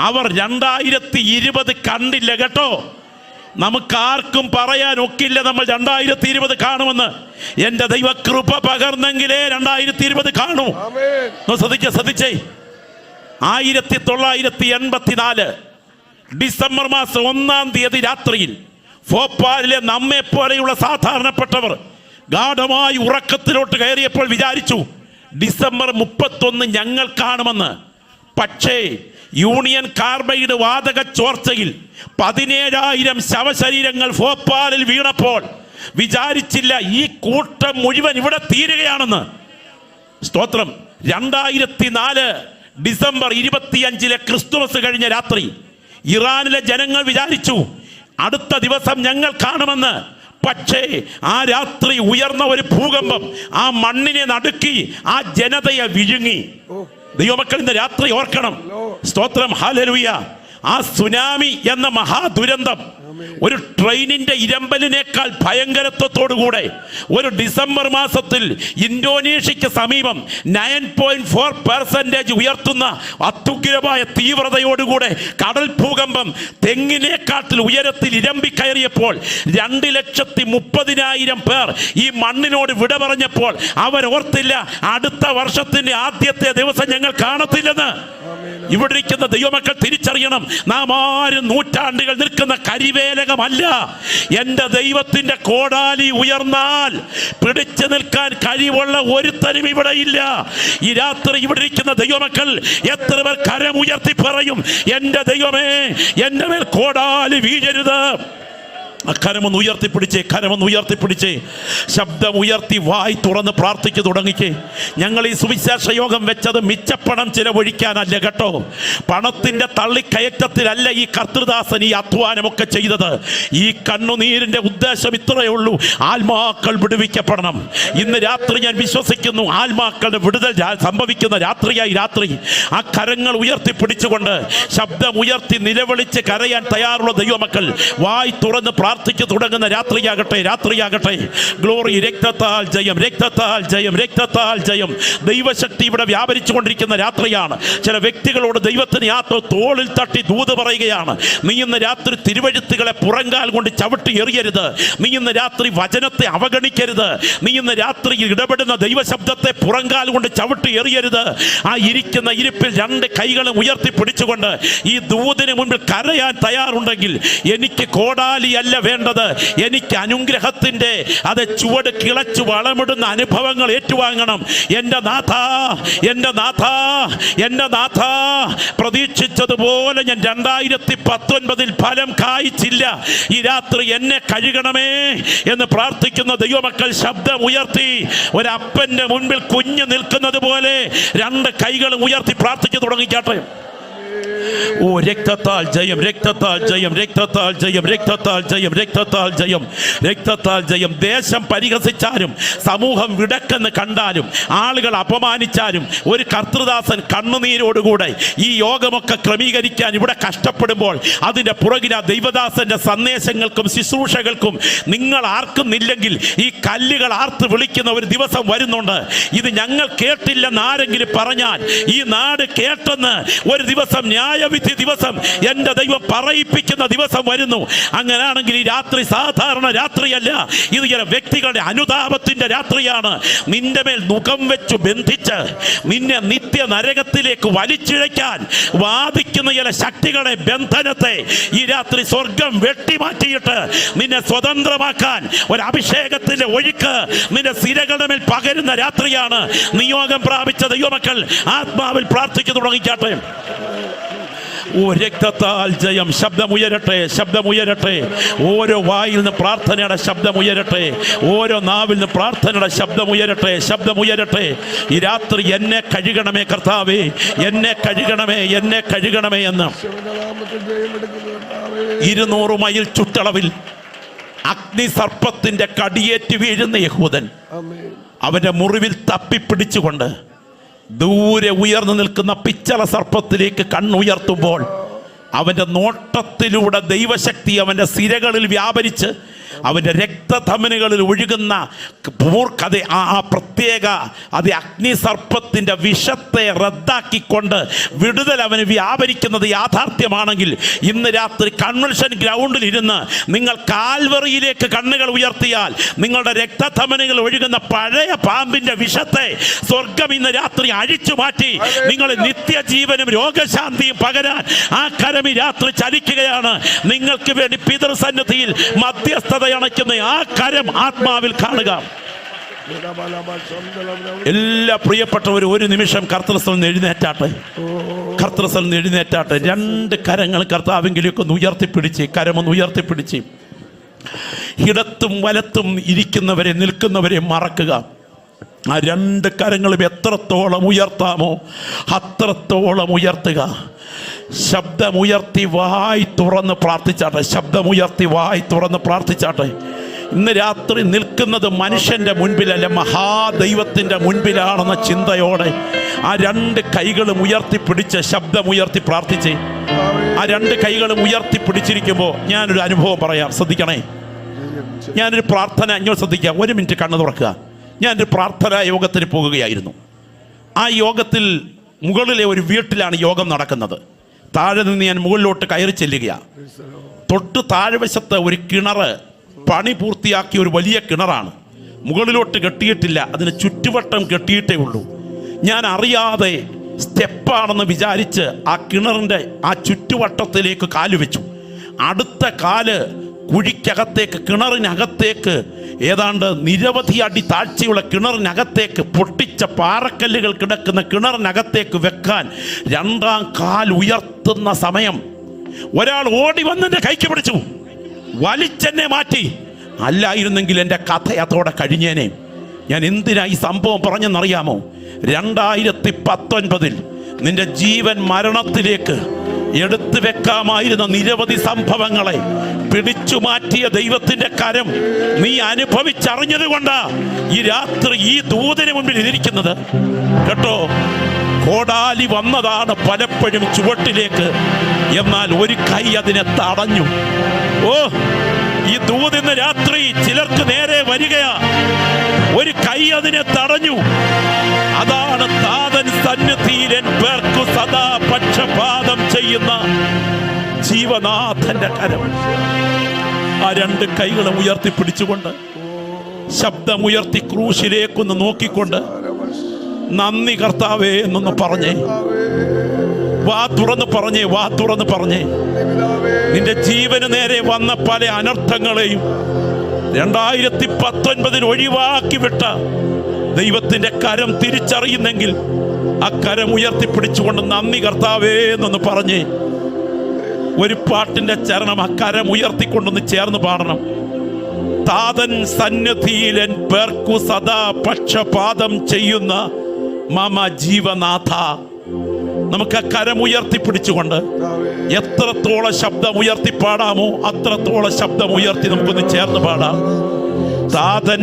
അവർ 2020 കണ്ടില്ല കേട്ടോ. നമുക്കാർക്കും പറയാൻ ഒക്കില്ല നമ്മൾ 2020 കാണുമെന്ന്. എന്റെ ദൈവകൃപ പകർന്നെങ്കിലേ 2020 കാണൂ. ശ്രദ്ധിച്ചേ. 1984 ഡിസംബർ മാസം 1-ാം തീയതി രാത്രിയിൽ ഭോപ്പാലിലെ നമ്മെ പോലെയുള്ള സാധാരണപ്പെട്ടവർ ഗാഢമായി ഉറക്കത്തിലോട്ട് കയറിയപ്പോൾ വിചാരിച്ചു ഡിസംബർ 31 ഞങ്ങൾ കാണുമെന്ന്. പക്ഷേ യൂണിയൻ കാർബൈഡ് വാതക ചോർച്ചയിൽ 17,000 ശവശരീരങ്ങൾ ഭോപ്പാലിൽ വീണപ്പോൾ വിചാരിച്ചില്ല ഈ കൂട്ടം മുഴുവൻ ഇവിടെ തീരുകയാണെന്ന്. സ്തോത്രം. 2004 ഡിസംബർ 25 ക്രിസ്തുമസ് കഴിഞ്ഞ രാത്രി ഇറാനിലെ ജനങ്ങൾ വിചാരിച്ചു അടുത്ത ദിവസം ഞങ്ങൾ കാണുമെന്ന്. പക്ഷേ ആ രാത്രി ഉയർന്ന ഒരു ഭൂകമ്പം ആ മണ്ണിനെ നടുക്കി ആ ജനതയെ വിഴുങ്ങി. ദൈവമക്കൾ ഇന്ന് രാത്രി ഓർക്കണം. സ്തോത്രം. ഹല്ലേലൂയ. ആ സുനാമി എന്ന മഹാദുരന്തം ഒരു ട്രെയിനിന്റെ ഇരമ്പലിനേക്കാൾ ഭയങ്കരത്വത്തോടുകൂടെ ഒരു ഡിസംബർ മാസത്തിൽ ഇന്തോനേഷ്യക്ക് സമീപം 9.4% ഉയർത്തുന്ന അത്യുഗ്രമായ തീവ്രതയോടുകൂടെ കടൽ ഭൂകമ്പം തെങ്ങിനേക്കാട്ടിൽ ഉയരത്തിൽ ഇരമ്പിക്കയറിയപ്പോൾ 2,30,000 പേർ ഈ മണ്ണിനോട് വിട പറഞ്ഞപ്പോൾ അവരോർത്തില്ല അടുത്ത വർഷത്തിന്റെ ആദ്യത്തെ ദിവസം ഞങ്ങൾ കാണത്തില്ലെന്ന്. ഇവിടെ ഇരിക്കുന്ന ദൈവമക്കൾ തിരിച്ചറിയണം, നാം ആരും നൂറ്റാണ്ടുകൾ നിൽക്കുന്ന കരിവേലകമല്ല. എന്റെ ദൈവത്തിന്റെ കോടാലി ഉയർന്നാൽ പിടിച്ചു നിൽക്കാൻ കഴിവുള്ള ഒരുത്തരും ഇവിടെ ഇല്ല. ഈ രാത്രി ഇവിടെ ഇരിക്കുന്ന ദൈവമക്കൾ എത്ര പേർ കരമുയർത്തി പറയും, എന്റെ ദൈവമേ എന്റെ മേൽ കോടാലി വീഴരുത്. കരമൊന്ന് ഉയർത്തിപ്പിടിച്ചേ, ശബ്ദം ഉയർത്തി വായി തുറന്ന് പ്രാർത്ഥിച്ചു തുടങ്ങിക്കേ. ഞങ്ങൾ ഈ സുവിശേഷ യോഗം വെച്ചത് മിച്ചപ്പണം ചിലവഴിക്കാനല്ല കേട്ടോ. പണത്തിന്റെ തള്ളിക്കയറ്റത്തിലല്ല ഈ കർത്തൃദാസൻ ഈ അധ്വാനമൊക്കെ ചെയ്തത്. ഈ കണ്ണുനീരിന്റെ ഉദ്ദേശം ഇത്രയേ ഉള്ളൂ, ആത്മാക്കൾ വിടുവിക്കപ്പെടണം. ഇന്ന് രാത്രി ഞാൻ വിശ്വസിക്കുന്നു ആത്മാക്കളുടെ വിടുതൽ സംഭവിക്കുന്ന രാത്രി ആ കരങ്ങൾ ഉയർത്തിപ്പിടിച്ചുകൊണ്ട് ശബ്ദം ഉയർത്തി നിലവിളിച്ച് കരയാൻ തയ്യാറുള്ള ദൈവമക്കൾ വായി തുറന്ന് പ്രാർത്ഥിച്ചു തുടങ്ങുന്ന രാത്രിയാകട്ടെ. ഗ്ലോറി. രക്തത്താൽ ജയം. ദൈവശക്തി ഇവിടെ വ്യാപരിച്ചു കൊണ്ടിരിക്കുന്ന രാത്രിയാണ്. ചില വ്യക്തികളോട് ദൈവത്തിന് തോളിൽ തട്ടി ദൂത് പറയുകയാണ്, നീ ഇന്ന് രാത്രി തിരുവഴുത്തുകളെ പുറങ്കാൽ കൊണ്ട് ചവിട്ടി എറിയരുത്. നീ ഇന്ന് രാത്രി വചനത്തെ അവഗണിക്കരുത്. നീ ഇന്ന് രാത്രി ഇടപെടുന്ന ദൈവശബ്ദത്തെ പുറങ്കാൽ കൊണ്ട് ചവിട്ടി എറിയരുത്. ആ ഇരിക്കുന്ന ഇരിപ്പിൽ 2 കൈകളും ഉയർത്തി പിടിച്ചുകൊണ്ട് ഈ ദൂതിന് മുൻപിൽ കരയാൻ തയ്യാറുണ്ടെങ്കിൽ എനിക്ക് കോടാലിയല്ല വേണ്ടത്, എനിക്ക് അനുഗ്രഹത്തിന്റെ അത് ചുവട് കിളച്ചു വളമിടുന്ന അനുഭവങ്ങൾ ഏറ്റുവാങ്ങണം. എന്റെ നാഥ പ്രതീക്ഷിച്ചതുപോലെ ഞാൻ 2019 ഫലം കായ്ച്ചില്ല. ഈ രാത്രി എന്നെ കഴുകണമേ എന്ന് പ്രാർത്ഥിക്കുന്ന ദൈവമക്കൾ ശബ്ദം ഉയർത്തി ഒരപ്പന്റെ മുൻപിൽ കുഞ്ഞ് നിൽക്കുന്നത് പോലെ 2 കൈകളും ഉയർത്തി പ്രാർത്ഥിച്ചു തുടങ്ങിക്കാട്ടെ. ഓ രക്തത്താൽ ജയം. ദേശം പരിഹസിച്ചാലും സമൂഹം വിടക്കെന്ന് കണ്ടാലും ആളുകൾ അപമാനിച്ചാലും ഒരു കർത്തൃദാസൻ കണ്ണുനീരോടുകൂടെ ഈ യോഗമൊക്കെ ക്രമീകരിക്കാൻ ഇവിടെ കഷ്ടപ്പെടുമ്പോൾ അതിൻ്റെ പുറകിൽ ആ ദൈവദാസന്റെ സന്ദേശങ്ങൾക്കും ശുശ്രൂഷകൾക്കും നിങ്ങൾ ആർക്കുന്നില്ലെങ്കിൽ ഈ കല്ലുകൾ ആർത്ത് വിളിക്കുന്ന ഒരു ദിവസം വരുന്നുണ്ട്. ഇത് ഞങ്ങൾ കേട്ടില്ലെന്ന് ആരെങ്കിലും പറഞ്ഞാൽ ഈ നാട് കേട്ടെന്ന് ഒരു ദിവസം ന്യായവിധി ദിവസം എൻ്റെ ദൈവം പറയിപ്പിക്കുന്ന ദിവസം വരുന്നു. അങ്ങനെയാണെങ്കിൽ ഈ രാത്രി സാധാരണ രാത്രിയല്ല, ഇത് ചില വ്യക്തികളുടെ അനുതാപത്തിന്റെ രാത്രിയാണ്. നിന്റെ മേൽ മുഖം വെച്ച് ബന്ധിച്ച് നിന്നെ നിത്യ നരകത്തിലേക്ക് വലിച്ചിഴയ്ക്കാൻ വാദിക്കുന്ന ചില ശക്തികളുടെ ബന്ധനത്തെ ഈ രാത്രി സ്വർഗം വെട്ടിമാറ്റിയിട്ട് നിന്നെ സ്വതന്ത്രമാക്കാൻ ഒരു അഭിഷേകത്തിന്റെ ഒഴുക്ക് നിന്റെ സിരകളുടെ മേൽ പകരുന്ന രാത്രിയാണ്. നിയോഗം പ്രാപിച്ച ദൈവമക്കൾ ആത്മാവിൽ പ്രാർത്ഥിച്ചു തുടങ്ങിക്കാട്ടെ. ഓ രക്തത്താൽ ജയം. ശബ്ദമുയരട്ടെ, ശബ്ദമുയരട്ടെ. ഓരോ വായിൽ നിന്ന് പ്രാർത്ഥനയുടെ ശബ്ദമുയരട്ടെ, ഓരോ നാവിൽ നിന്ന് പ്രാർത്ഥനയുടെ ശബ്ദമുയരട്ടെ, ശബ്ദമുയരട്ടെ. ഈ രാത്രി എന്നെ കഴുകണമേ കർത്താവേ, എന്നെ കഴുകണമേ, എന്നെ കഴുകണമേ എന്ന് 200 മൈൽ ചുറ്റളവിൽ അഗ്നിസർപ്പത്തിന്റെ കടിയേറ്റ് വീഴുന്ന യഹൂദൻ അവന്റെ മുറിവിൽ തപ്പിപ്പിടിച്ചുകൊണ്ട് ദൂരെ ഉയർന്നു നിൽക്കുന്ന പിച്ചള സർപ്പത്തിലേക്ക് കണ്ണുയർത്തുമ്പോൾ അവന്റെ നോട്ടത്തിലൂടെ ദൈവശക്തി അവന്റെ സിരകളിൽ വ്യാപരിച്ച് അവന്റെ രക്തധമനികളിൽ ഒഴുകുന്ന മൂർഖത, ആ പ്രത്യേക അഗ്നിസർപ്പത്തിന്റെ വിഷത്തെ റദ്ദാക്കിക്കൊണ്ട് വിടുതൽ അവന് വ്യാപരിക്കുന്നത് യാഥാർത്ഥ്യമാണെങ്കിൽ ഇന്ന് രാത്രി കൺവെൻഷൻ ഗ്രൗണ്ടിൽ ഇരുന്ന് നിങ്ങൾ കാൽവറിയിലേക്ക് കണ്ണുകൾ ഉയർത്തിയാൽ നിങ്ങളുടെ രക്തധമനികൾ ഒഴുകുന്ന പഴയ പാമ്പിന്റെ വിഷത്തെ സ്വർഗം ഇന്ന് രാത്രി അഴിച്ചു മാറ്റി നിങ്ങൾ നിത്യജീവനും രോഗശാന്തിയും പകരാൻ ആ കരം ഈ രാത്രി ചലിക്കുകയാണ്. നിങ്ങൾക്ക് വേണ്ടി പിതൃസന്നിധിയിൽ മധ്യസ്ഥത അണയ്ക്കുന്ന ആ കരം ആത്മാവിൽ കാണുക. എല്ലാ പ്രിയപ്പെട്ടവരും ഒരു നിമിഷം കർത്തൃസ്ഥലം എഴുന്നേറ്റാട്ടെ, കർത്തൃസ്ഥലം എഴുന്നേറ്റാട്ടെ. 2 കരങ്ങൾ കർത്താവെങ്കിലേക്ക് ഒന്ന് ഉയർത്തിപ്പിടിച്ച്, കരമൊന്ന് ഉയർത്തിപ്പിടിച്ച്. ഇടത്തും വലത്തും ഇരിക്കുന്നവരെ നിൽക്കുന്നവരെ മറക്കുക. ആ 2 കരങ്ങളും എത്രത്തോളം ഉയർത്താമോ അത്രത്തോളം ഉയർത്തുക. ശബ്ദമുയർത്തി വായി തുറന്ന് പ്രാർത്ഥിച്ചാട്ടെ, ശബ്ദമുയർത്തി വായി തുറന്ന് പ്രാർത്ഥിച്ചാട്ടെ. ഇന്ന് രാത്രി നിൽക്കുന്നത് മനുഷ്യന്റെ മുൻപിലല്ല, മഹാദൈവത്തിന്റെ മുൻപിലാണെന്ന ചിന്തയോടെ ആ 2 കൈകളും ഉയർത്തിപ്പിടിച്ച് ശബ്ദമുയർത്തി പ്രാർത്ഥിച്ച്. ആ 2 കൈകളും ഉയർത്തിപ്പിടിച്ചിരിക്കുമ്പോൾ ഞാനൊരു അനുഭവം പറയാം, ശ്രദ്ധിക്കണേ. ഞാനൊരു പ്രാർത്ഥന, ഇങ്ങോട്ട് ശ്രദ്ധിക്കുക, 1 മിനിറ്റ് കണ്ണു തുറക്കുക. ഞാനൊരു പ്രാർത്ഥനാ യോഗത്തിന് പോകുകയായിരുന്നു. ആ യോഗത്തിൽ മുകളിലെ ഒരു വീട്ടിലാണ് യോഗം നടക്കുന്നത്. താഴെ നിന്ന് ഞാൻ മുകളിലോട്ട് കയറി ചെല്ലുകയാണ്. തൊട്ട് താഴ്വശത്ത് ഒരു കിണറ്, പണി പൂർത്തിയാക്കിയ ഒരു വലിയ കിണറാണ്. മുകളിലോട്ട് കെട്ടിയിട്ടില്ല, അതിന് ചുറ്റുവട്ടം കെട്ടിയിട്ടേ ഉള്ളൂ. ഞാൻ അറിയാതെ സ്റ്റെപ്പാണെന്ന് വിചാരിച്ച് ആ കിണറിൻ്റെ ആ ചുറ്റുവട്ടത്തിലേക്ക് കാല് വെച്ചു. അടുത്ത കാല് കുഴിക്കകത്തേക്ക്, കിണറിനകത്തേക്ക്, ഏതാണ്ട് നിരവധി അടി താഴ്ചയുള്ള കിണറിനകത്തേക്ക്, പൊട്ടിച്ച പാറക്കല്ലുകൾ കിടക്കുന്ന കിണറിനകത്തേക്ക് വെക്കാൻ 2ാം കാൽ ഉയർത്തുന്ന സമയം ഒരാൾ ഓടി വന്നെൻ്റെ കൈക്ക് പിടിച്ചു, വലിച്ചെന്നെ മാറ്റി. അല്ലായിരുന്നെങ്കിൽ എൻ്റെ കഥ അതോടെ കഴിഞ്ഞേനെ. ഞാൻ എന്തിനാ ഈ സംഭവം പറഞ്ഞെന്നറിയാമോ? 2019 നിന്റെ ജീവൻ മരണത്തിലേക്ക് എടുത്തു വെക്കാമായിരുന്ന നിരവധി സംഭവങ്ങളെ പിടിച്ചു മാറ്റിയ ദൈവത്തിന്റെ കരം നീ അനുഭവിച്ചറിഞ്ഞത് കൊണ്ടാ ഈ രാത്രി ഈ ദൂതന് മുമ്പിൽ ഇരിക്കുന്നത് കേട്ടോ. കോടാലി വന്നതാണ് പലപ്പോഴും ചുവട്ടിലേക്ക്, എന്നാൽ ഒരു കൈ അതിനെ തടഞ്ഞു. ഓ, ഈ ദൂതിന്ന് രാത്രി ചിലർക്ക് നേരെ വരികയാ, ഒരു കൈ അതിനെ തടഞ്ഞു. അതാണ് താതൻ സന്നിധിയിൽ പേർക്കു സദാ പക്ഷപാതം ചെയ്യുന്ന ജീവനാഥന്റെ കരം. ആ 2 കൈകളും ഉയർത്തിപ്പിടിച്ചുകൊണ്ട് ശബ്ദമുയർത്തി ക്രൂശിലേക്കൊന്ന് നോക്കിക്കൊണ്ട് നന്ദി കർത്താവേ എന്നൊന്ന് പറഞ്ഞേ. വാ തുറന്ന് പറഞ്ഞേ, വാ തുറന്ന് പറഞ്ഞേ. നിന്റെ ജീവന് നേരെ വന്ന പല അനർത്ഥങ്ങളെയും 2019 ഒഴിവാക്കി വിട്ട ദൈവത്തിന്റെ കരം തിരിച്ചറിയുന്നെങ്കിൽ ആ കരം ഉയർത്തിപ്പിടിച്ചുകൊണ്ട് നന്ദി കർത്താവേ എന്നൊന്ന് പറഞ്ഞേ. ഒരു പാട്ടിന്റെ ചരണം ആ കരം ഉയർത്തിക്കൊണ്ടൊന്ന് ചേർന്ന് പാടണം. താതൻ സന്നിധിയിലൻ പേർക്കു സദാ പക്ഷപാതം ചെയ്യുന്ന മമ ജീവനാഥ. നമുക്ക് ആ കരം ഉയർത്തിപ്പിടിച്ചുകൊണ്ട് എത്രത്തോളം ശബ്ദം ഉയർത്തി പാടാമോ അത്രത്തോളം ശബ്ദം ഉയർത്തി നമുക്കൊന്ന് ചേർന്ന് പാടാം. താതൻ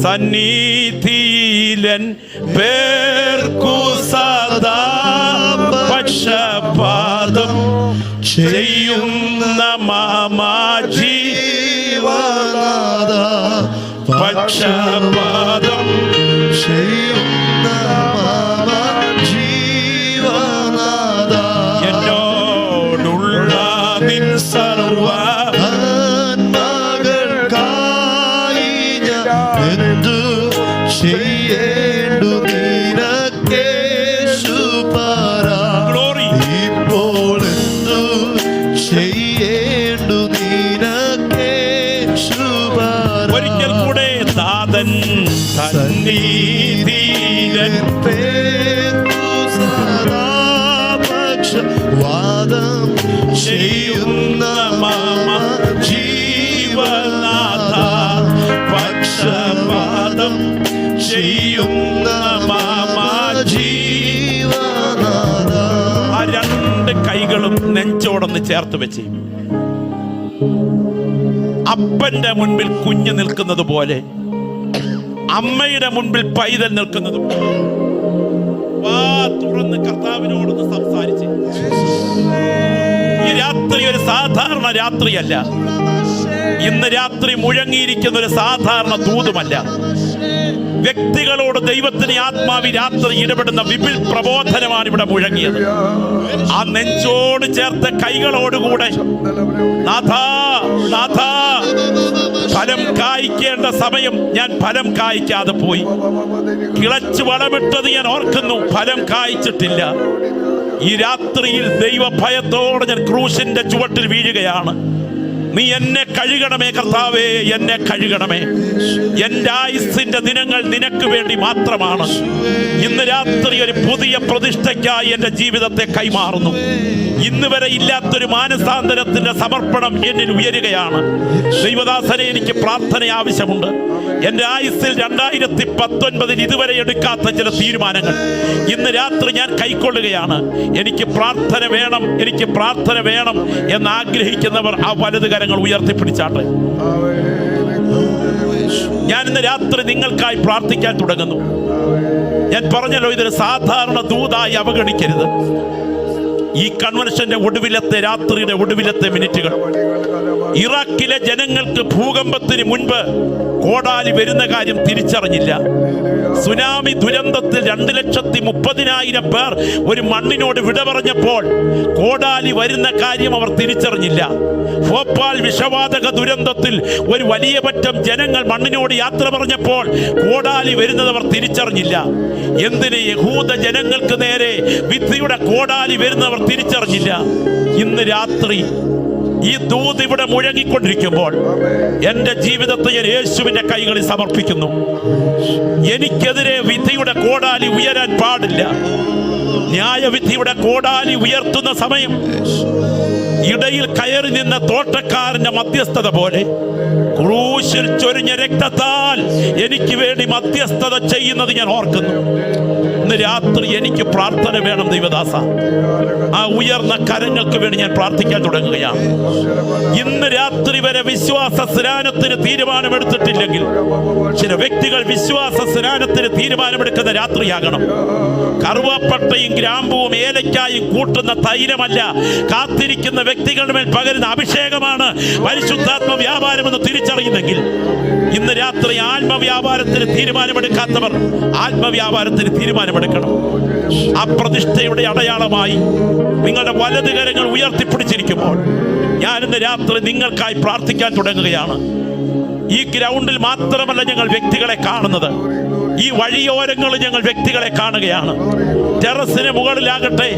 സന്നിധിയിലൻ പേർക്കു സദാ പക്ഷപാതം ചെയ്യുന്ന മമ ജീവനാഥ. പക്ഷപാതം ചെയ്യുന്ന മമ ജീവനാഥ. ചെയ്യുന്ന മമ ജീവനാഥ, പക്ഷപാതം ചെയ്യുന്ന മമ ജീവനാഥ. ആ രണ്ട് കൈകളും നെഞ്ചോടൊന്ന് ചേർത്ത് വെച്ച് അപ്പന്റെ മുൻപിൽ കുഞ്ഞ് നിൽക്കുന്നത് പോലെ, അമ്മയുടെ മുൻപിൽ പൈതൽ നിൽക്കുന്നത് പോലെ വാ തുറന്ന് കർത്താവിനോടൊന്ന് സംസാരിച്ച്. ഈ രാത്രി ഒരു സാധാരണ രാത്രിയല്ല. ഇന്ന് രാത്രി മുഴങ്ങിയിരിക്കുന്ന ഒരു സാധാരണ ദൂതുമല്ല. വ്യക്തികളോട് ദൈവത്തിന് ആത്മാവി രാത്രി ഇടപെടുന്ന വിപിൽ പ്രബോധനമാണ് ഇവിടെ മുഴങ്ങിയത്. ആ നെഞ്ചോട് ചേർത്ത കൈകളോടുകൂടെ നാഥാ, നാഥാ, ഫലം കായ്ക്കേണ്ട സമയം ഞാൻ ഫലം കായ്ക്കാതെ പോയി. കിളച്ച് വളമിട്ടത് ഞാൻ ഓർക്കുന്നു, ഫലം കായ്ച്ചിട്ടില്ല. ഈ രാത്രിയിൽ ദൈവഭയത്തോടെ ഞാൻ ക്രൂശിന്റെ ചുവട്ടിൽ വീഴുകയാണ്. നീ എന്നെ കഴുകണമേ കർത്താവേ, എന്നെ കഴുകണമേ. എന്റെ ആയുസ്സിന്റെ ദിനങ്ങൾ നിനക്ക് വേണ്ടി മാത്രമാണ്. ഇന്ന് രാത്രി ഒരു പുതിയ പ്രതിഷ്ഠയ്ക്കായി എന്റെ ജീവിതത്തെ കൈമാറുന്നു. ഇന്ന് വരെ ഇല്ലാത്തൊരു മാനസാന്തരത്തിന്റെ സമർപ്പണം എന്നിൽ ഉയരുകയാണ്. ദൈവദാസനെ, എനിക്ക് പ്രാർത്ഥന ആവശ്യമുണ്ട്. എന്റെ ആയുസ്സിൽ 2019 ഇതുവരെ എടുക്കാത്ത ചില തീരുമാനങ്ങൾ ഇന്ന് രാത്രി ഞാൻ കൈക്കൊള്ളുകയാണ്. എനിക്ക് പ്രാർത്ഥന വേണം, എനിക്ക് പ്രാർത്ഥന വേണം എന്ന് ആഗ്രഹിക്കുന്നവർ ആ വലത് കരങ്ങൾ ഉയർത്തിപ്പിടിച്ചാട്ടെ. ഞാൻ ഇന്ന് രാത്രി നിങ്ങൾക്കായി പ്രാർത്ഥിക്കാൻ തുടങ്ങുന്നു. ഞാൻ പറഞ്ഞല്ലോ, ഇതൊരു സാധാരണ ദൂതായി അവഗണിക്കരുത്. ഈ കൺവെൻഷന്റെ ഒടുവിലത്തെ രാത്രിയുടെ ഒടുവിലത്തെ മിനിറ്റുകൾ, ഇറാഖിലെ ജനങ്ങൾക്ക് ഭൂകമ്പത്തിന് മുൻപ് കോടാലി വരുന്ന കാര്യം തിരിച്ചറിഞ്ഞില്ല. സുനാമി ദുരന്തത്തിൽ 2,30,000 പേർ ഒരു മണ്ണിനോട് വിട പറഞ്ഞപ്പോൾ കോടാലി വരുന്ന കാര്യം അവർ തിരിച്ചറിഞ്ഞില്ല. ഭോപ്പാൽ വിഷവാതക ദുരന്തത്തിൽ ഒരു വലിയ പറ്റം ജനങ്ങൾ മണ്ണിനോട് യാത്ര പറഞ്ഞപ്പോൾ കോടാലി വരുന്നത് അവർ തിരിച്ചറിഞ്ഞില്ല. എന്തിന് യഹൂദ ജനങ്ങൾക്ക് നേരെ വിധിയുടെ കോടാലി വരുന്നവർ തിരിച്ചറിഞ്ഞില്ല. ഇന്ന് രാത്രി ഈ ദൂത് ഇവിടെ മുഴങ്ങിക്കൊണ്ടിരിക്കുമ്പോൾ എന്റെ ജീവിതത്തെ ഞാൻ യേശുവിന്റെ കൈകളിൽ സമർപ്പിക്കുന്നു. എനിക്കെതിരെ വിധിയുടെ കോടാലി ഉയരാൻ പാടില്ല. ന്യായവിധിയുടെ കോടാലി ഉയർത്തുന്ന സമയം ഇടയിൽ കയറി നിന്ന തോട്ടക്കാരന്റെ മധ്യസ്ഥത പോലെ ക്രൂശിൽ ചൊരിഞ്ഞ രക്തത്താൽ എനിക്ക് വേണ്ടി മധ്യസ്ഥത ചെയ്യുന്നത് ഞാൻ ഓർക്കുന്നു. ഇന്ന് രാത്രി എനിക്ക് പ്രാർത്ഥന വേണം ദൈവദാസ. ആ ഉയർന്ന കരങ്ങൾക്ക് വേണ്ടി ഞാൻ പ്രാർത്ഥിക്കാൻ തുടങ്ങുകയാണ്. ഇന്ന് രാത്രി വരെ വിശ്വാസ സ്നാനത്തിന് തീരുമാനമെടുത്തിട്ടില്ലെങ്കിൽ, ചില വ്യക്തികൾ വിശ്വാസ സ്നാനത്തിന് തീരുമാനമെടുക്കുന്ന രാത്രിയാകണം. കറുവാപ്പട്ടയും ഗ്രാമ്പുവും ഏലക്കായും കൂട്ടുന്ന തൈലമല്ല, കാത്തിരിക്കുന്ന വ്യക്തികളുടെ മേൽ പകരുന്ന അഭിഷേകമാണ് പരിശുദ്ധാത്മ വ്യാപാരമെന്ന് തിരിച്ചറിയുന്നെങ്കിൽ, ഇന്ന് രാത്രി ആത്മവ്യാപാരത്തിന് തീരുമാനമെടുക്കാത്തവർ ആത്മവ്യാപാരത്തിന് തീരുമാനമെടുക്കണം. ആ പ്രതിഷ്ഠയുടെ അടയാളമായി നിങ്ങളുടെ വലത് കരങ്ങൾ ഉയർത്തിപ്പിടിച്ചിരിക്കുമ്പോൾ ഞാൻ ഇന്ന് രാത്രി നിങ്ങൾക്കായി പ്രാർത്ഥിക്കാൻ തുടങ്ങുകയാണ്. ഈ ഗ്രൗണ്ടിൽ മാത്രമല്ല ഞങ്ങൾ വ്യക്തികളെ കാണുന്നത്, ഈ വഴിയോരങ്ങളിൽ ഞങ്ങൾ വ്യക്തികളെ കാണുകയാണ്. ടെറസിന് മുകളിലാകട്ടെ,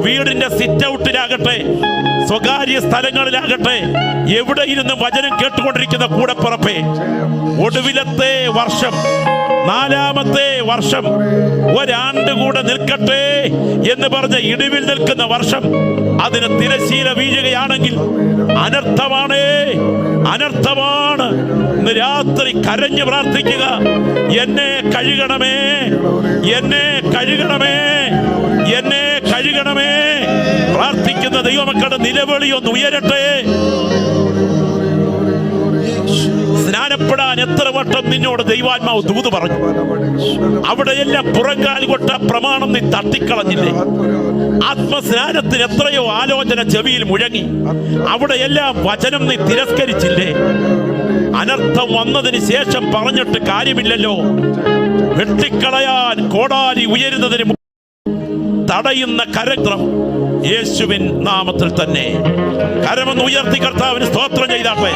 വീടിന്റെ സിറ്റ് ഔട്ടിലാകട്ടെ, സ്വകാര്യ സ്ഥലങ്ങളിലാകട്ടെ, എവിടെ ഇരുന്ന് വചനം കേട്ടുകൊണ്ടിരിക്കുന്ന കൂടപ്പുറപ്പേ, ഒടുവിലത്തെ വർഷം, 4ാമത്തെ വർഷം, ഒരാണ്ട് കൂടെ നിൽക്കട്ടെ എന്ന് പറഞ്ഞ ഇടിവിൽ നിൽക്കുന്ന വർഷം, അതിന് തിരശീല വീഴുകയാണെങ്കിൽ അനർത്ഥമാണ്, അനർത്ഥമാണ്. ഇന്ന് രാത്രി കരഞ്ഞു പ്രാർത്ഥിക്കുക, എന്നെ കഴുകണമേ, എന്നെ കഴുകണമേ, എന്നെ കഴുകണമേ. പ്രാർത്ഥിക്കുന്ന ദൈവമക്കളുടെ നിലവിളി ഒന്ന് ഉയരട്ടെ. സ്നാനപ്പെടാൻ എത്ര വട്ടം നിന്നോട് ദൈവാത്മാവ് ദൂത് പറഞ്ഞു, അവിടെയെല്ലാം പുറങ്കാൽ കൊട്ട പ്രമാണം നീ തട്ടിക്കളഞ്ഞില്ലേ? ആത്മസ്നാനത്തിന് എത്രയോ ആലോചന ചെവിയിൽ മുഴങ്ങി, അവിടെയെല്ലാം വചനം നീ തിരസ്കരിച്ചില്ലേ? അനർത്ഥം വന്നതിന് ശേഷം പറഞ്ഞിട്ട് കാര്യമില്ലല്ലോ. വെട്ടിക്കളയാൻ കോടാലി ഉയരുന്നതിന് തടയുന്ന കരത്രം യേശുവിൻ നാമത്തിൽ തന്നെ. കരമൊന്ന് ഉയർത്തി കർത്താവിന് സ്തോത്രം ചെയ്താട്ടെ.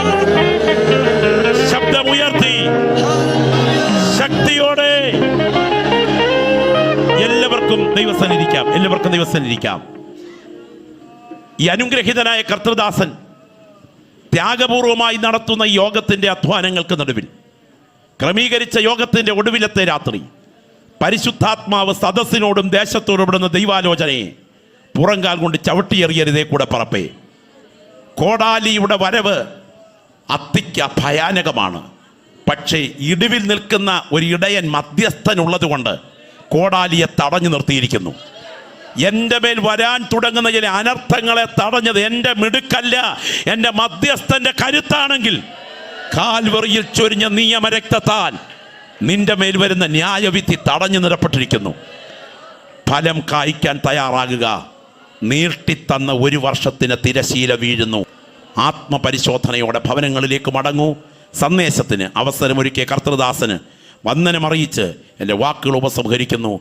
ശബ്ദമുയർത്തി ശക്തിയോടെ എല്ലാവർക്കും ദൈവസന്നിധിക്കാം, എല്ലാവർക്കും ദൈവസന്നിധിക്കാം. ഈ അനുഗ്രഹീതനായ കർത്തൃദാസൻ ത്യാഗപൂർവമായി നടത്തുന്ന ഈ യോഗത്തിന്റെ അധ്വാനങ്ങൾക്ക് നടുവിൽ, ക്രമീകരിച്ച യോഗത്തിന്റെ ഒടുവിലത്തെ രാത്രി, പരിശുദ്ധാത്മാവ് സദസ്സിനോടും ദേശത്തോടും ഇടുന്ന ദൈവാലോചനയെ പുറങ്കാൽ കൊണ്ട് ചവിട്ടിയെറിയരുതേ കൂടെ പറപ്പേ. കോടാലിയുടെ വരവ് അത്തിക്ക് ഭയാനകമാണ്. പക്ഷേ ഇടിവിൽ നിൽക്കുന്ന ഒരു ഇടയൻ മധ്യസ്ഥനുള്ളത് കൊണ്ട് കോടാലിയെ തടഞ്ഞു നിർത്തിയിരിക്കുന്നു. എൻ്റെ മേൽ വരാൻ തുടങ്ങുന്ന ചില അനർത്ഥങ്ങളെ തടഞ്ഞത് എൻ്റെ മിടുക്കല്ല, എൻ്റെ മധ്യസ്ഥന്റെ കരുത്താണെങ്കിൽ കാൽവറിയിൽ ചൊരിഞ്ഞ നിയമരക്തത്താൽ നിന്റെ മേൽ വരുന്ന ന്യായവിധി തടഞ്ഞു നിറപ്പെട്ടിരിക്കുന്നു. ഫലം കായ്ക്കാൻ തയ്യാറാകുക. നീട്ടിത്തന്ന 1 വർഷത്തിന് തിരശീല വീഴുന്നു. ആത്മപരിശോധനയോടെ ഭവനങ്ങളിലേക്ക് മടങ്ങൂ. സന്ദേശത്തിന് അവസരമൊരുക്കിയ കർത്തൃദാസന് വന്ദനമറിയിച്ച് എൻ്റെ വാക്കുകൾ ഉപസംഹരിക്കുന്നു.